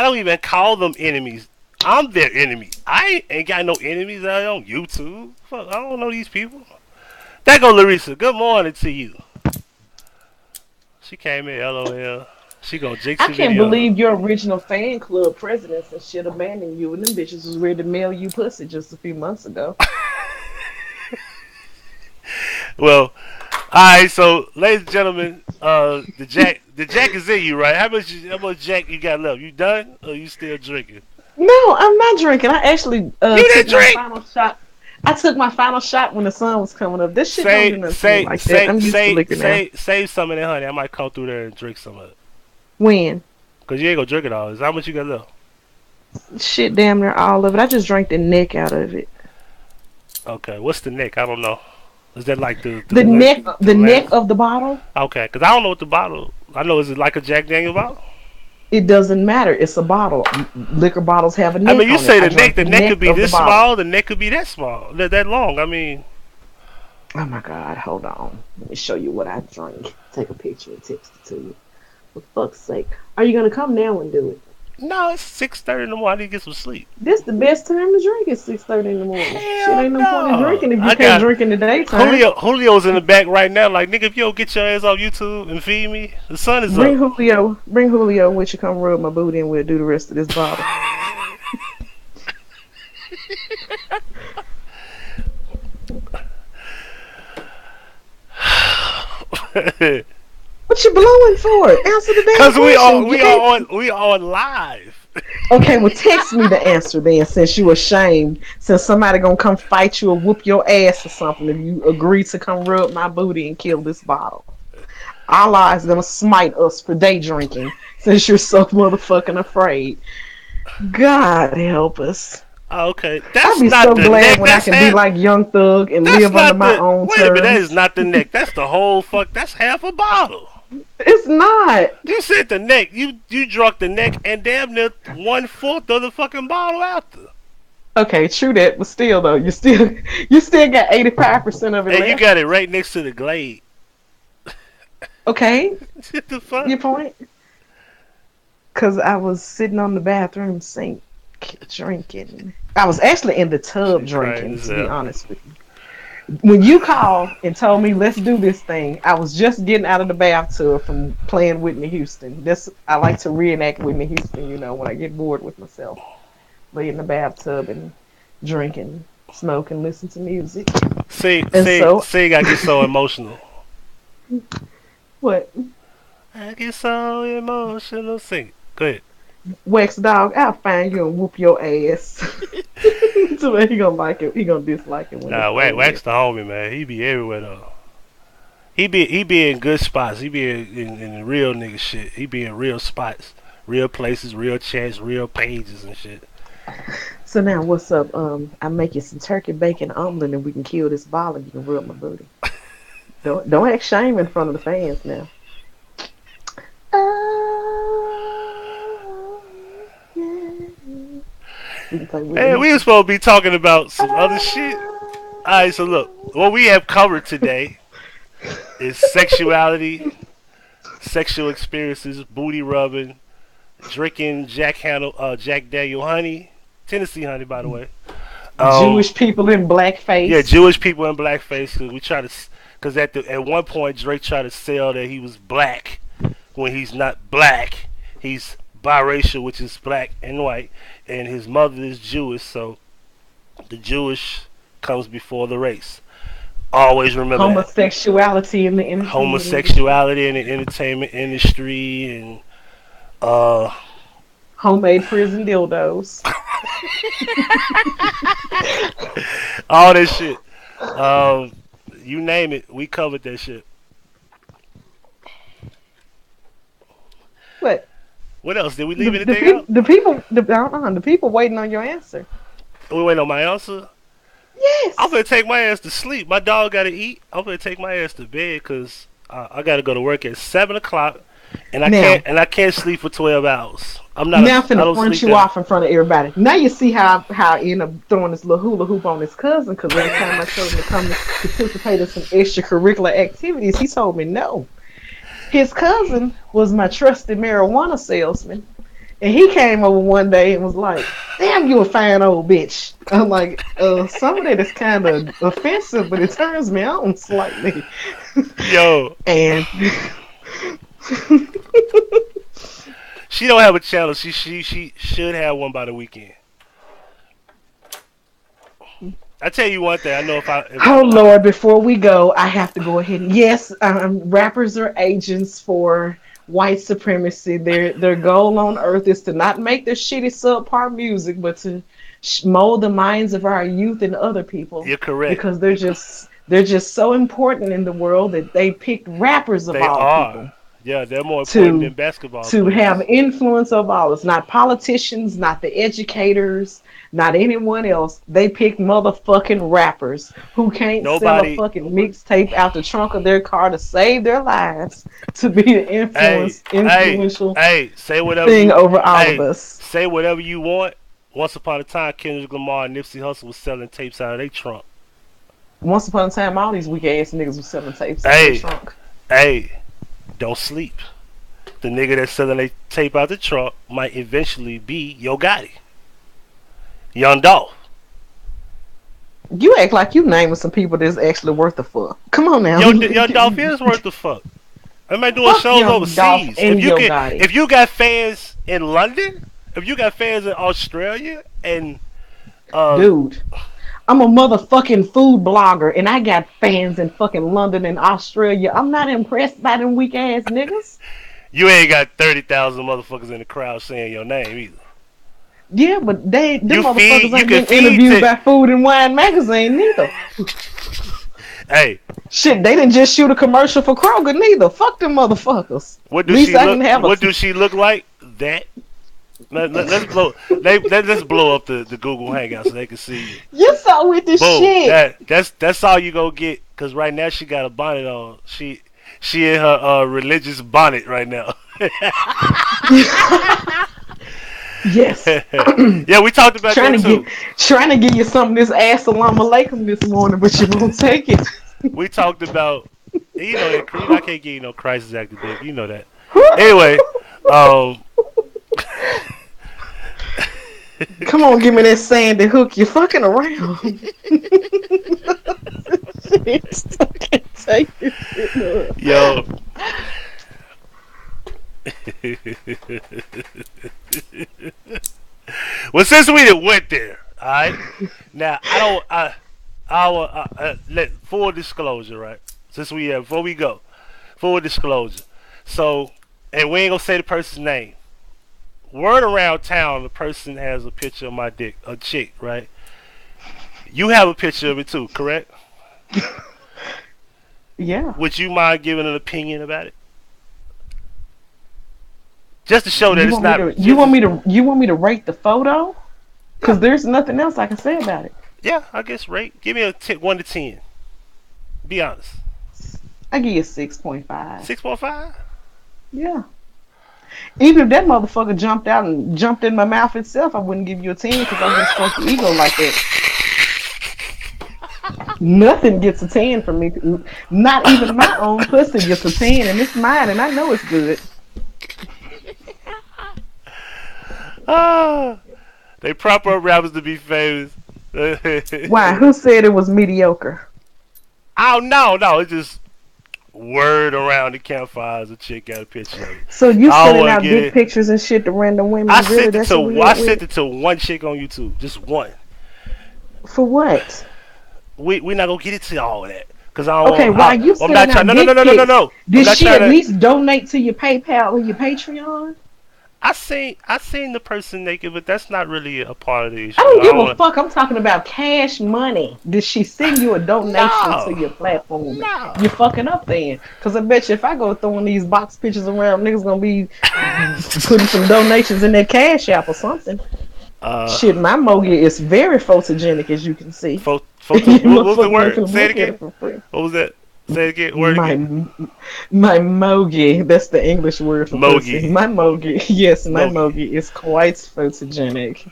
don't even call them enemies. I'm their enemy. I ain't got no enemies out on YouTube. Fuck, I don't know these people. There go Larissa. Good morning to you. She came in, LOL. She gonna jinx the video. I can't believe your original fan club presidents and shit abandoned you, and them bitches was ready to mail you pussy just a few months ago. Well, alright, so ladies and gentlemen, the Jack is in you, right? How much Jack you got left? You done or you still drinking? No, I'm not drinking. I actually you didn't drink? my final shot. I took my final shot when the sun was coming up. This shit don't do nothing like that. I'm used to liquor now. Save some of that, honey. I might come through there and drink some of it. When? Because you ain't gonna drink it all. How much you got left? Shit, damn near all of it. I just drank the neck out of it. Okay, what's the neck? I don't know. Is that like the neck of the bottle? Okay, because I don't know what the bottle. I know, is it like a Jack Daniel bottle? It doesn't matter. It's a bottle. Liquor bottles have a neck. I mean, you say the neck. The neck could be this small. The neck could be that small. That long. I mean. Oh my God! Hold on. Let me show you what I drank. Take a picture and text it to you. For fuck's sake, are you gonna come now and do it? No, it's 6:30 in the morning. I need to get some sleep. This the best time to drink is 6:30 in the morning. Hell shit ain't no point in drinking if you can't drink in the daytime. Julio's in the back right now. Like, nigga, if you don't get your ass off YouTube and feed me, the sun is Bring up. Bring Julio with you. Come rub my booty and we'll do the rest of this bottle. What you blowing for? Answer the damn question. Because we are on live. Okay, well text me the answer then, since you ashamed. Since somebody gonna come fight you or whoop your ass or something if you agree to come rub my booty and kill this bottle. Allah is gonna smite us for day drinking since you're so motherfucking afraid. God help us. Okay, I'd be so glad when I can be like Young Thug and live under my own terms. Wait a minute, that is not the neck. That's the whole fuck. That's half a bottle. It's not. You said the neck. You drunk the neck and damn near 1/4 of the fucking bottle out there. Okay, true that, but still though, you still got 85% of it left. And you got it right next to the Glade. Okay. What the fuck? Your point? Because I was sitting on the bathroom sink drinking. I was actually in the tub drinking, to be honest with you. When you called and told me let's do this thing, I was just getting out of the bathtub from playing Whitney Houston. I like to reenact Whitney Houston, when I get bored with myself. Lay in the bathtub and drinking, smoking, listen to music. See, I get so emotional. What? I get so emotional. Sing. Go ahead. Wax dog, I'll find you and whoop your ass. So he gonna like it. He gonna dislike it. Nah, Wax the homie, man. He be everywhere though. He be in good spots. He be in real nigga shit. He be in real spots, real places, real chats, real pages and shit. So now what's up? I make you some turkey bacon omelet and we can kill this ball and you can rub my booty. Don't act shame in front of the fans now. Hey, we were supposed to be talking about some other shit. Alright, so look, what we have covered today is sexuality, sexual experiences, booty rubbing, drinking Jack Daniel honey, Tennessee honey, by the way. Jewish people in blackface. Yeah, Jewish people in blackface. Cause we try to Because at one point, Drake tried to sell that he was black when he's not black. He's biracial, which is black and white. And his mother is Jewish, so the Jewish comes before the race. Always remember homosexuality in the entertainment homosexuality in the entertainment industry and homemade prison dildos. All that shit. You name it, we covered that shit. What? What else? Did we leave anything out? The people waiting on your answer. We waiting on my answer? Yes. I'm gonna take my ass to sleep. My dog gotta eat. I'm gonna take my ass to bed because I gotta go to work at 7 o'clock, and I can't sleep for 12 hours. I'm not. Now I'm finna front you off in front of everybody. Now you see how I end up throwing this little hula hoop on his cousin because every time I told him to come participate in some extracurricular activities, he told me no. His cousin was my trusted marijuana salesman. And he came over one day and was like, "Damn, you a fine old bitch." I'm like, some of that is kind of offensive, but it turns me on slightly. Yo. And she don't have a channel. She should have one by the weekend. I tell you one thing. I know if oh Lord, before we go, I have to go ahead. Yes, rappers are agents for white supremacy. Their goal on earth is to not make their shitty subpar music, but to mold the minds of our youth and other people. You're correct. Because they're just so important in the world that they picked rappers of all people. Yeah, they're more important than basketball to players. Have influence over all us. Not politicians, not the educators, not anyone else. They pick motherfucking rappers who can't sell a fucking mixtape out the trunk of their car to save their lives to be an influential say whatever thing over all of us. Say whatever you want. Once upon a time, Kendrick Lamar and Nipsey Hussle was selling tapes out of their trunk. Once upon a time, all these weak ass niggas was selling tapes out of their trunk. Don't sleep. The nigga that's selling a tape out the trunk might eventually be Yo Gotti. Young Dolph. You act like you naming some people that's actually worth the fuck. Come on now. Young Dolph is worth the fuck. Am I doing shows overseas? If you got fans in London, if you got fans in Australia, and dude, I'm a motherfucking food blogger, and I got fans in fucking London and Australia. I'm not impressed by them weak ass niggas. You ain't got 30,000 motherfuckers in the crowd saying your name either. Yeah, but them motherfuckers ain't been interviewed by Food and Wine magazine neither. Shit, they didn't just shoot a commercial for Kroger neither. Fuck them motherfuckers. What do she look like? That. Let's blow up the Google Hangout so they can see you. You saw with this shit. That's all you gonna get. Cause right now she got a bonnet on. She in her religious bonnet right now. Yes. Yeah, we talked about that too. Trying to give you something this assalamu alaikum this morning, but you won't take it. We talked about, you know that I can't give you no crisis active, you know that. Anyway, come on, give me that sandy hook. You're fucking around. Take this shit. Yo. Well, since we done went there, all right. Now let full disclosure, right? Since we have before we go, full disclosure. So, and we ain't gonna say the person's name. Word around town, the person has a picture of my dick, a chick, right? You have a picture of it too, correct? Yeah. Would you mind giving an opinion about it? Just to show that it's not. You want me to rate the photo? Because there's nothing else I can say about it. Yeah, I guess rate. Give me a 1 to 10. Be honest. I give you a 6.5. 6.5? Yeah. Even if that motherfucker jumped out and jumped in my mouth itself, I wouldn't give you a 10 because I wouldn't stroke the ego like that. Nothing gets a 10 from me. Not even my own pussy gets a 10, and it's mine, and I know it's good. They prop up rappers to be famous. Why? Who said it was mediocre? I don't know. No, it's just word around the campfires. A chick got a picture of it. So you I don't sending wanna out get dick it. pictures and shit to random women? I Really? sent it That's to what we I at with? sent it to one chick on YouTube, just one. For what? We not gonna get into all of that because I don't. Okay, why you I'm not sending trying. out No. dick pics? I'm Did not she trying at to. least donate to your PayPal or your Patreon? I seen the person naked, but that's not really a part of the issue. I don't I give don't a wanna, fuck. I'm talking about cash money. Did she send you a donation to no, your platform? no. You fucking up then. Because I bet you if I go throwing these box pictures around, niggas gonna be putting some donations in their cash app or something. Shit, my Mogi is very photogenic, as you can see. Photo. You What was the motherfuckers ain't word? finna Say it look at again. it for free. What was that? Say it again. Word My again. my Mogi, that's the English word for pussy. Mogi. My Mogi, yes, my Mogi is quite photogenic,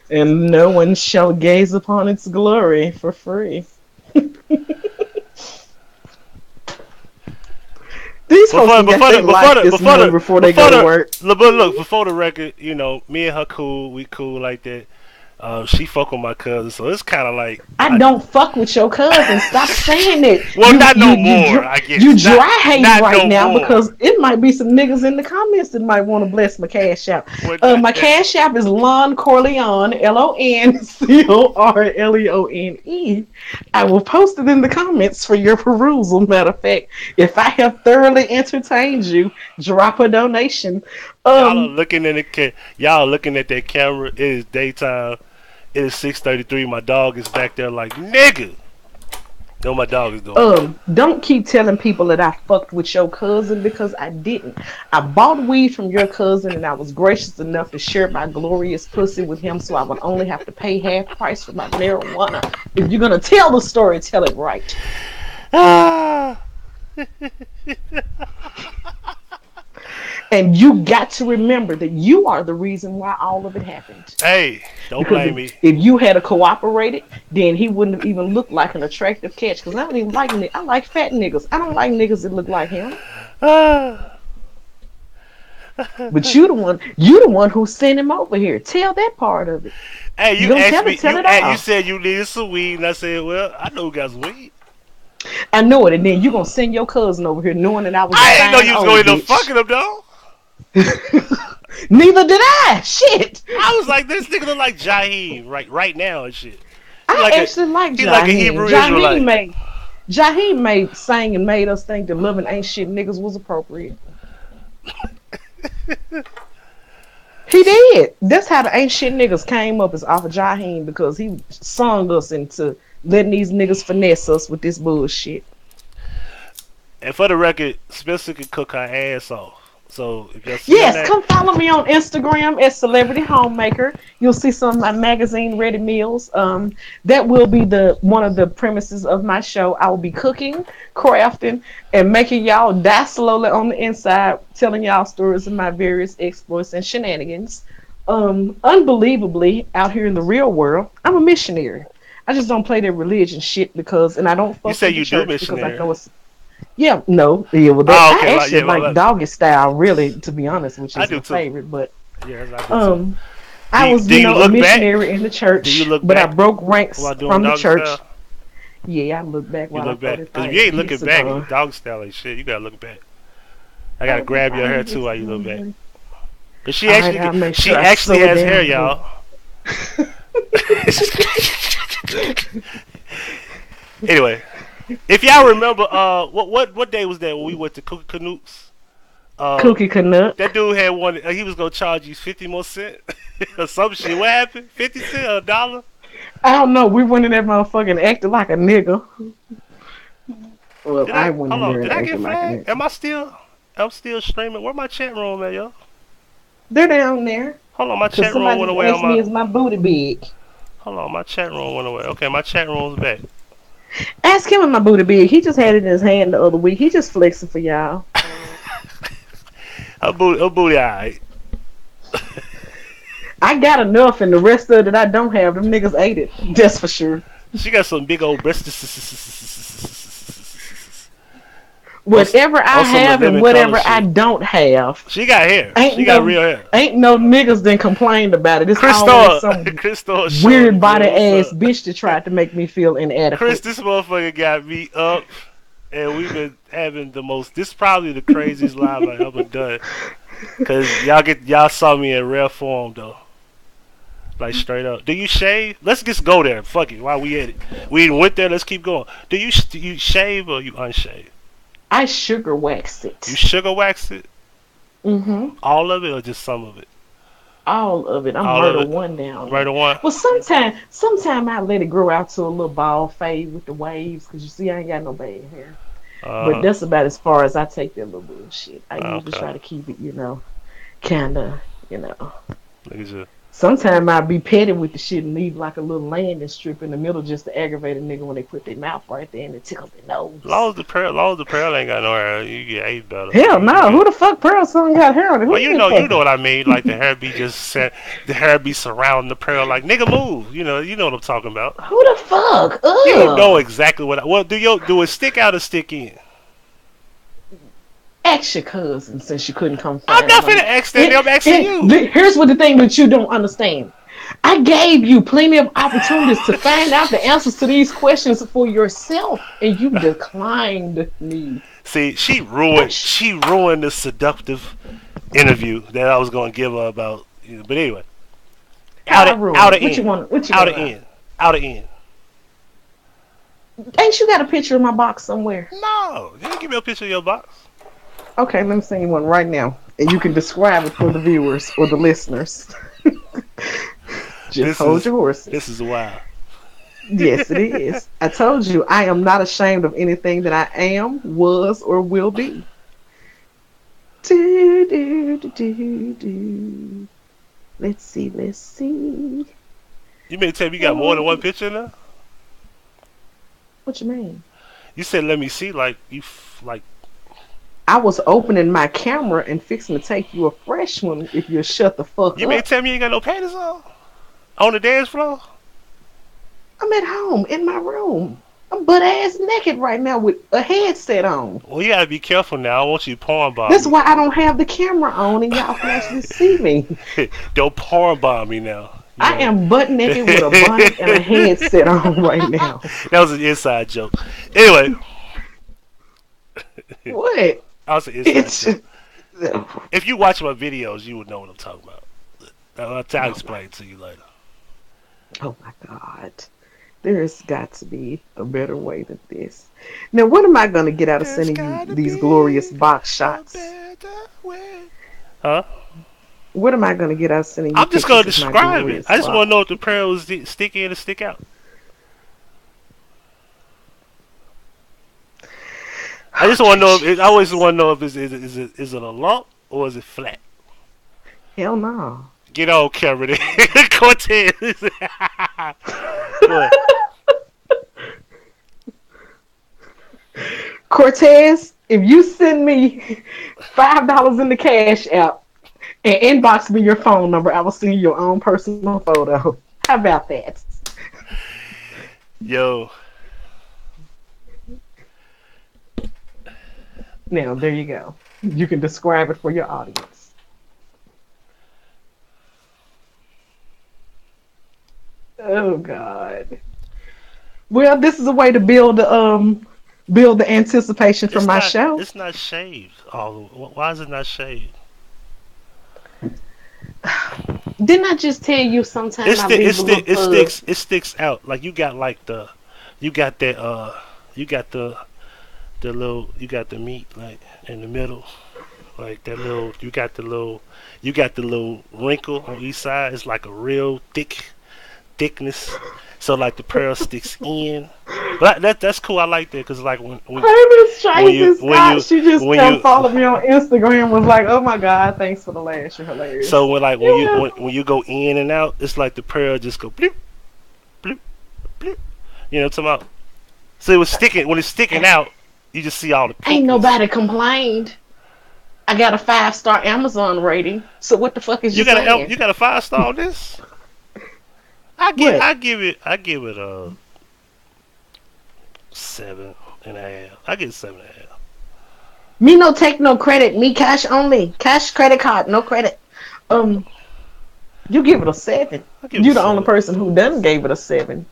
and no one shall gaze upon its glory for free. These folks can get their life this morning before they go to work. Look, before the record, you know, me and her cool, we cool like that. She fuck with my cousin, so it's kind of like I don't fuck with your cousin. Stop saying it. well, not no more. I guess You dry hating not right no now more. because it might be some niggas in the comments that might want to bless my cash app. Well, My cash app is Lon Corleone, LonCorleone. I will post it in the comments for your perusal. Matter of fact, if I have thoroughly entertained you, drop a donation. Y'all are looking in y'all looking at that camera. It is daytime. It is 6:33. My dog is back there like nigga. No, my dog is doing. Don't keep telling people that I fucked with your cousin because I didn't. I bought weed from your cousin and I was gracious enough to share my glorious pussy with him, so I would only have to pay half price for my marijuana. If you're gonna tell the story, tell it right. And you got to remember that you are the reason why all of it happened. Hey, don't blame me. If you had cooperated, then he wouldn't have even looked like an attractive catch. Because I don't even like I like fat niggas. I don't like niggas that look like him. But you the one who sent him over here. Tell that part of it. Hey, you asked me. You said you needed some weed, and I said, "Well, I know who got some weed." I know it, and then you gonna send your cousin over here, knowing that I was. I didn't know you was going to end up fucking him, though. Neither did I. Shit. I was like, this nigga look like Jaheim right now and shit. I actually like Jaheim. He's like a Hebrew Israelite. Jaheim sang and made us think that loving ain't shit niggas was appropriate. He did. That's how the ain't shit niggas came up, is off of Jaheim, because he sung us into letting these niggas finesse us with this bullshit. And for the record, Spencer can cook her ass off. So if you're come follow me on Instagram at Celebrity Homemaker. You'll see some of my magazine ready meals. That will be one of the premises of my show. I will be cooking, crafting, and making y'all die slowly on the inside, telling y'all stories of my various exploits and shenanigans. Unbelievably, out here in the real world, I'm a missionary. I just don't play that religion shit and I don't fuck you say with you the church do missionary. because I know it's. Yeah, no, yeah, well, I actually like doggy style, really, to be honest, which is my favorite. But I was, a missionary in the church, but I broke ranks from the church. Style? Yeah, I look back. You look back because if you ain't looking back, dog style like shit. You gotta look back. I gotta grab your hair too while you look back. But she actually has hair, y'all. Anyway. If y'all remember, what day was that when we went to Cookie Canucks? Cookie Canuck. That dude had one. He was gonna charge you 50 more cents or some shit. What happened? 50 cents or $1? I don't know. We went in that motherfucking acting like a nigga. Well, I went in there and acted like a nigga. I'm still streaming. Where my chat room at, yo? They're down there. Hold on, my chat room went away. Me, is my booty big? Hold on, my chat room went away. Okay, my chat room's back. Ask him if my booty big. He just had it in his hand the other week. He just flexing for y'all. Her booty alright. I got enough, and the rest of it I don't have. Them niggas ate it. That's for sure. She got some big old breasts. Whatever I on some have and lemon whatever color I shit. don't have. She got hair. Ain't She no got real hair. ain't no niggas that complained about it. It's Chris always Thor, some Chris Thor showed weird me, body what's ass up? bitch that tried to make me feel Chris, inadequate. this motherfucker got me up, and we've been having the most. This is probably the craziest live I ever done. Cause y'all saw me in rare form though, like straight up. Do you shave? Let's just go there. Fuck it. While we at it, we went there. Let's keep going. Do you shave or you unshave? I sugar wax it. You sugar wax it? Mm-hmm. All of it or just some of it? All of it. I'm All of murder it. one down. Murder one. Well, sometime I let it grow out to a little bald fade with the waves, cause you see I ain't got no bad hair. But that's about as far as I take that little bullshit. I usually try to keep it, kinda, Look at you. Sometimes I be petty with the shit and leave like a little landing strip in the middle just to aggravate a nigga when they put their mouth right there and it tickle their nose. Long as the pearl ain't got no hair, you get ate better. Hell no, who the fuck Pearl son got hair on it? Well, you know what I mean. Like the hair be the hair be surrounding the pearl. Like nigga, move. You know what I'm talking about. Who the fuck? Ugh. You know exactly what. Well, do it stick out or stick in? Ask your cousin since you couldn't come find I'm not finna ask that. I'm asking you. Here's what the thing that you don't understand. I gave you plenty of opportunities to find out the answers to these questions for yourself, and you declined me. See, she ruined the seductive interview that I was gonna give her about. But anyway, out of end. Ain't you got a picture of my box somewhere? No, you didn't give me a picture of your box. Okay, let me send you one right now, and you can describe it for the viewers or the listeners. Hold your horses. This is wild. Yes, it is. I told you, I am not ashamed of anything that I am, was, or will be. Let's see. You may tell me you got more than one picture in there? What you mean? You said let me see, like I was opening my camera and fixing to take you a fresh one if you shut the fuck up. You may tell me you ain't got no panties on the dance floor? I'm at home in my room. I'm butt ass naked right now with a headset on. Well, you gotta be careful now. I don't want you to porn bomb That's me. why I don't have the camera on and y'all can actually see me. Don't porn bomb me now. I am butt naked with a bonnet and a headset on right now. That was an inside joke. Anyway. What? I was an inside joke. If you watch my videos, you would know what I'm talking about. I'll explain to you later. Oh my God. There's got to be a better way than this. Now, what am I going to get out of sending you these glorious box shots? Huh? What am I going to get out of sending you? I'm just going to describe it. I just want to know if the pearl is stick in or stick out. I just want to know. I always want to know if is it a lump or is it flat? Hell no. Get on camera, then. Cortez. Cortez, if you send me $5 in the cash app and inbox me your phone number, I will send you your own personal photo. How about that? Yo. Now, there you go. You can describe it for your audience. Oh God. Well, this is a way to build the anticipation for my show. It's not shaved. Why is it not shaved? Didn't I just tell you sometimes it sticks out. Like you got the meat like in the middle. Like that little you got the little wrinkle on each side. It's like a real thickness. So like the pearl sticks in. But that's cool. I like that because like when she just followed me on Instagram, was like, oh my God, thanks for the lash, you're hilarious. So when you go in and out, it's like the pearl just go bloop, bloop, bloop. You know what I'm talking about? So when it's sticking out, you just see all the pinkness. Ain't nobody complained. I got a 5-star Amazon rating. So what the fuck is you saying? You got a 5-star on this? I give it a 7.5. I give it 7.5. Me no take no credit. Me cash only. Cash, credit card, no credit. You give it a 7. I give it You a the only 7. person who done gave it a 7.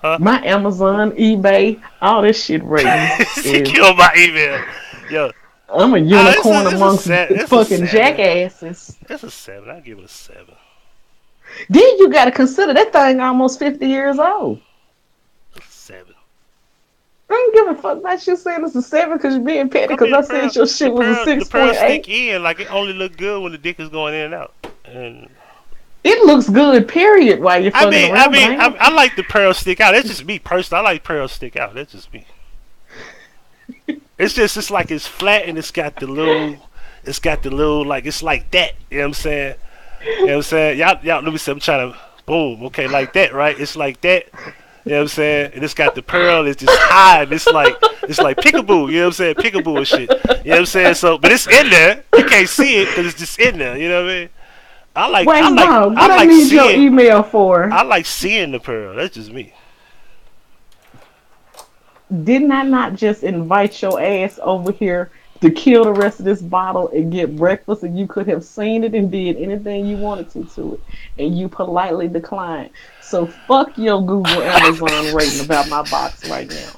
Huh? My Amazon, eBay, all this shit ratings She is. killed my email. Yo. I'm a unicorn amongst It's a fucking 7. jackasses. It's a 7. I give it a 7. Then you gotta consider that thing almost 50 years old. It's a 7. I don't give a fuck about you saying it's a 7 because you're being petty I because mean, I said your shit was a the pearl stick 6.8. in like it only look good when the dick is going in and out. And It looks good, period, while you're fucking around. I like the pearl stick out. That's just me personally. I like pearl stick out. That's just me. It's like it's flat and it's got the little like it's like that. You know what I'm saying? You know what I'm saying? Y'all let me see, I'm trying to boom, okay, like that, right? It's like that. You know what I'm saying? And it's got the pearl, it's just high, and it's like peekaboo, you know what I'm saying? Peekaboo and shit. You know what I'm saying? So but it's in there. You can't see it because it's just in there, you know what I mean? I need your email for? I like seeing the pearl. That's just me. Didn't I not just invite your ass over here to kill the rest of this bottle and get breakfast, and you could have seen it and did anything you wanted to it, and you politely declined? So fuck your Google Amazon rating about my box right now.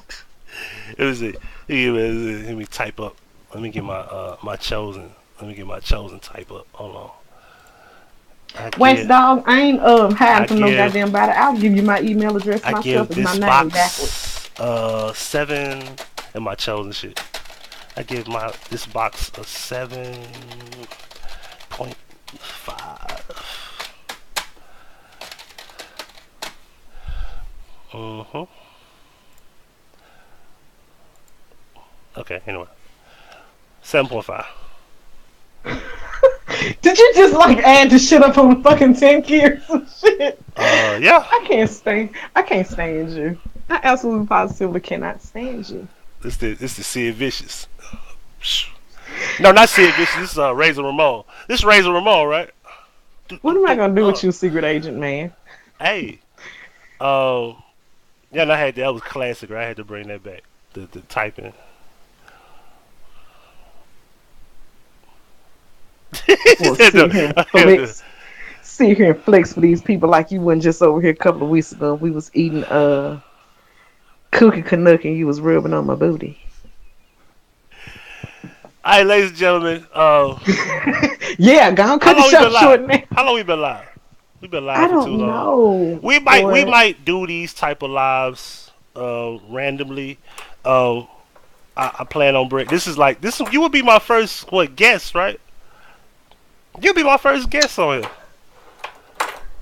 Let me type up. Let me get my chosen. Let me get my chosen type up. Hold on. Waste dog, I ain't hiding from no goddamn body. I'll give you my email address myself. It's my name backwards. 7 and my chosen shit. I give this box a 7.5. Okay, anyway. 7.5. Did you just like add the shit up on fucking 10 gears and shit? Yeah. I can't stand you. I absolutely positively cannot stand you. This the Sid Vicious. No, not Sid Vicious. This is Razor Ramon. This is Razor Ramon, right? What am I gonna do with you, secret agent man? Hey, yeah, and that was classic. Right? I had to bring that back. The typing. Sit here and flex for these people like you wasn't just over here a couple of weeks ago. We was eating cookie canuck and you was rubbing on my booty. Alright, ladies and gentlemen. Yeah, go on, cut the show short now. How long we been live? We've been live for too long. I don't know. We might do these type of lives randomly. I plan on break. This you would be my first guest, right? You'll be my first guest on here.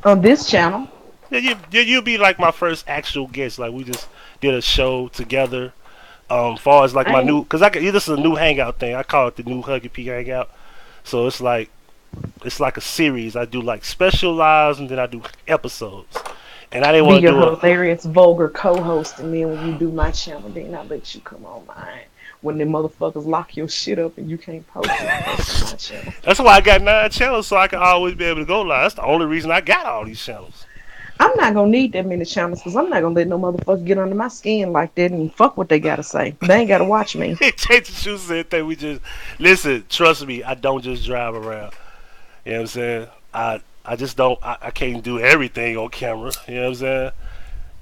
On this channel? Yeah, you'll be like my first actual guest. Like we just did a show together. Far as like my new, because this is a new hangout thing. I call it the new Huggie P hangout. So it's like a series. I do like special lives and then I do episodes. And I didn't want to do a hilarious vulgar co-host, and then when you do my channel, then I let you come on mine. When the motherfuckers lock your shit up and you can't post it on my channel. That's why I got 9 channels, so I can always be able to go live. That's the only reason I got all these channels. I'm not gonna need that many channels because I'm not gonna let no motherfucker get under my skin like that and fuck what they gotta say. They ain't gotta watch me. J3wish said that we just listen. Trust me, I don't just drive around. You know what I'm saying? I just don't. I can't do everything on camera. You know what I'm saying?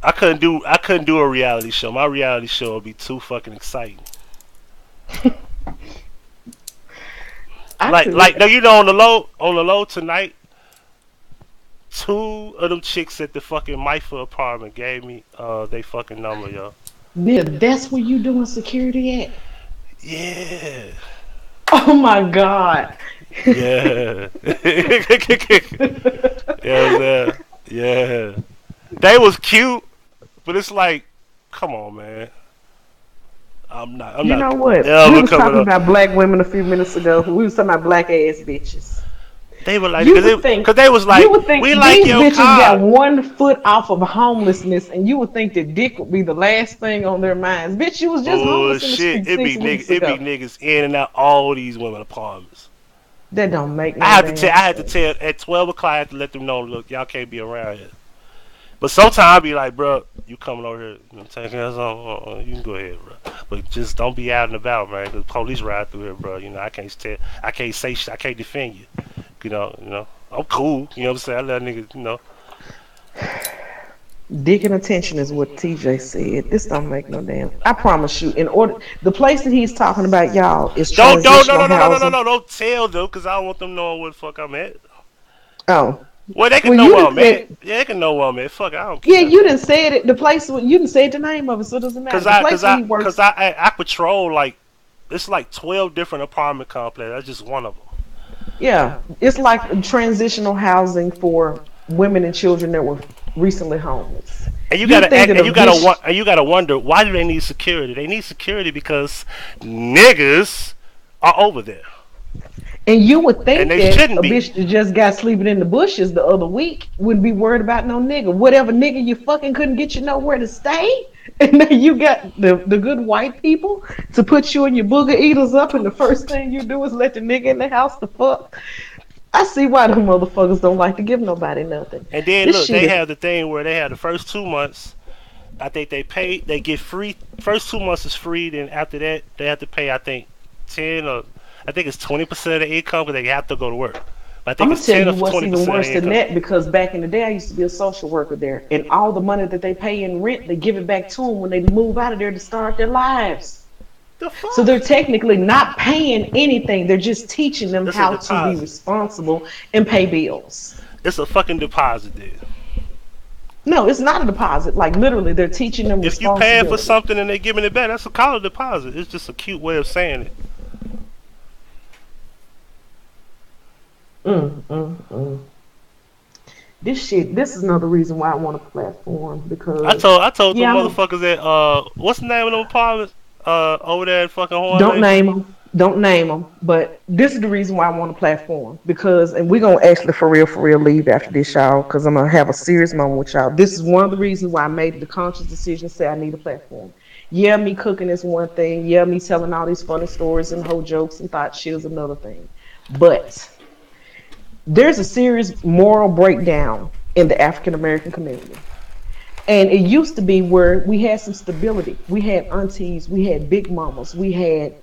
I couldn't do a reality show. My reality show would be too fucking exciting. No, you know, on the low tonight, 2 of them chicks at the fucking Mifa apartment gave me they fucking number, yo. Yeah, that's where you doing security at? Yeah. Oh my god. Yeah. Yeah. They was cute, but it's like, come on, man. I'm not. You know what? We was talking about black women a few minutes ago. We was talking about black ass bitches. They were like, because they was like, you would think we these like your bitches car. got 1 foot off of homelessness, and you would think that dick would be the last thing on their minds. Bitch, you was just homeless in the street 6 weeks ago. It be niggas in and out all these women apartments. That don't make no I had to tell at 12 o'clock. I had to let them know, look, y'all can't be around here. But sometimes I be like, bro, you coming over here, you know, taking us on, you can go ahead, bro. But just don't be out and about, man. Cause police ride through here, bro. You know, I can't say shit, I can't defend you. You know, I'm cool. You know what I'm saying? I let niggas, you know. Dick and attention is what TJ said. This don't make no damn. I promise you, in order, the place that he's talking about, y'all, is transitional housing. Don't tell them, cause I don't want them knowing where the fuck I'm at. Oh. Well, they can know where I'm at. Yeah, they can know where I'm at. Fuck, I don't care. Yeah, you didn't say it. The place, you didn't say the name of it, so it doesn't matter. Cause I patrol like, it's like 12 different apartment complexes. That's just one of them. Yeah, it's like transitional housing for women and children that were recently homeless. And you gotta wonder, why do they need security? They need security because niggas are over there. And you would think that a bitch that just got sleeping in the bushes the other week wouldn't be worried about no nigga. Whatever nigga you fucking couldn't get you nowhere to stay. And then you got the good white people to put you and your booger eaters up, and the first thing you do is let the nigga in the house to fuck. I see why the motherfuckers don't like to give nobody nothing. And then look, they have the thing where they have the first 2 months. I think they get free. First 2 months is free. Then after that, they have to pay. I think 10 or I think it's 20% of the income because they have to go to work. I think I'm gonna tell you what's even worse than that, because back in the day I used to be a social worker there, and all the money that they pay in rent, they give it back to them when they move out of there to start their lives. So they're technically not paying anything. They're just teaching them how to be responsible and pay bills. It's a fucking deposit, dude. No, it's not a deposit. Like, literally, they're teaching them responsibility. If you paying for something and they're giving it back, that's a college deposit. It's just a cute way of saying it. This is another reason why I want a platform, because I told the motherfuckers that what's the name of them apartments over there in fucking Horn Lake? Don't name them, but this is the reason why I want a platform, because, and we're gonna actually for real leave after this, y'all, because I'm gonna have a serious moment with y'all. This is one of the reasons why I made the conscious decision to say I need a platform. Yeah, me cooking is one thing. Yeah, me telling all these funny stories and whole jokes and thought shit is another thing. But there's a serious moral breakdown in the African American community. And it used to be where we had some stability. We had aunties, we had big mamas, we had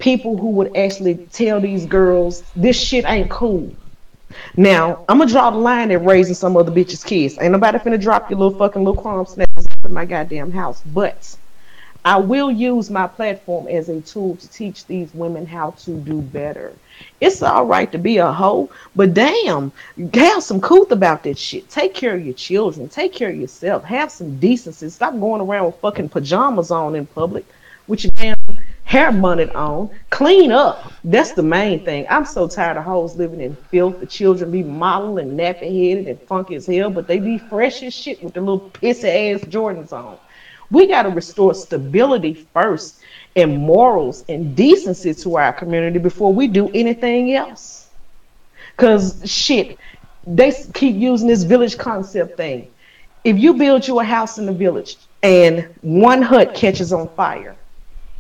people who would actually tell these girls, this shit ain't cool. Now, I'm gonna draw the line at raising some other bitches' kids. Ain't nobody finna drop your little crumb snappers up in my goddamn house. But I will use my platform as a tool to teach these women how to do better. It's all right to be a hoe, but damn, have some couth about that shit. Take care of your children. Take care of yourself. Have some decency. Stop going around with fucking pajamas on in public with your damn hair bunted on. Clean up. That's the main thing. I'm so tired of hoes living in filth. The children be modeling, nappy-headed and funky as hell, but they be fresh as shit with the little pissy-ass Jordans on. We got to restore stability first, and morals and decency to our community before we do anything else. Because shit, they keep using this village concept thing. If you build you a house in the village and one hut catches on fire,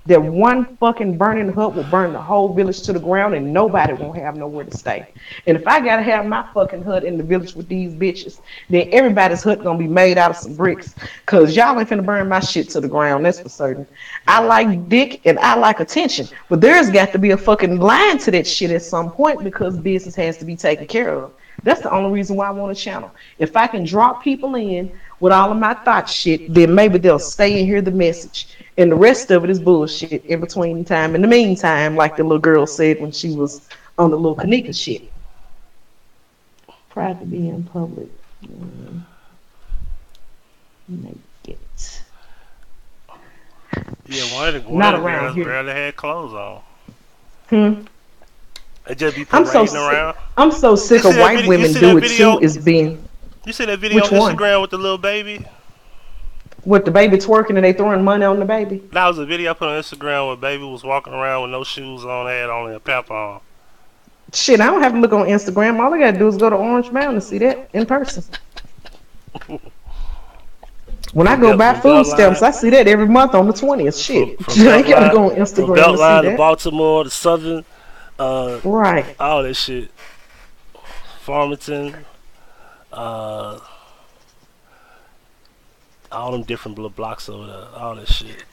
that one fucking burning hut will burn the whole village to the ground, and nobody won't have nowhere to stay. And if I gotta have my fucking hut in the village with these bitches, then everybody's hut gonna be made out of some bricks, cause y'all ain't finna burn my shit to the ground, that's for certain. I like dick and I like attention, but there's got to be a fucking line to that shit at some point, because business has to be taken care of. That's the only reason why I want a channel. If I can draw people in with all of my thought shit, then maybe they'll stay and hear the message. And the rest of it is bullshit in between time. In the meantime, like the little girl said when she was on the little Kanika shit. Proud to be in public. Make it. Yeah, one of the girls barely had clothes on. They just be parading around. I'm so sick of white women do it too. Is being. You see that video on Instagram with the little baby? With the baby twerking and they throwing money on the baby? That was a video I put on Instagram where baby was walking around with no shoes on, had only a pamper on. Shit, I don't have to look on Instagram. All I gotta do is go to Orange Mountain and see that in person. When I go buy food stamps, I see that every month on the 20th. Shit, I ain't gotta go on Instagram to see that. To Baltimore, to Southern, right, all that shit. Farmington, all them different little blocks over there, all that shit.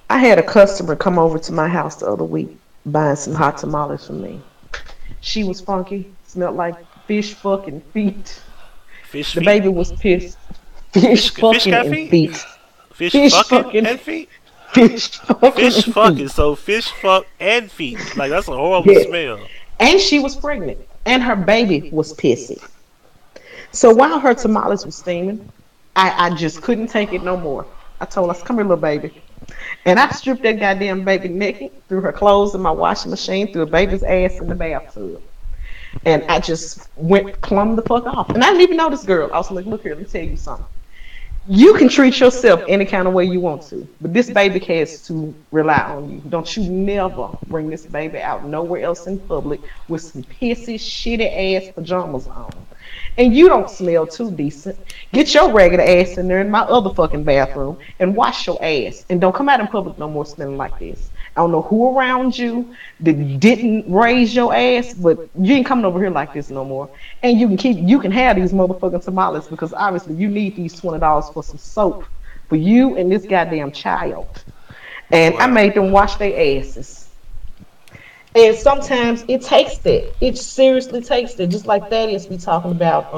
I had a customer come over to my house the other week buying some hot tamales from me. She was funky, smelled like fish fucking feet. Fish The feet. baby was pissed. Fish Fish fucking got and feet. feet. Fish Fish fucking fucking. and feet. Fish fucking Fish and fucking. feet. So fish fuck and feet. Like that's a horrible Yeah. smell. And she was pregnant. And her baby was pissy. So while her tamales was steaming, I just couldn't take it no more. I told her, come here, little baby. And I stripped that goddamn baby naked, threw her clothes in my washing machine, threw a baby's ass in the bathtub. And I just went plumb the fuck off. And I didn't even know this girl. I was like, look here, let me tell you something. You can treat yourself any kind of way you want to, but this baby has to rely on you. Don't you never bring this baby out nowhere else in public with some pissy, shitty ass pajamas on. And you don't smell too decent. Get your ragged ass in there in my other fucking bathroom and wash your ass. And don't come out in public no more smelling like this. I don't know who around you that didn't raise your ass, but you ain't coming over here like this no more. And you can have these motherfucking tamales because obviously you need these $20 for some soap for you and this goddamn child. And I Wow. made them wash their asses. And sometimes it takes that. It seriously takes that. Just like Thaddeus be talking about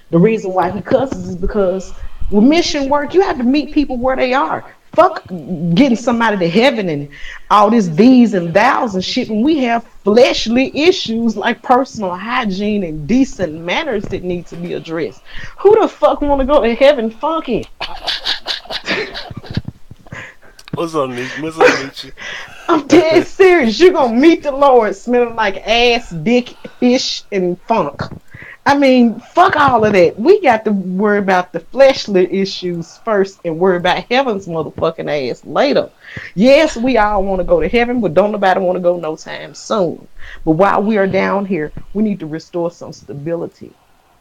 the reason why he cusses is because with mission work, you have to meet people where they are. Fuck getting somebody to heaven and all this these and thous and shit when we have fleshly issues like personal hygiene and decent manners that need to be addressed. Who the fuck want to go to heaven funky? What's up, Mitch? What's up, Mitch? I'm dead serious. You're gonna meet the Lord smelling like ass, dick, fish, and funk. I mean, fuck all of that. We got to worry about the fleshly issues first and worry about heaven's motherfucking ass later. Yes, we all want to go to heaven, but don't nobody want to go no time soon. But while we are down here, we need to restore some stability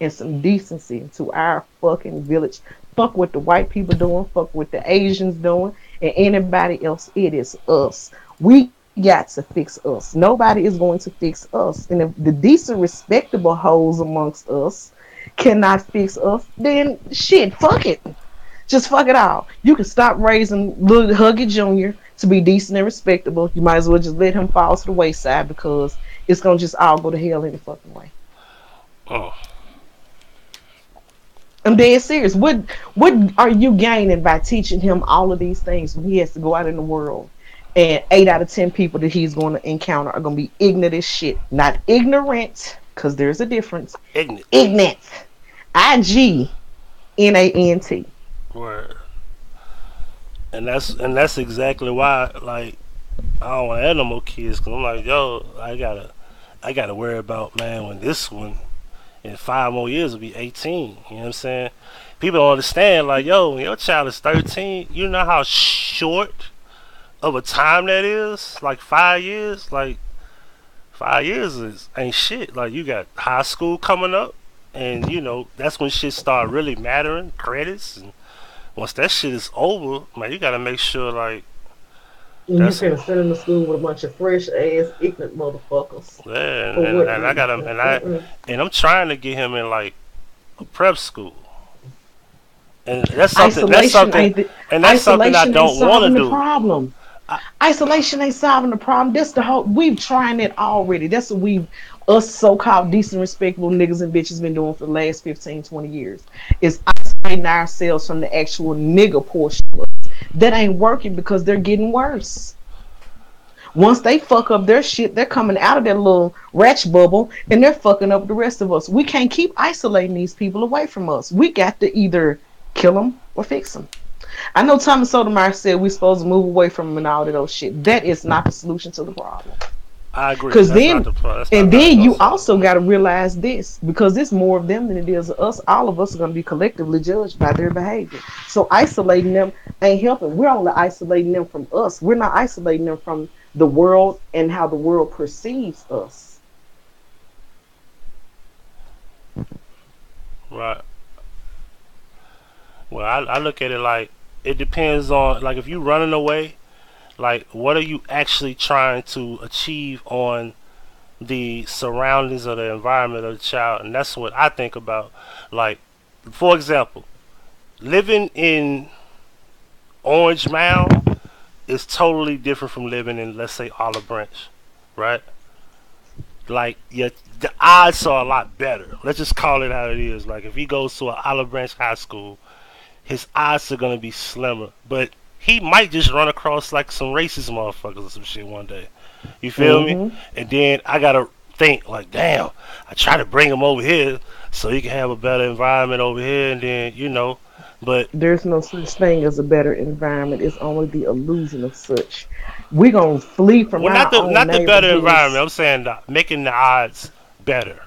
and some decency into our fucking village. Fuck what the white people doing, fuck what the Asians doing, and anybody else. It is us. We got to fix us. Nobody is going to fix us. And if the decent, respectable hoes amongst us cannot fix us, then shit, fuck it. Just fuck it all. You can stop raising little Huggie Jr. to be decent and respectable. You might as well just let him fall to the wayside because it's going to just all go to hell any fucking way. Oh. I'm dead serious. What are you gaining by teaching him all of these things when he has to go out in the world? And 8 out of 10 people that he's going to encounter are going to be ignorant as shit. Not ignorant, because there's a difference. Ignorant. Ignorant. IGNANT. Word. And that's exactly why, like, I don't want to have no more kids, because I'm like, yo, I gotta worry about, man, when this one in 5 more years will be 18. You know what I'm saying? People don't understand, like, yo, when your child is 13, you know how short of a time that is? Like 5 years? Like 5 years ain't shit. Like you got high school coming up, and you know that's when shit start really mattering, credits, and once that shit is over, man, you gotta make sure like And you finna send him to school with a bunch of fresh ass ignorant motherfuckers. yeah, and I gotta and I'm trying to get him in like a prep school. And that's something I don't want to do. Problem. Isolation ain't solving the problem. That's the whole. We've tried it already. That's what us so-called decent, respectable niggas and bitches been doing for the last 15, 20 years. Is isolating ourselves from the actual nigga portion of us. That ain't working because they're getting worse. Once they fuck up their shit, they're coming out of their little ratchet bubble and they're fucking up the rest of us. We can't keep isolating these people away from us. We got to either kill them or fix them. I know Thomas Sotomayor said we're supposed to move away from them and all of those shit. That is not the solution to the problem. I agree. Because then you also got to realize this, because it's more of them than it is of us. All of us are going to be collectively judged by their behavior. So isolating them ain't helping. We're only isolating them from us. We're not isolating them from the world and how the world perceives us. Right. Well, I look at it like it depends on, like, if you running away, like, what are you actually trying to achieve on the surroundings of the environment of the child? And that's what I think about. Like, for example, living in Orange Mound is totally different from living in, let's say, Olive Branch, right? Like, yeah, the odds are a lot better. Let's just call it how it is. Like, if he goes to an Olive Branch high school, his odds are gonna be slimmer. But he might just run across like some racist motherfuckers or some shit one day. You feel me? And then I gotta think like, damn, I try to bring him over here so he can have a better environment over here, and then but There's no such thing as a better environment. It's only the illusion of such. We're gonna flee from well, our own not the better environment. neighborhoods. I'm saying making the odds better.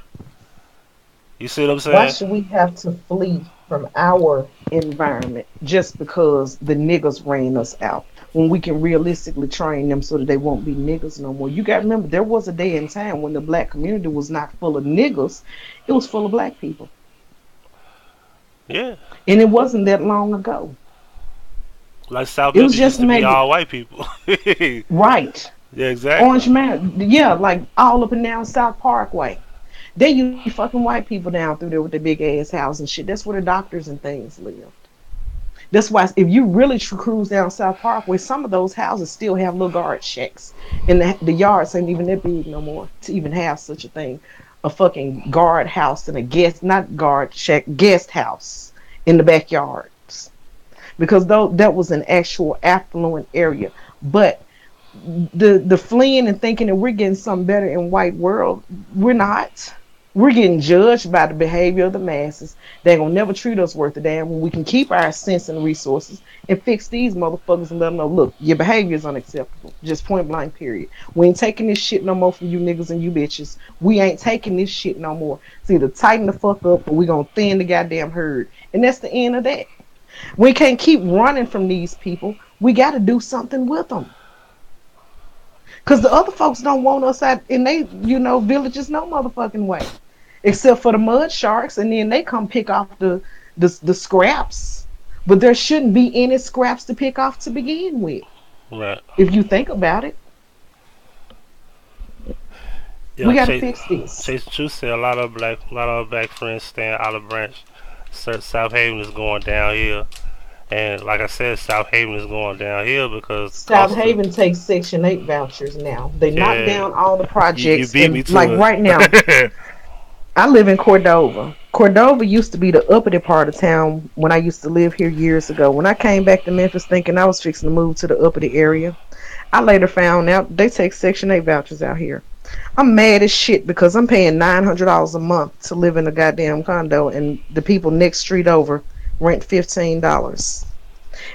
You see what I'm Why saying? should we have to flee from our environment just because the niggas ran us out? When we can realistically train them so that they won't be niggas no more. You got to remember, there was a day and time when the black community was not full of niggas; it was full of black people, Yeah. and it wasn't that long ago. Like South It was Memphis used just to be maybe all white people. Yeah, right. exactly. Orange Man, yeah, like all up and down South Parkway. They used to be fucking white people down through there with their big ass house and shit. That's where the doctors and things live. That's why if you really cruise down South Parkway, some of those houses still have little guard shacks, and the yards ain't even that big no more to even have such a thing. A fucking guard house and a guest, not guard shack, guest house in the backyards, because though that was an actual affluent area, but the fleeing and thinking that we're getting something better in white world, we're not. We're getting judged by the behavior of the masses. They're gonna never treat us worth a damn when we can keep our sense and resources and fix these motherfuckers and let them know, look, your behavior is unacceptable. Just point blank, period. We ain't taking this shit no more from you niggas and you bitches. We ain't taking this shit no more. It's either tighten the fuck up or we gonna thin the goddamn herd. And that's the end of that. We can't keep running from these people. We gotta do something with them. Because the other folks don't want us out in they, villages no motherfucking way. Except for the mud sharks, and then they come pick off the scraps. But there shouldn't be any scraps to pick off to begin with. Right. If you think about it. Yeah, We gotta fix this. Chase True said a lot of black friends stay in Olive Branch. South Haven is going downhill. And like I said, South Haven is going downhill because South Haven takes Section 8 vouchers now. They knock down all the you projects. beat me to like it. right now, I live in Cordova. Cordova used to be the uppity part of town when I used to live here years ago. When I came back to Memphis thinking I was fixing to move to the uppity area, I later found out they take Section 8 vouchers out here. I'm mad as shit because I'm paying $900 a month to live in a goddamn condo, and the people next street over rent $15.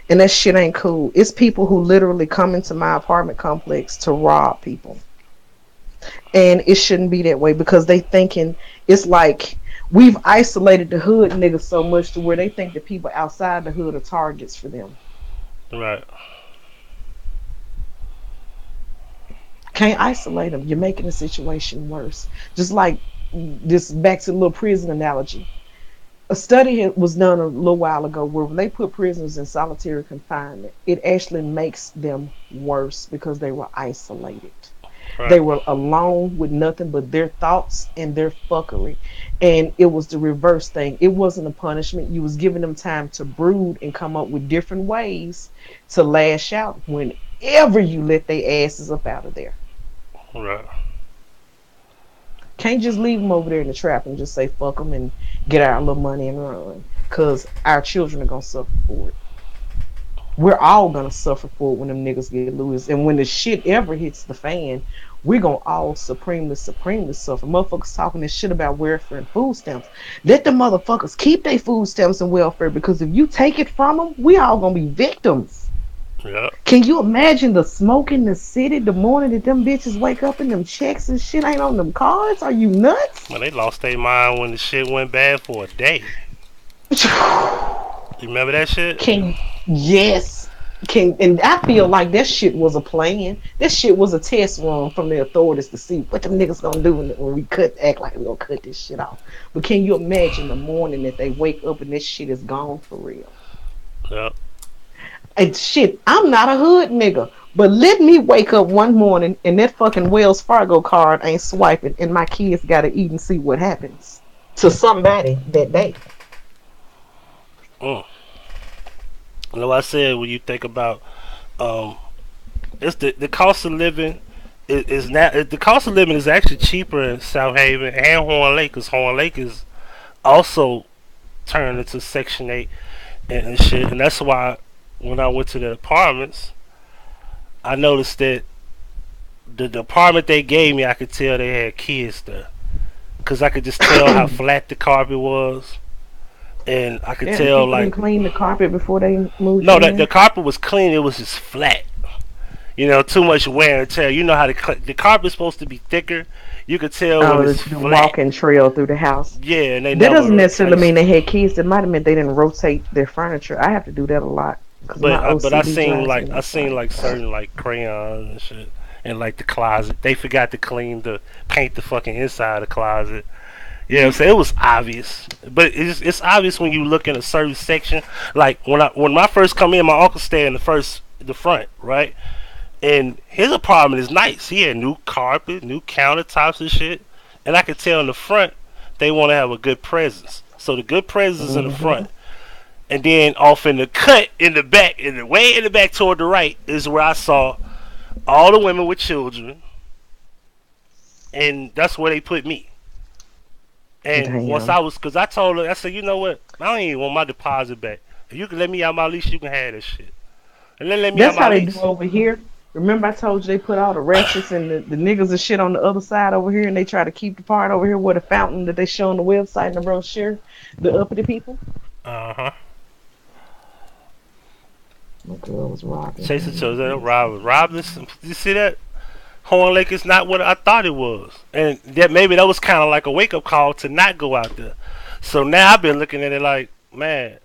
And that shit ain't cool. It's people who literally come into my apartment complex to rob people. And it shouldn't be that way because they thinking it's like we've isolated the hood niggas so much to where they think the people outside the hood are targets for them. Right. Can't isolate them. You're making the situation worse. Just like this, back to the little prison analogy. A study was done a little while ago where when they put prisoners in solitary confinement, it actually makes them worse because they were isolated. Right. They were alone with nothing but their thoughts and their fuckery. And it was the reverse thing. It wasn't a punishment. You was giving them time to brood and come up with different ways to lash out whenever you let their asses up out of there. Right. Can't just leave them over there in the trap and just say fuck them and get our little money and run. Because our children are going to suffer for it. We're all going to suffer for it when them niggas get loose. And when the shit ever hits the fan, we're going to all supremely suffer. Motherfuckers talking this shit about welfare and food stamps. Let the motherfuckers keep their food stamps and welfare, because if you take it from them, we all going to be victims. Yeah. Can you imagine the smoke in the city the morning that them bitches wake up and them checks and shit ain't on them cards? Are you nuts? Well, they lost their mind when the shit went bad for a day. You remember that shit? Yes. And I feel like that shit was a plan. That shit was a test run from the authorities to see what them niggas gonna do when we act like we gonna cut this shit off. But can you imagine the morning that they wake up and this shit is gone for real? Yep. And shit, I'm not a hood nigga, but let me wake up one morning and that fucking Wells Fargo card ain't swiping and my kids gotta eat and see what happens to somebody that day. You know what I said when you think about it's the cost of living is now the cost of living is actually cheaper in South Haven and Horn Lake, because Horn Lake is also turned into Section 8 and shit, and that's why when I went to the apartments, I noticed that the apartment they gave me, I could tell they had kids there, because I could just tell how flat the carpet was, and I could tell like didn't clean the carpet before they moved. No, the carpet was clean. It was just flat. You know, too much wear and tear. You know how the carpet's supposed to be thicker. You could tell when it's the flat. walking trail through the house. Yeah, and that doesn't necessarily mean they had kids. It might have meant they didn't rotate their furniture. I have to do that a lot. But I seen like certain like crayons and shit, and like the closet. They forgot to paint the fucking inside of the closet. Yeah, you know what I'm saying? It was obvious, but it's obvious when you look in a certain section. Like when I first come in, my uncle stayed in the front, right? And his apartment is nice. He had new carpet, new countertops and shit. And I could tell in the front they want to have a good presence. So the good presence is in the front. And then off in the cut in the back, way in the back toward the right, is where I saw all the women with children. And that's where they put me. And once because I told her, I said, you know what? I don't even want my deposit back. If you can let me out my lease, you can have that shit. And then let me That's out my how lease. they do over here. Remember I told you they put all the ratchets and the niggas and shit on the other side over here, and they try to keep the part over here where the fountain that they show on the website and the brochure, the uppity people? Uh-huh. My girl was robbing. Chasing children, robbing. You see that? Horn Lake is not what I thought it was. And that maybe that was kind of like a wake-up call to not go out there. So now I've been looking at it like, man,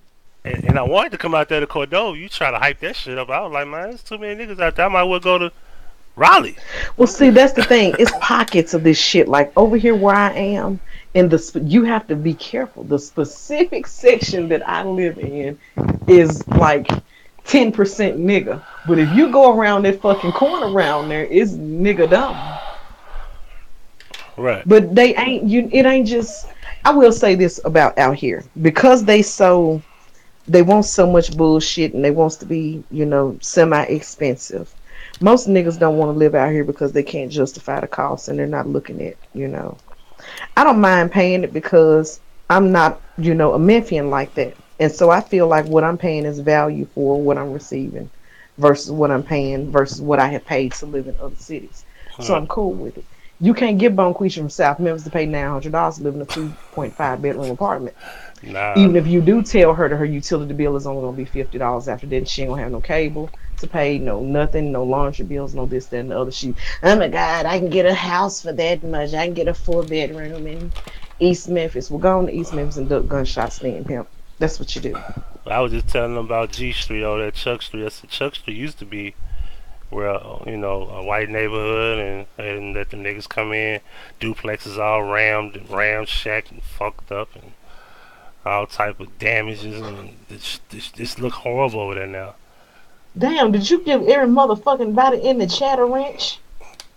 and I wanted to come out there to Cordova. You try to hype that shit up. I was like, man, there's too many niggas out there. I might well go to Raleigh. Well, see, that's the thing. It's pockets of this shit. Like over here where I am, you have to be careful. The specific section that I live in is like 10% nigga. But if you go around that fucking corner around there, it's nigga dumb. Right. But they ain't. It ain't just. I will say this about out here, because they want so much bullshit and they wants to be, semi-expensive. Most niggas don't want to live out here because they can't justify the cost and they're not looking at, I don't mind paying it because I'm not, a Memphian like that. And so I feel like what I'm paying is value for what I'm receiving versus what I'm paying versus what I have paid to live in other cities. So I'm cool with it. You can't get Bonquisha from South Memphis to pay $900 to live in a 2.5 bedroom apartment. Nah. Even if you do tell her that her utility bill is only going to be $50 after that, she ain't going to have no cable to pay, no nothing, no laundry bills, no this, that, and the other. Oh my God, I can get a house for that much. I can get a 4-bedroom in East Memphis. Well, go on to East Memphis and duck gunshots, stand pimp. That's what you do. I was just telling them about G Street, that Chuck Street. I said Chuck Street used to be where, a white neighborhood and let the niggas come in, duplexes all ramshacked and fucked up and all type of damages, and this look horrible over there now. Damn, did you give every motherfucking body in the chat a wrench?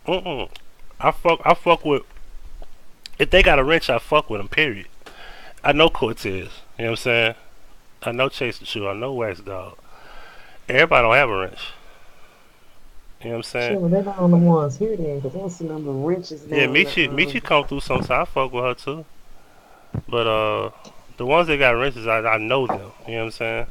I fuck with, if they got a wrench, I fuck with them, period. I know Cortez, you know what I'm saying? I know Chase the Shoe, I know Wax Dog. Everybody don't have a wrench. You know what I'm saying? Sure, they're not on the ones here then, because I don't see none of wrenches now. Yeah, Michi come through sometimes. I fuck with her too. But the ones that got wrenches, I know them. You know what I'm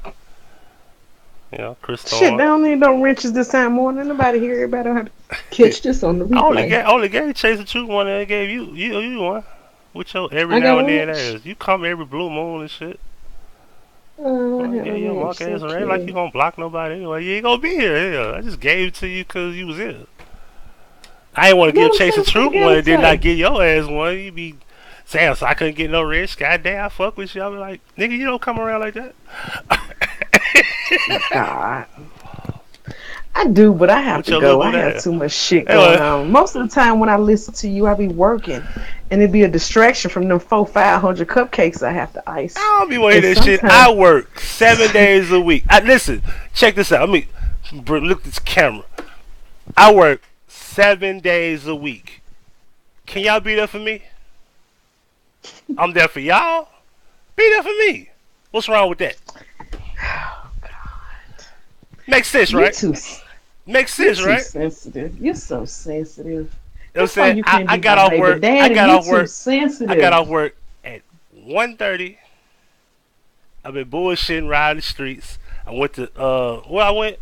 saying? Chris Thorne. Shit, they don't need no wrenches this time morning. Nobody here. Everybody don't have to catch this on the replay. I only gave Chase the Truth one, and I gave you one. With your every now and then ass. You come every blue moon and shit. Your monkey ass around like you gonna block nobody anyway. You ain't gonna be here. Hell, I just gave it to you because you was here. I ain't want to give Chase the Truth one and then not give your ass one. You be saying, so I couldn't get no wrench. Goddamn, I fuck with you. I be like, nigga, you don't come around like that. God. I do, but I have to go. I have too much shit going on. Most of the time when I listen to you, I be working, and it'd be a distraction from them 400-500 cupcakes I have to ice. I don't be waiting that shit. I work 7 days a week. Listen, check this out. Let me look at this camera. I work 7 days a week. Can y'all be there for me? I'm there for y'all. Be there for me. What's wrong with that? Makes sense, You right? too. Makes You're sense, too right? sensitive. You're so sensitive. You know what I'm That's why saying? you can't I be got my off baby work. daddy. You too I got sensitive. off work at 1:30. I've been bullshitting riding the streets. I went to where I went.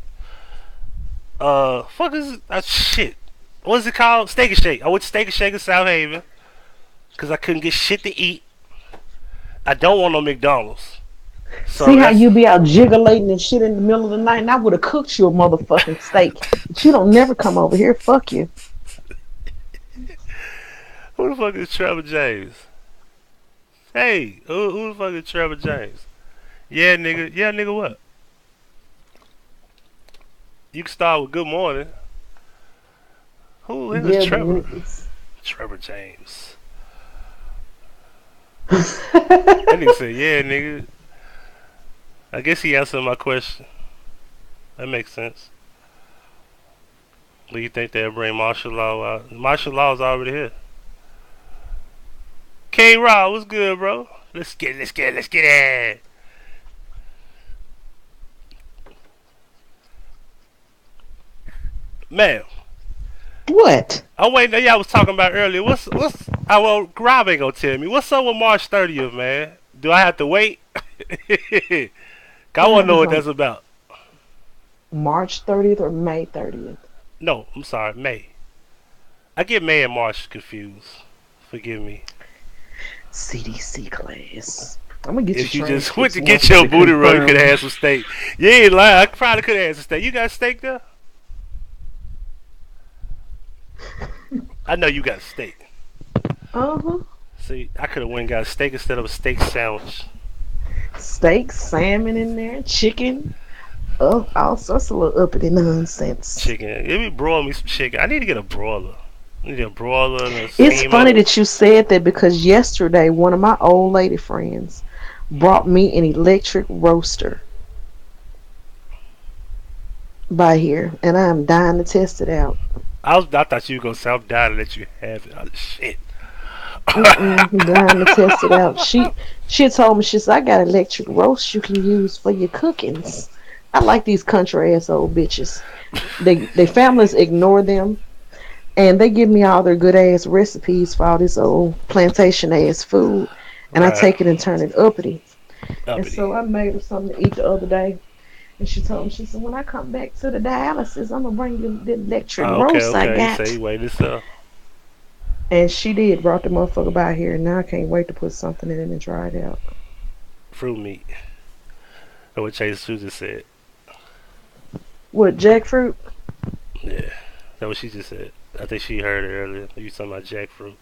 Fuck is it? Shit. What's it called? Steak and Shake. I went to Steak and Shake in South Haven because I couldn't get shit to eat. I don't want no McDonald's. So See how you be out jiggling and shit in the middle of the night, and I would have cooked you a motherfucking steak. But you don't never come over here. Fuck you. Who the fuck is Trevor James? Hey, who the fuck is Trevor James? Yeah, nigga. Yeah, nigga, what? You can start with good morning. Who is Trevor? Trevor James. That nigga said, yeah, nigga. I guess he answered my question. That makes sense. Do you think they'll bring martial law out? Martial law is already here. K-Rod, what's good, bro? Let's get it. Man. What? I'm waiting. Y'all was talking about earlier. Well, Rob ain't gonna tell me. What's up with March 30th, man? Do I have to wait? I wanna know what that's about. March 30th or May 30th? No, I'm sorry, May. I get May and March confused. Forgive me. CDC class. I'm gonna get if you. You just went to get your booty rub, you could have had some steak. You ain't lying. I probably could have had some steak. You got steak there? I know you got a steak. See, I could have went and got a steak instead of a steak sandwich. Steak, salmon in there, chicken. Oh, all sorts of little uppity nonsense. Chicken. Let me broil me some chicken. I need to get a broiler. I need a broiler and a It's funny that you said that because yesterday one of my old lady friends brought me an electric roaster by here, and I'm dying to test it out. I thought you were gonna say I'm dying to let you have it. Oh, shit. I'm dying to test it out. She told me, she said, I got electric roast you can use for your cookings. I like these country ass old bitches. They families ignore them, and they give me all their good ass recipes for all this old plantation ass food, and right. I take it and turn it uppity. And so I made her something to eat the other day. And she told me, she said, when I come back to the dialysis, I'm going to bring you the electric roast I got. Say, wait this up. And she did, brought the motherfucker by here, and now I can't wait to put something in it and try it out. Fruit meat. That's what Chase Susan said. What, jackfruit? Yeah, that's what she just said. I think she heard it earlier. You talking about jackfruit.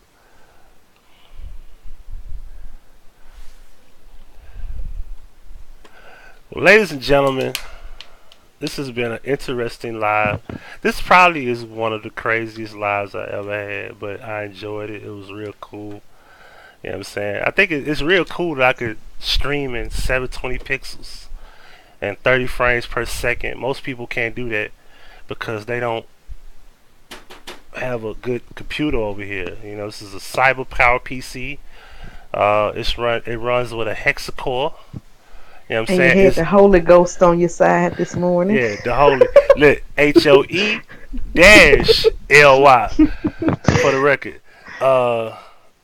Well, ladies and gentlemen, this has been an interesting live. This probably is one of the craziest lives I ever had, but I enjoyed it. It was real cool. You know what I'm saying? I think it's real cool that I could stream in 720 pixels and 30 frames per second. Most people can't do that because they don't have a good computer over here. You know, this is a cyber power PC. It runs with a hexa-core. You know what I'm saying? And you had the Holy Ghost on your side this morning. Yeah, the Holy. Look, HOE-LY for the record.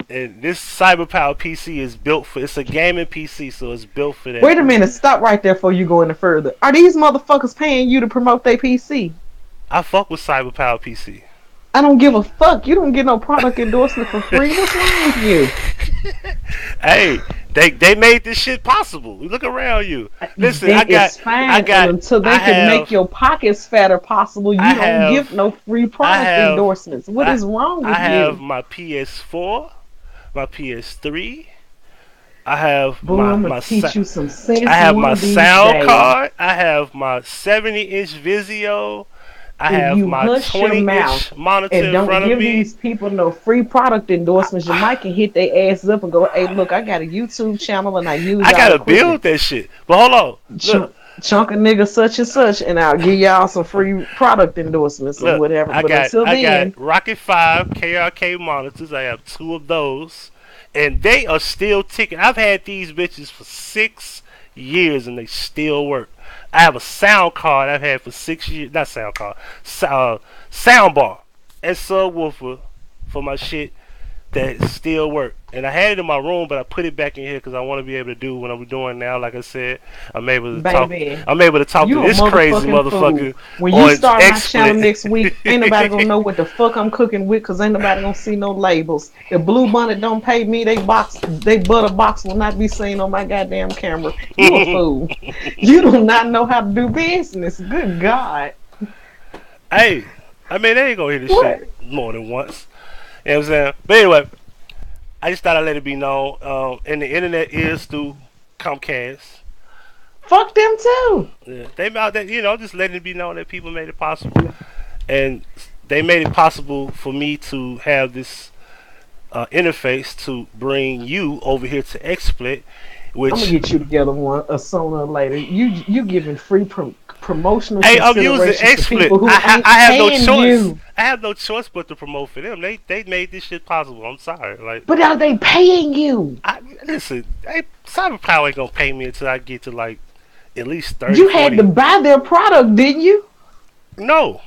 And this cyber power PC is built for. It's a gaming PC, so it's built for that. Wait a minute, stop right there before you go any further. Are these motherfuckers paying you to promote their PC? I fuck with cyber power PC. I don't give a fuck. You don't get no product endorsement for free. What's wrong with you? Hey, they made this shit possible. Look around you. Listen, I got until they can make your pockets fatter possible. You don't give no free product endorsements. What is wrong with you? I have my PS4, my PS3. I have my teach you some sense. I have my sound card. I have my 70-inch Vizio. I have my 20-inch monitor in front of me. And don't give these people no free product endorsements. Your mic can hit their asses up and go, hey, look, I got a YouTube channel and I gotta build that shit. But hold on. Look. Chunk of nigga such and such, and I'll give y'all some free product endorsements or whatever. I got Rokit 5 KRK monitors. I have 2 of those. And they are still ticking. I've had these bitches for 6 years and they still work. I have a sound card I've had for 6 years. Not sound card. Sound bar and subwoofer for my shit that still work. And I had it in my room, but I put it back in here because I want to be able to do what I'm doing now. Like I said, I'm able to talk. Baby, I'm able to talk you to a this crazy motherfucking motherfucker fool. When on you start my channel Xsplit. next week, ain't nobody gonna know what the fuck I'm cooking with, cause ain't nobody gonna see no labels. If Blue Bonnet don't pay me, they butter box will not be seen on my goddamn camera. You a fool. You do not know how to do business. Good God. Hey, I mean they ain't gonna hear this What? shit more than once. You know what I'm saying? But anyway, I just thought I'd let it be known. And the internet is through Comcast. Fuck them too. Yeah, they out there, just letting it be known that people made it possible, and they made it possible for me to have this interface to bring you over here to XSplit, which I'm gonna get you together sooner or later. You giving free promotional hey, I'm using considerations to people XSplit. who ain't I have no paying choice. you. I have no choice but to promote for them. They made this shit possible. I'm sorry, like. But are they paying you? Listen, Cyberpower ain't gonna pay me until I get to like at least 30. You 40. had to buy their product, didn't you? No.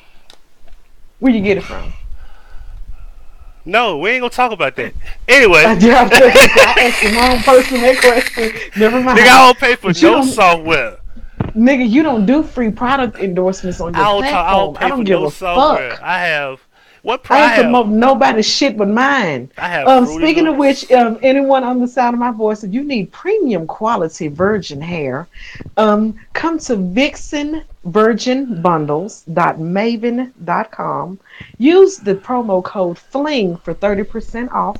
Where you get it from? No, we ain't gonna talk about that. Anyway. I asked the wrong person that question. Never mind. Nigga, I don't pay for no software. Nigga, you don't do free product endorsements on your platform. I don't pay for no software. Fuck. I have I ain't promote nobody's shit but mine. I have Speaking of which, anyone on the sound of my voice, if you need premium quality virgin hair, come to vixenvirginbundles.maven.com. Use the promo code FLING for 30% off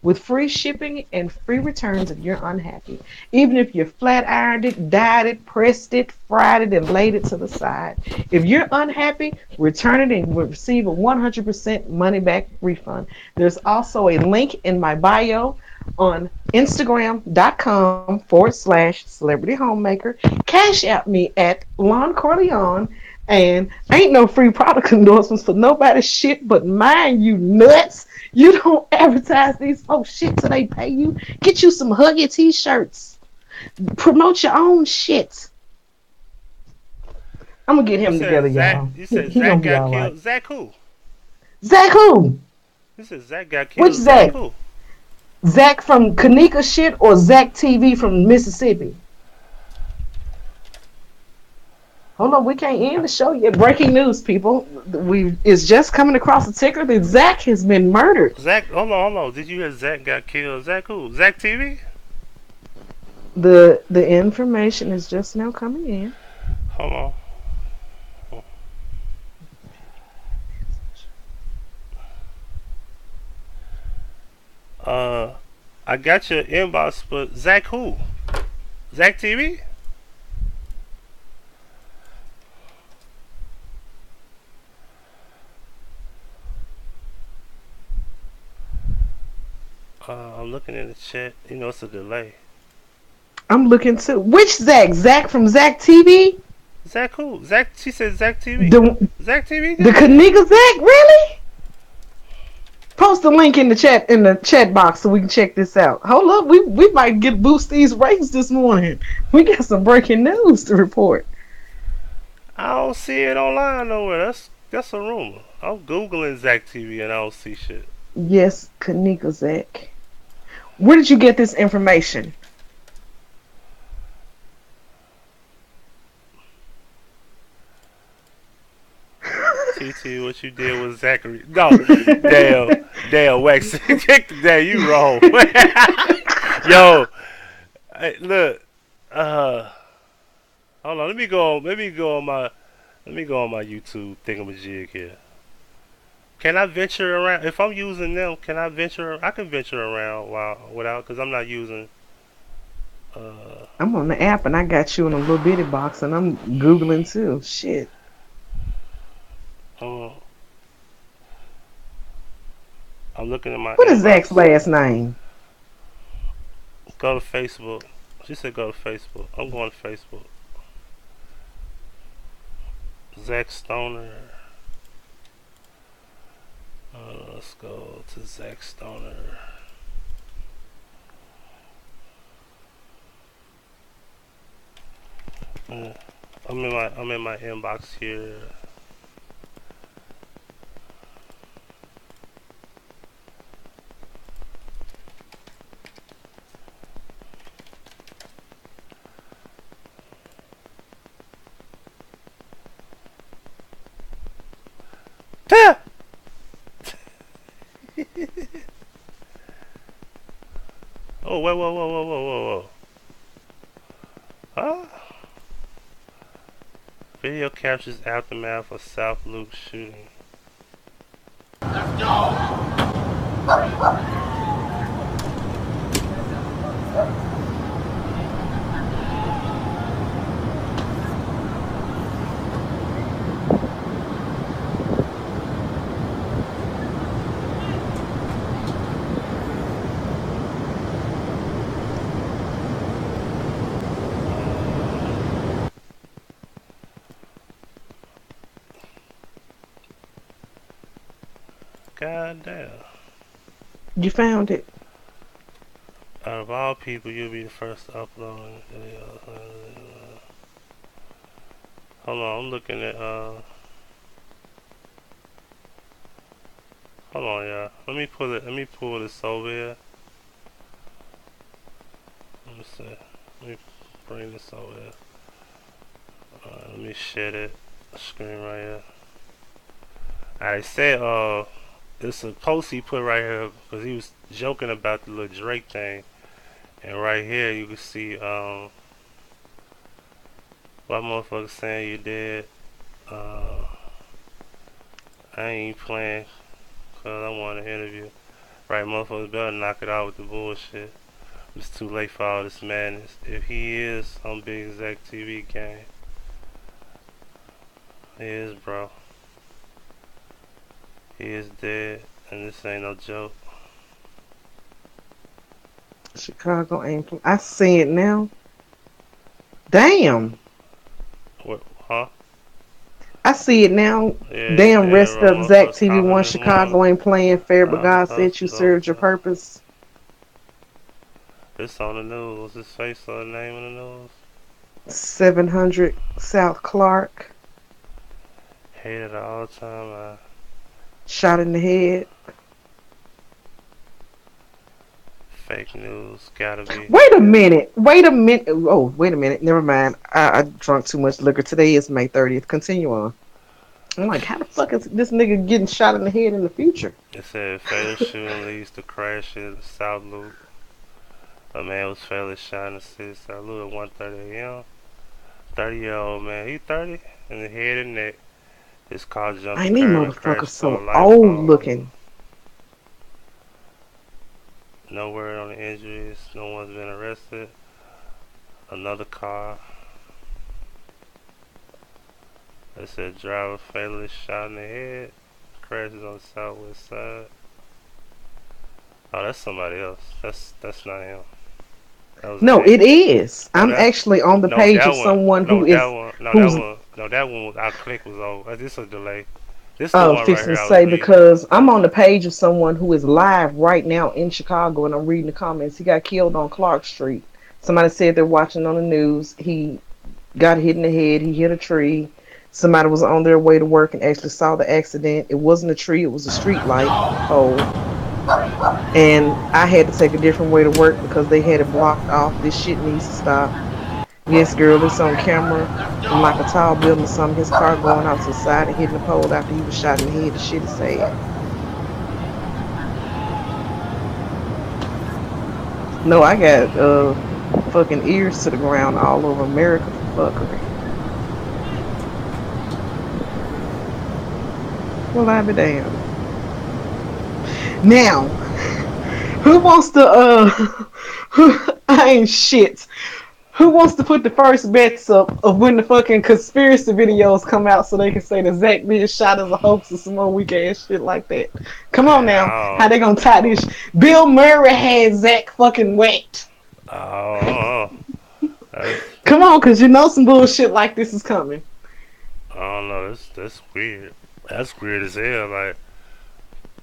with free shipping and free returns if you're unhappy. Even if you flat ironed it, dyed it, pressed it, fried it, and laid it to the side. If you're unhappy, return it and receive a 100% money back refund. There's also a link in my bio on Instagram.com/celebrity homemaker. Cash out me at Lon Corleone. And ain't no free product endorsements for nobody's shit but mine, you nuts. You don't advertise these folks shit till they pay you. Get you some Huggie t-shirts. Promote your own shit. I'm gonna get him together, y'all. You said he Zach gonna be got all killed. right. Zach who? Zach who? You said Zach got killed. Which Zach? Who? Zach from Kanika shit or Zach TV from Mississippi? Hold on, we can't end the show yet. Breaking news, people. It's just coming across the ticker that Zach has been murdered. Hold on. Did you hear Zach got killed? Zach who? Zach TV? The information is just now coming in. Hold on. I got your inbox, but Zach who? Zach TV? I'm looking in the chat. It's a delay. I'm looking too. Which Zach? Zach from Zach TV? Zach who? Zach? She said Zach TV. Zach TV? The Kanika Zach? Really? Post the link in the chat box so we can check this out. Hold up, we might boost these ratings this morning. We got some breaking news to report. I don't see it online nowhere. That's a rumor. I'm googling Zach TV and I don't see shit. Yes, Kanika Zach. Where did you get this information? TT, what you did was Zachary. No, damn, Wax. Damn, you wrong. Yo, hey, look. Hold on. Let me go on my YouTube thingamajig here. Can I venture around? If I'm using them, can I venture? I can venture around without, because I'm not using. I'm on the app and I got you in a little bitty box and I'm Googling too. Shit. I'm looking at my. What is Zach's last name? Go to Facebook. She said go to Facebook. I'm going to Facebook. Zach Stoner. Let's go to Zach Stoner. I'm in my inbox here. Oh, whoa. Huh? Video captures aftermath of South Loop shooting. God damn. You found it. Out of all people, you'll be the first to upload. Hold on, I'm looking at hold on, y'all. Let me pull this over here. Let me see. Let me bring this over here. Let me share that screen right here. I said it's a post he put right here because he was joking about the little Drake thing. And right here you can see what motherfucker saying you did. I ain't playing cause I want an interview. Right, motherfuckers better knock it out with the bullshit. It's too late for all this madness. If he is on Big Exec TV game. He is, bro. He is dead, and this ain't no joke. Chicago ain't. I see it now. Damn. What? Huh? I see it now. Yeah, Damn, rest bro, up. Zach motherfuckers TV calling One this Chicago morning. ain't playing fair, but God said you served your Bro. purpose. It's on the news. His face on the name of the news. 700 South Clark. Hated all the time. Shot in the head. Fake news. Gotta be. Wait a minute. Oh, wait a minute. Never mind. I drunk too much liquor. Today is May 30th. Continue on. I'm like, how the fuck is this nigga getting shot in the head in the future? It said fatal shooting leads to crash in the South Loop. A man was fatally shot in the city South Loop at 1:30 a.m. 30-year-old man. He 30 in the head and neck. His car jumped the Ain't these curb and motherfuckers crashed on a so light old pole. looking? No word on the injuries. No one's been arrested. Another car. They said driver fatally shot in the head. Crashes on the southwest side. Oh, that's somebody else. That's not him. That was No, it is. I'm actually on the page of someone who is who's that one was our click was over. This is a delay. This the oh, one right fixing here to I was say reading. because I'm on the page of someone who is live right now in Chicago, and I'm reading the comments. He got killed on Clark Street. Somebody said they're watching on the news. He got hit in the head. He hit a tree. Somebody was on their way to work and actually saw the accident. It wasn't a tree. It was a street light pole. And I had to take a different way to work because they had it blocked off. This shit needs to stop. Yes, girl, it's on camera from like a tall building or something. His car going out to the side and hitting the pole after he was shot in the head. The shit is sad. No, I got fucking ears to the ground all over America for fuckery. Well, I be damned. Now, who wants to I ain't shit. Who wants to put the first bets up of when the fucking conspiracy videos come out so they can say that Zach being shot as a hoax or some more weak ass shit like that? Come on now. How they gonna tie this? Bill Murray had Zach fucking wet. Oh, come on, cause you know some bullshit like this is coming. I don't know. That's weird. That's weird as hell. Like,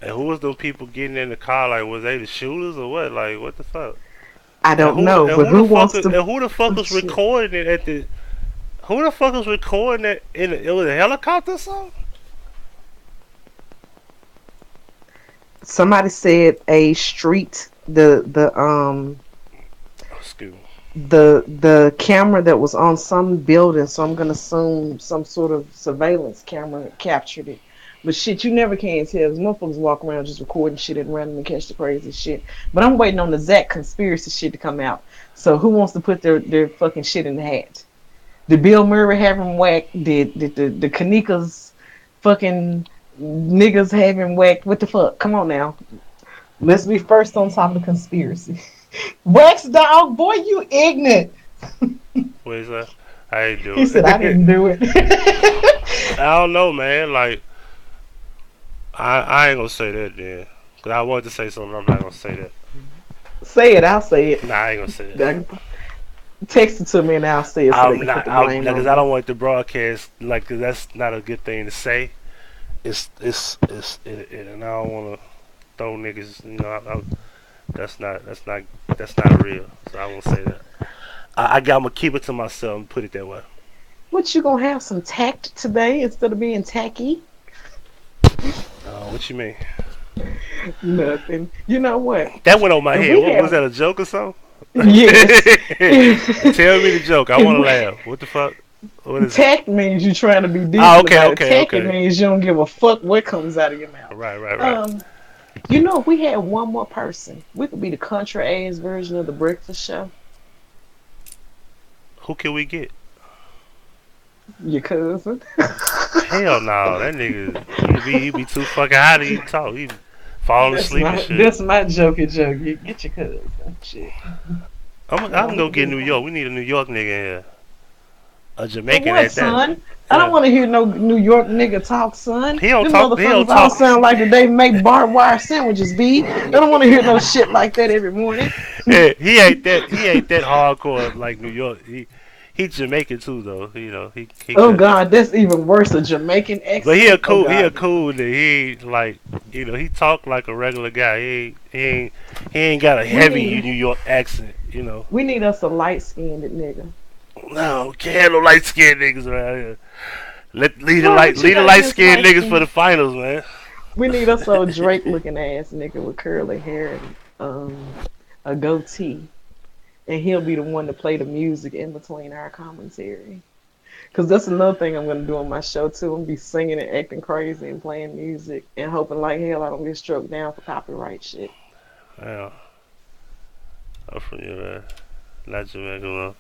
and who was those people getting in the car? Like, was they the shooters or what? Like, what the fuck? I don't know, but who wants to? And who the fuck was recording it at the? Who the fuck was recording that it was a helicopter or something? Somebody said a street the Excuse me. the camera that was on some building, so I'm gonna assume some sort of surveillance camera captured it. But shit, you never can tell. Motherfuckers walk around just recording shit and randomly catch the crazy shit. But I'm waiting on the Zach conspiracy shit to come out. So who wants to put their fucking shit in the hat? Did Bill Murray have him whacked? Did the Kanikas fucking niggas have him whacked? What the fuck? Come on now. Let's be first on top of the conspiracy. Wax dog, boy, you ignorant. What is that? I ain't do it. He said I didn't do it. I don't know, man. Like, I ain't gonna say that then. Cause I wanted to say something, I'm not gonna say that. Say it, I'll say it. Nah, I ain't gonna say that. Text it to me and I'll say it so they can put the blame on because I don't want the broadcast, like, cause that's not a good thing to say. It's and I don't want to throw niggas, you know, that's not real. So I won't say that. I'm gonna keep it to myself and put it that way. What, you gonna have some tact today instead of being tacky? What you mean? Nothing. You know what? That went on my head. Was that a joke or something? Yes. Tell me the joke. I want to laugh. What the fuck? What is tact means you trying to be decent. Okay. Means you don't give a fuck what comes out of your mouth. Right. You know, if we had one more person, we could be the country ass version of the breakfast show. Who can we get? Your cousin. Hell no, that nigga, he be too fucking high to even talk. He falling asleep and shit. That's my jokey joke. You get your cousin. Shit. I'm gonna go get New York. We need a New York nigga in here. A Jamaican what, at that. Son? I don't want to hear no New York nigga talk, son. He don't talk. All sound like they make barbed wire sandwiches, B. I don't want to hear no shit like that every morning. Yeah, he ain't that hardcore like New York. He Jamaican too, though. You know, he oh God, that's even worse. A Jamaican accent. But he a cool nigga. He ain't like, you know, he talk like a regular guy. He ain't got a heavy New York accent. You know. We need us a light skinned nigga. No, can't have no light skinned niggas around here. Lead the light skinned niggas for the finals, man. We need us a Drake looking ass nigga with curly hair and a goatee. And he'll be the one to play the music in between our commentary. Because that's another thing I'm going to do on my show, too. I'm going to be singing and acting crazy and playing music and hoping like hell I don't get struck down for copyright shit. Yeah. I'm from you, man. Not Jamaica,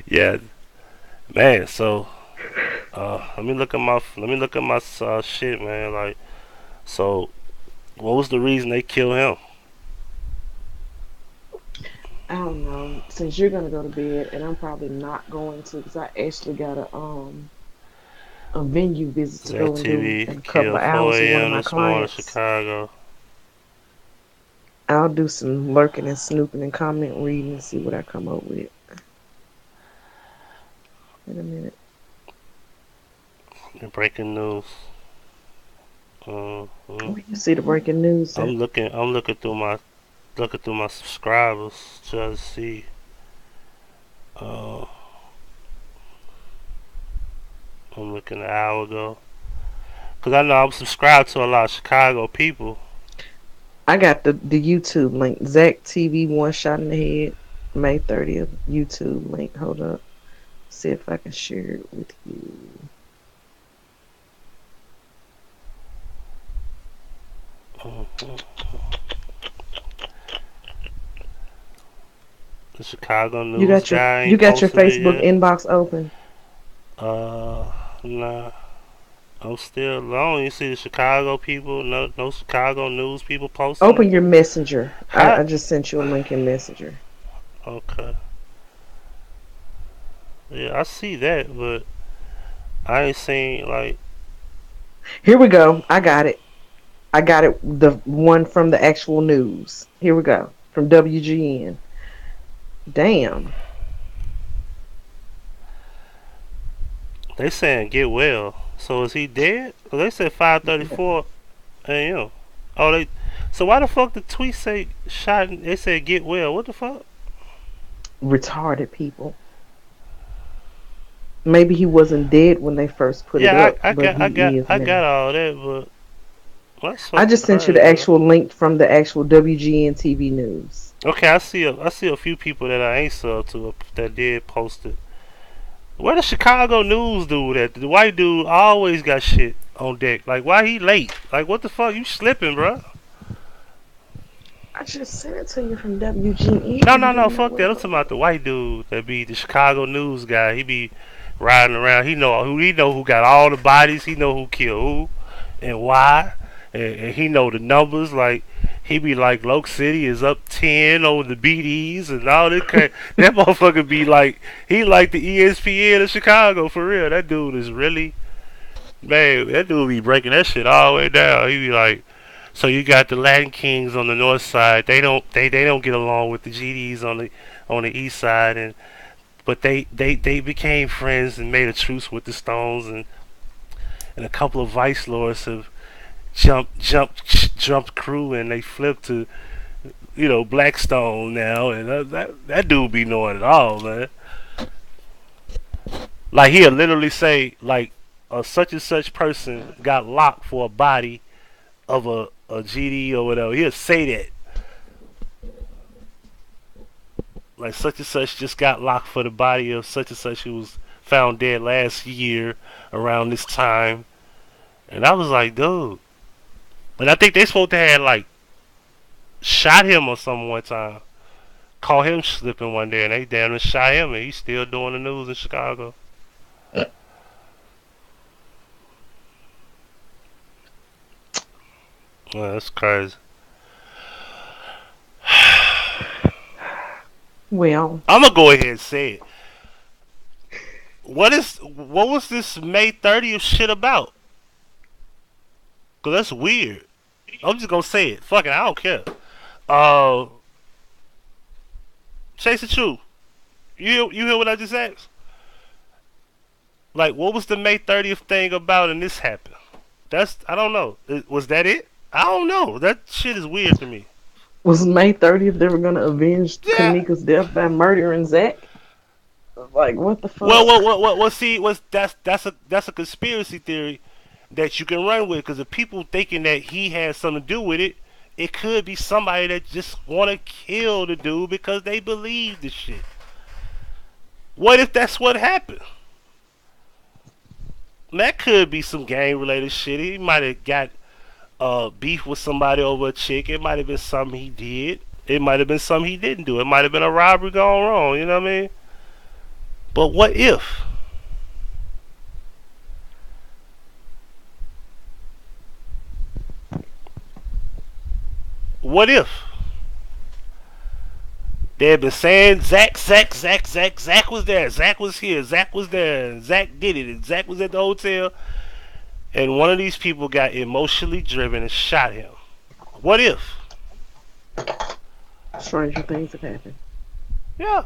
yeah. Man, so, let me look at my shit, man. Like, so, what was the reason they killed him? I don't know. Since you're gonna go to bed, and I'm probably not going to, because I actually got a venue visit to go and do in a couple of hours with one of my clients. Chicago. I'll do some lurking and snooping and comment reading and see what I come up with. Wait a minute. The breaking news. You see the breaking news? I'm looking through my subscribers trying to see I'm looking an hour ago because I know I'm subscribed to a lot of Chicago people. I got the YouTube link. Zach TV One Shot in the Head, May 30th YouTube link. Hold up, see if I can share it with you. The Chicago news. You got your Facebook inbox open? Nah. I'm still alone. You see the Chicago people, no Chicago news people posting. Open your Messenger. I just sent you a link in Messenger. Okay. Yeah, I see that, but I ain't seen like. Here we go. I got it. The one from the actual news. Here we go. From WGN. Damn. They saying get well. So is he dead? Well, they said 5:34 a.m. Oh, so why the fuck the tweet say shot? They said get well. What the fuck? Retarded people. Maybe he wasn't dead when they first put it Yeah, up, but he is I got now. all that, but that's I fucking just sent you crazy, the man. actual link from the actual WGN TV news. Okay, I see a few people that I ain't sub to that did post it. Where the Chicago news dude at? The white dude always got shit on deck. Like, why he late? Like, what the fuck? You slipping, bro? I just sent it to you from WGN. No, You no, no, didn't know fuck what that. it I'm talking about the white dude that be the Chicago news guy. He be riding around. He know who got all the bodies. He know who killed who and why, and he know the numbers. Like he be like, Loke City is up 10 over the BDs and all that. That motherfucker be like, he like the ESPN of Chicago for real. That dude is really man. That dude be breaking that shit all the way down. He be like. So you got the Latin Kings on the north side. They don't get along with the GDs on the east side, and but they became friends and made a truce with the Stones, and a couple of vice lords have jumped crew, and they flipped to Blackstone now, and that dude be knowing it all, man. Like he'll literally say like a such and such person got locked for a body of a GD or whatever. He'll say that. Like such and such just got locked for the body of such and such who was found dead last year around this time. And I was like, dude. But I think they supposed to have like shot him or something one time. Caught him slipping one day and they damn near shot him and he's still doing the news in Chicago. Well, that's crazy. Well, I'm gonna go ahead and say it. What was this May 30th shit about? Cause that's weird. I'm just gonna say it. Fuck it, I don't care. Uh, Chase the truth. You hear what I just asked? Like, what was the May 30th thing about and this happened? I don't know. Was that it? I don't know. That shit is weird to me. was May 30th they were going to avenge Yeah. Kanika's death by murdering Zach? Like, what the fuck? Well, see, that's a conspiracy theory that you can run with because if people thinking that he has something to do with it, it could be somebody that just want to kill the dude because they believe the shit. What if that's what happened? That could be some gang related shit. He might have got beef with somebody over a chick. It might have been something he did. It might have been something he didn't do. It might have been a robbery gone wrong. You know what I mean? But what if? What if? They had been saying Zach was there, Zach was here, Zach was there, and Zach did it, and Zach was at the hotel, and one of these people got emotionally driven and shot him. What if? Stranger things have happened. Yeah.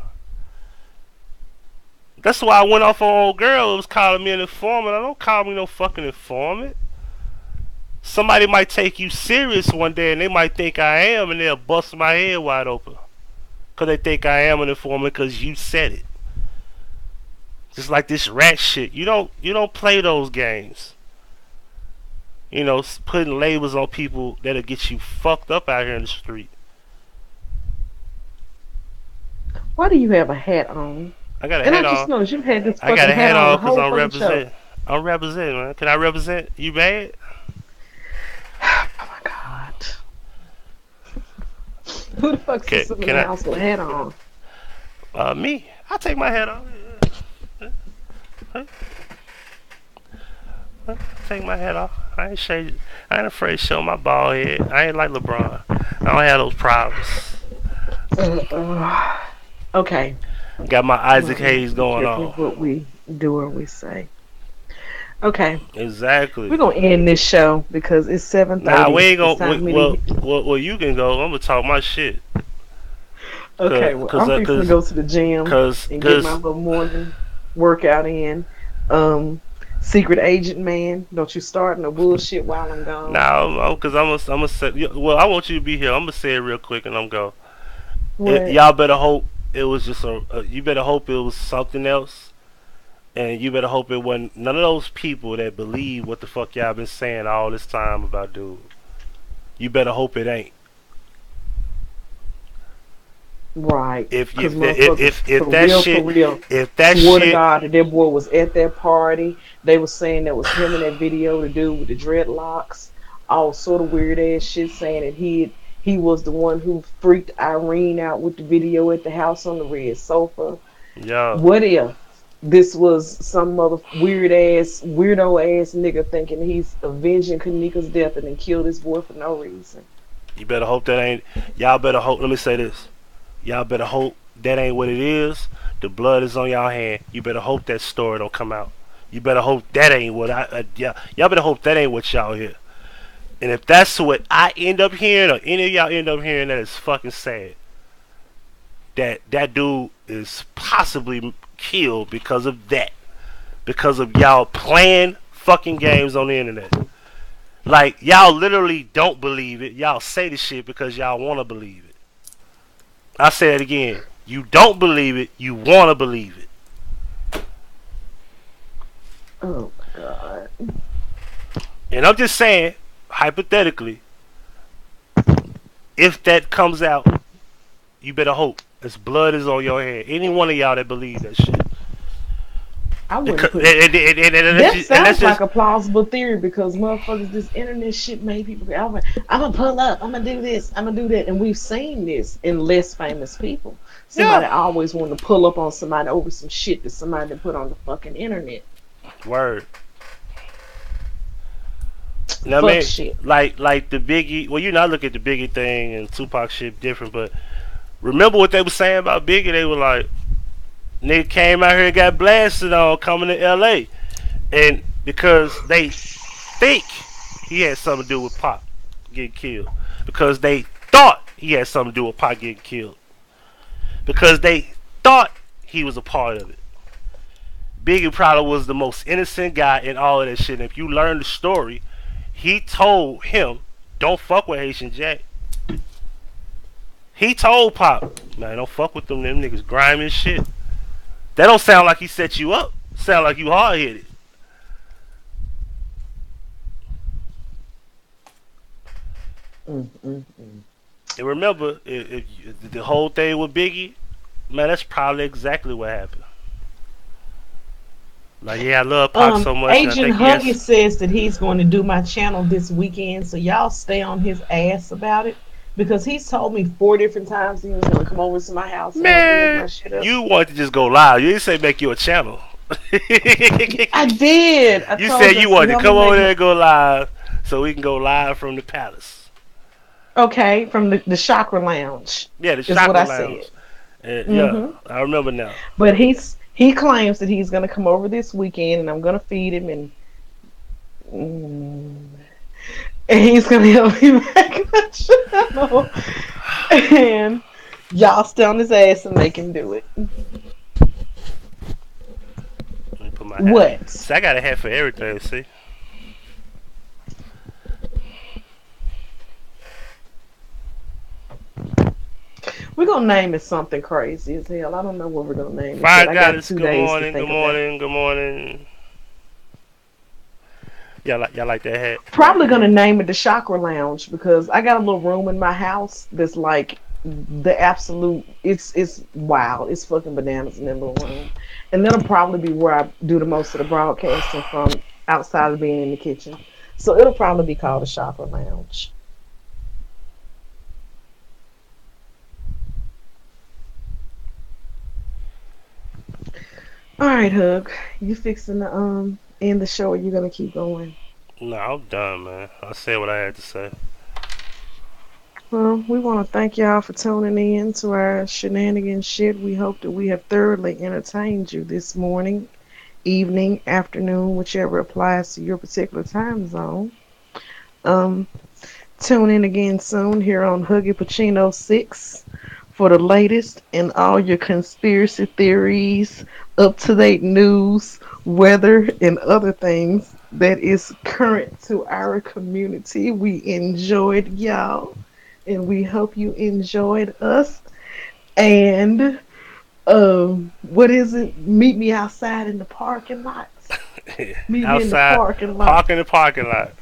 That's why I went off on old girl who was calling me an informant. I don't call me no fucking informant. Somebody might take you serious one day and they might think I am and they'll bust my head wide open. Because they think I am an informant because you said it. Just like this rat shit. You don't play those games. You know, putting labels on people that'll get you fucked up out here in the street. Why do you have a hat on? I got a And I hat just on. noticed you've had this I fucking got a hat on on the because whole I'm fucking show. representing. I'm representing, man. Can I represent? You mad? Oh my god. Who the fuck's sitting in the house with a hat on? Me. I'll take my hat off. Take my hat off. I ain't afraid to show my bald head. I ain't like LeBron. I don't have those problems. Okay. Got my Isaac Hayes going Careful on. what we do or we say. Okay. Exactly. We're gonna end this show because it's 7:30. Nah, we ain't It's gonna. time for me to- Well, you can go. I'm gonna talk my shit. Okay, well, I'm fixing to go to the gym and get my little morning workout in. Secret agent man, don't you start no bullshit while I'm gone. Nah, because I'm gonna say. Well, I want you to be here. I'm gonna say it real quick and I'm go. What? Y'all better hope it was just you better hope it was something else. And you better hope it wasn't none of those people that believe what the fuck y'all been saying all this time about dude. You better hope it ain't. Right. If Because if that shit, for real, if that swear to shit, God, that boy was at that party. They were saying that was him in that video, the dude with the dreadlocks, all sort of weird ass shit, saying that he was the one who freaked Irene out with the video at the house on the red sofa. yeah, What if this was some mother weirdo ass nigga thinking he's avenging Kanika's death and then killed his boy for no reason? you better hope that ain't. Y'all better hope. Let me say this. Y'all better hope that ain't what it is. The blood is on y'all hand. You better hope that story don't come out. You better hope that ain't what y'all better hope that ain't what y'all hear. And if that's what I end up hearing, or any of y'all end up hearing, that is fucking sad. That dude is possibly killed because of that. Because of y'all playing fucking games on the internet. Like, y'all literally don't believe it. Y'all say the shit because y'all want to believe it. I say it again. You don't believe it. You want to believe it. Oh my God. And I'm just saying, hypothetically, if that comes out, you better hope. This blood is on your hand. Any one of y'all that believe that shit. I wouldn't put That sounds like a plausible theory because motherfuckers, this internet shit made people. I'm gonna pull up. I'm gonna do this. I'm gonna do that, and we've seen this in less famous people. Somebody yeah. always want to pull up on somebody over some shit that somebody put on the fucking internet. Word. Now, Fuck man, shit. like the Biggie. Well, you know, I look at the Biggie thing and Tupac shit different, but remember what they were saying about Biggie? They were like, nigga came out here and got blasted on coming to LA. And because they think he had something to do with Pac getting killed. Because they thought he had something to do with Pac getting killed. Because they thought he was a part of it. Biggie probably was the most innocent guy in all of that shit. And if you learn the story, he told him, don't fuck with Haitian Jack. He told Pop, man, don't fuck with them niggas grimy as shit. That don't sound like he set you up. Sound like you hard headed. And remember, if the whole thing with Biggie, man, that's probably exactly what happened. Like, yeah, I love Pac so much. Agent Huggie says that he's going to do my channel this weekend, so y'all stay on his ass about it. Because he's told me 4 different times he was going to come over to my house and make my shit up. You wanted to just go live. You didn't say make you a channel. I did. You said you wanted to come over there and go live so we can go live from the palace. Okay, from the Chakra Lounge. Yeah, the Chakra Lounge. I said. Yeah, I remember now. But he claims that he's going to come over this weekend and I'm going to feed him and he's going to help me make the channel. And y'all stay on his ass and make him do it. Let me put my what? Hat. See, I got a hat for everything, see? We're going to name it something crazy as hell. I don't know what we're going to name it. Fire Goddess, good morning, good morning, good morning. Y'all like that hat? Probably going to name it the Chakra Lounge because I got a little room in my house that's like the absolute, it's wild. It's fucking bananas in that little room. And that'll probably be where I do the most of the broadcasting from outside of being in the kitchen. So it'll probably be called the Chakra Lounge. All right, Hug. You fixing to end the show, or you gonna keep going? No, I'm done, man. I said what I had to say. Well, we want to thank y'all for tuning in to our shenanigans shit. We hope that we have thoroughly entertained you this morning, evening, afternoon, whichever applies to your particular time zone. Tune in again soon here on Huggie Pacino 6 for the latest in all your conspiracy theories, up-to-date news, weather, and other things that is current to our community. We enjoyed y'all, and we hope you enjoyed us. And What is it? Meet me outside in the parking lot. Meet me in the Outside, parking lot. park in the parking lot.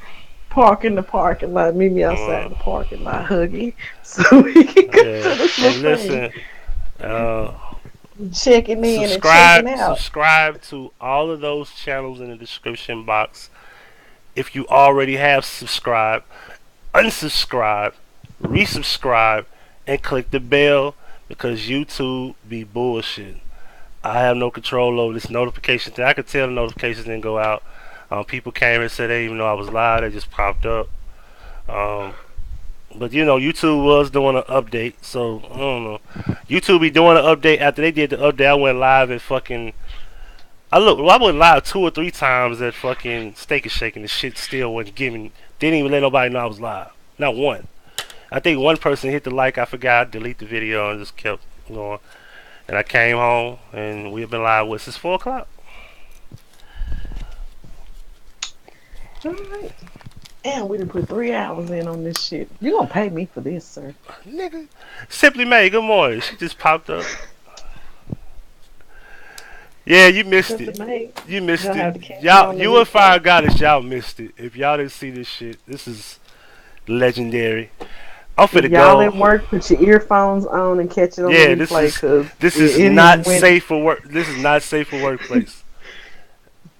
Park in the parking lot. Meet me outside Uh, in the parking lot, Huggy. So we can go yeah. to this And little thing. listen, uh, Checking in and checking out. subscribe to all of those channels in the description box. If you already have subscribed, unsubscribe, resubscribe, and click the bell because YouTube be bullshit. I have no control over this notification thing. I could tell the notifications didn't go out. People came and said they didn't even know I was live. They just popped up. Um, but you know, YouTube was doing an update, so I don't know. YouTube be doing an update. After they did the update, I went live and fucking. I went live 2 or 3 times at fucking Steak and Shake, and the shit still wasn't giving. Didn't even let nobody know I was live. Not one. I think one person hit the like. I forgot, delete the video, and just kept going. And I came home, and we've been live since 4 o'clock. Alright. And we done put 3 hours in on this shit. You gonna pay me for this, sir? Nigga, Simply May. Good morning. She just popped up. Yeah, you missed it. You missed it. Y'all, you and Fire Goddess, y'all missed it. If y'all didn't see this shit, this is legendary. I'm finna go. Y'all at work, put your earphones on and catch it on the replay. This is not safe for work. This is not safe for workplace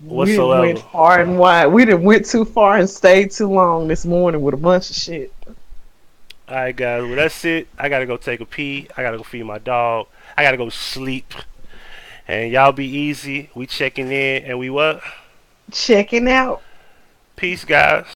whatsoever. We went far and wide. We done went too far and stayed too long this morning with a bunch of shit. Alright, guys. Well, that's it. I gotta go take a pee. I gotta go feed my dog. I gotta go sleep. And y'all be easy. We checking in and we what? Checking out. Peace, guys.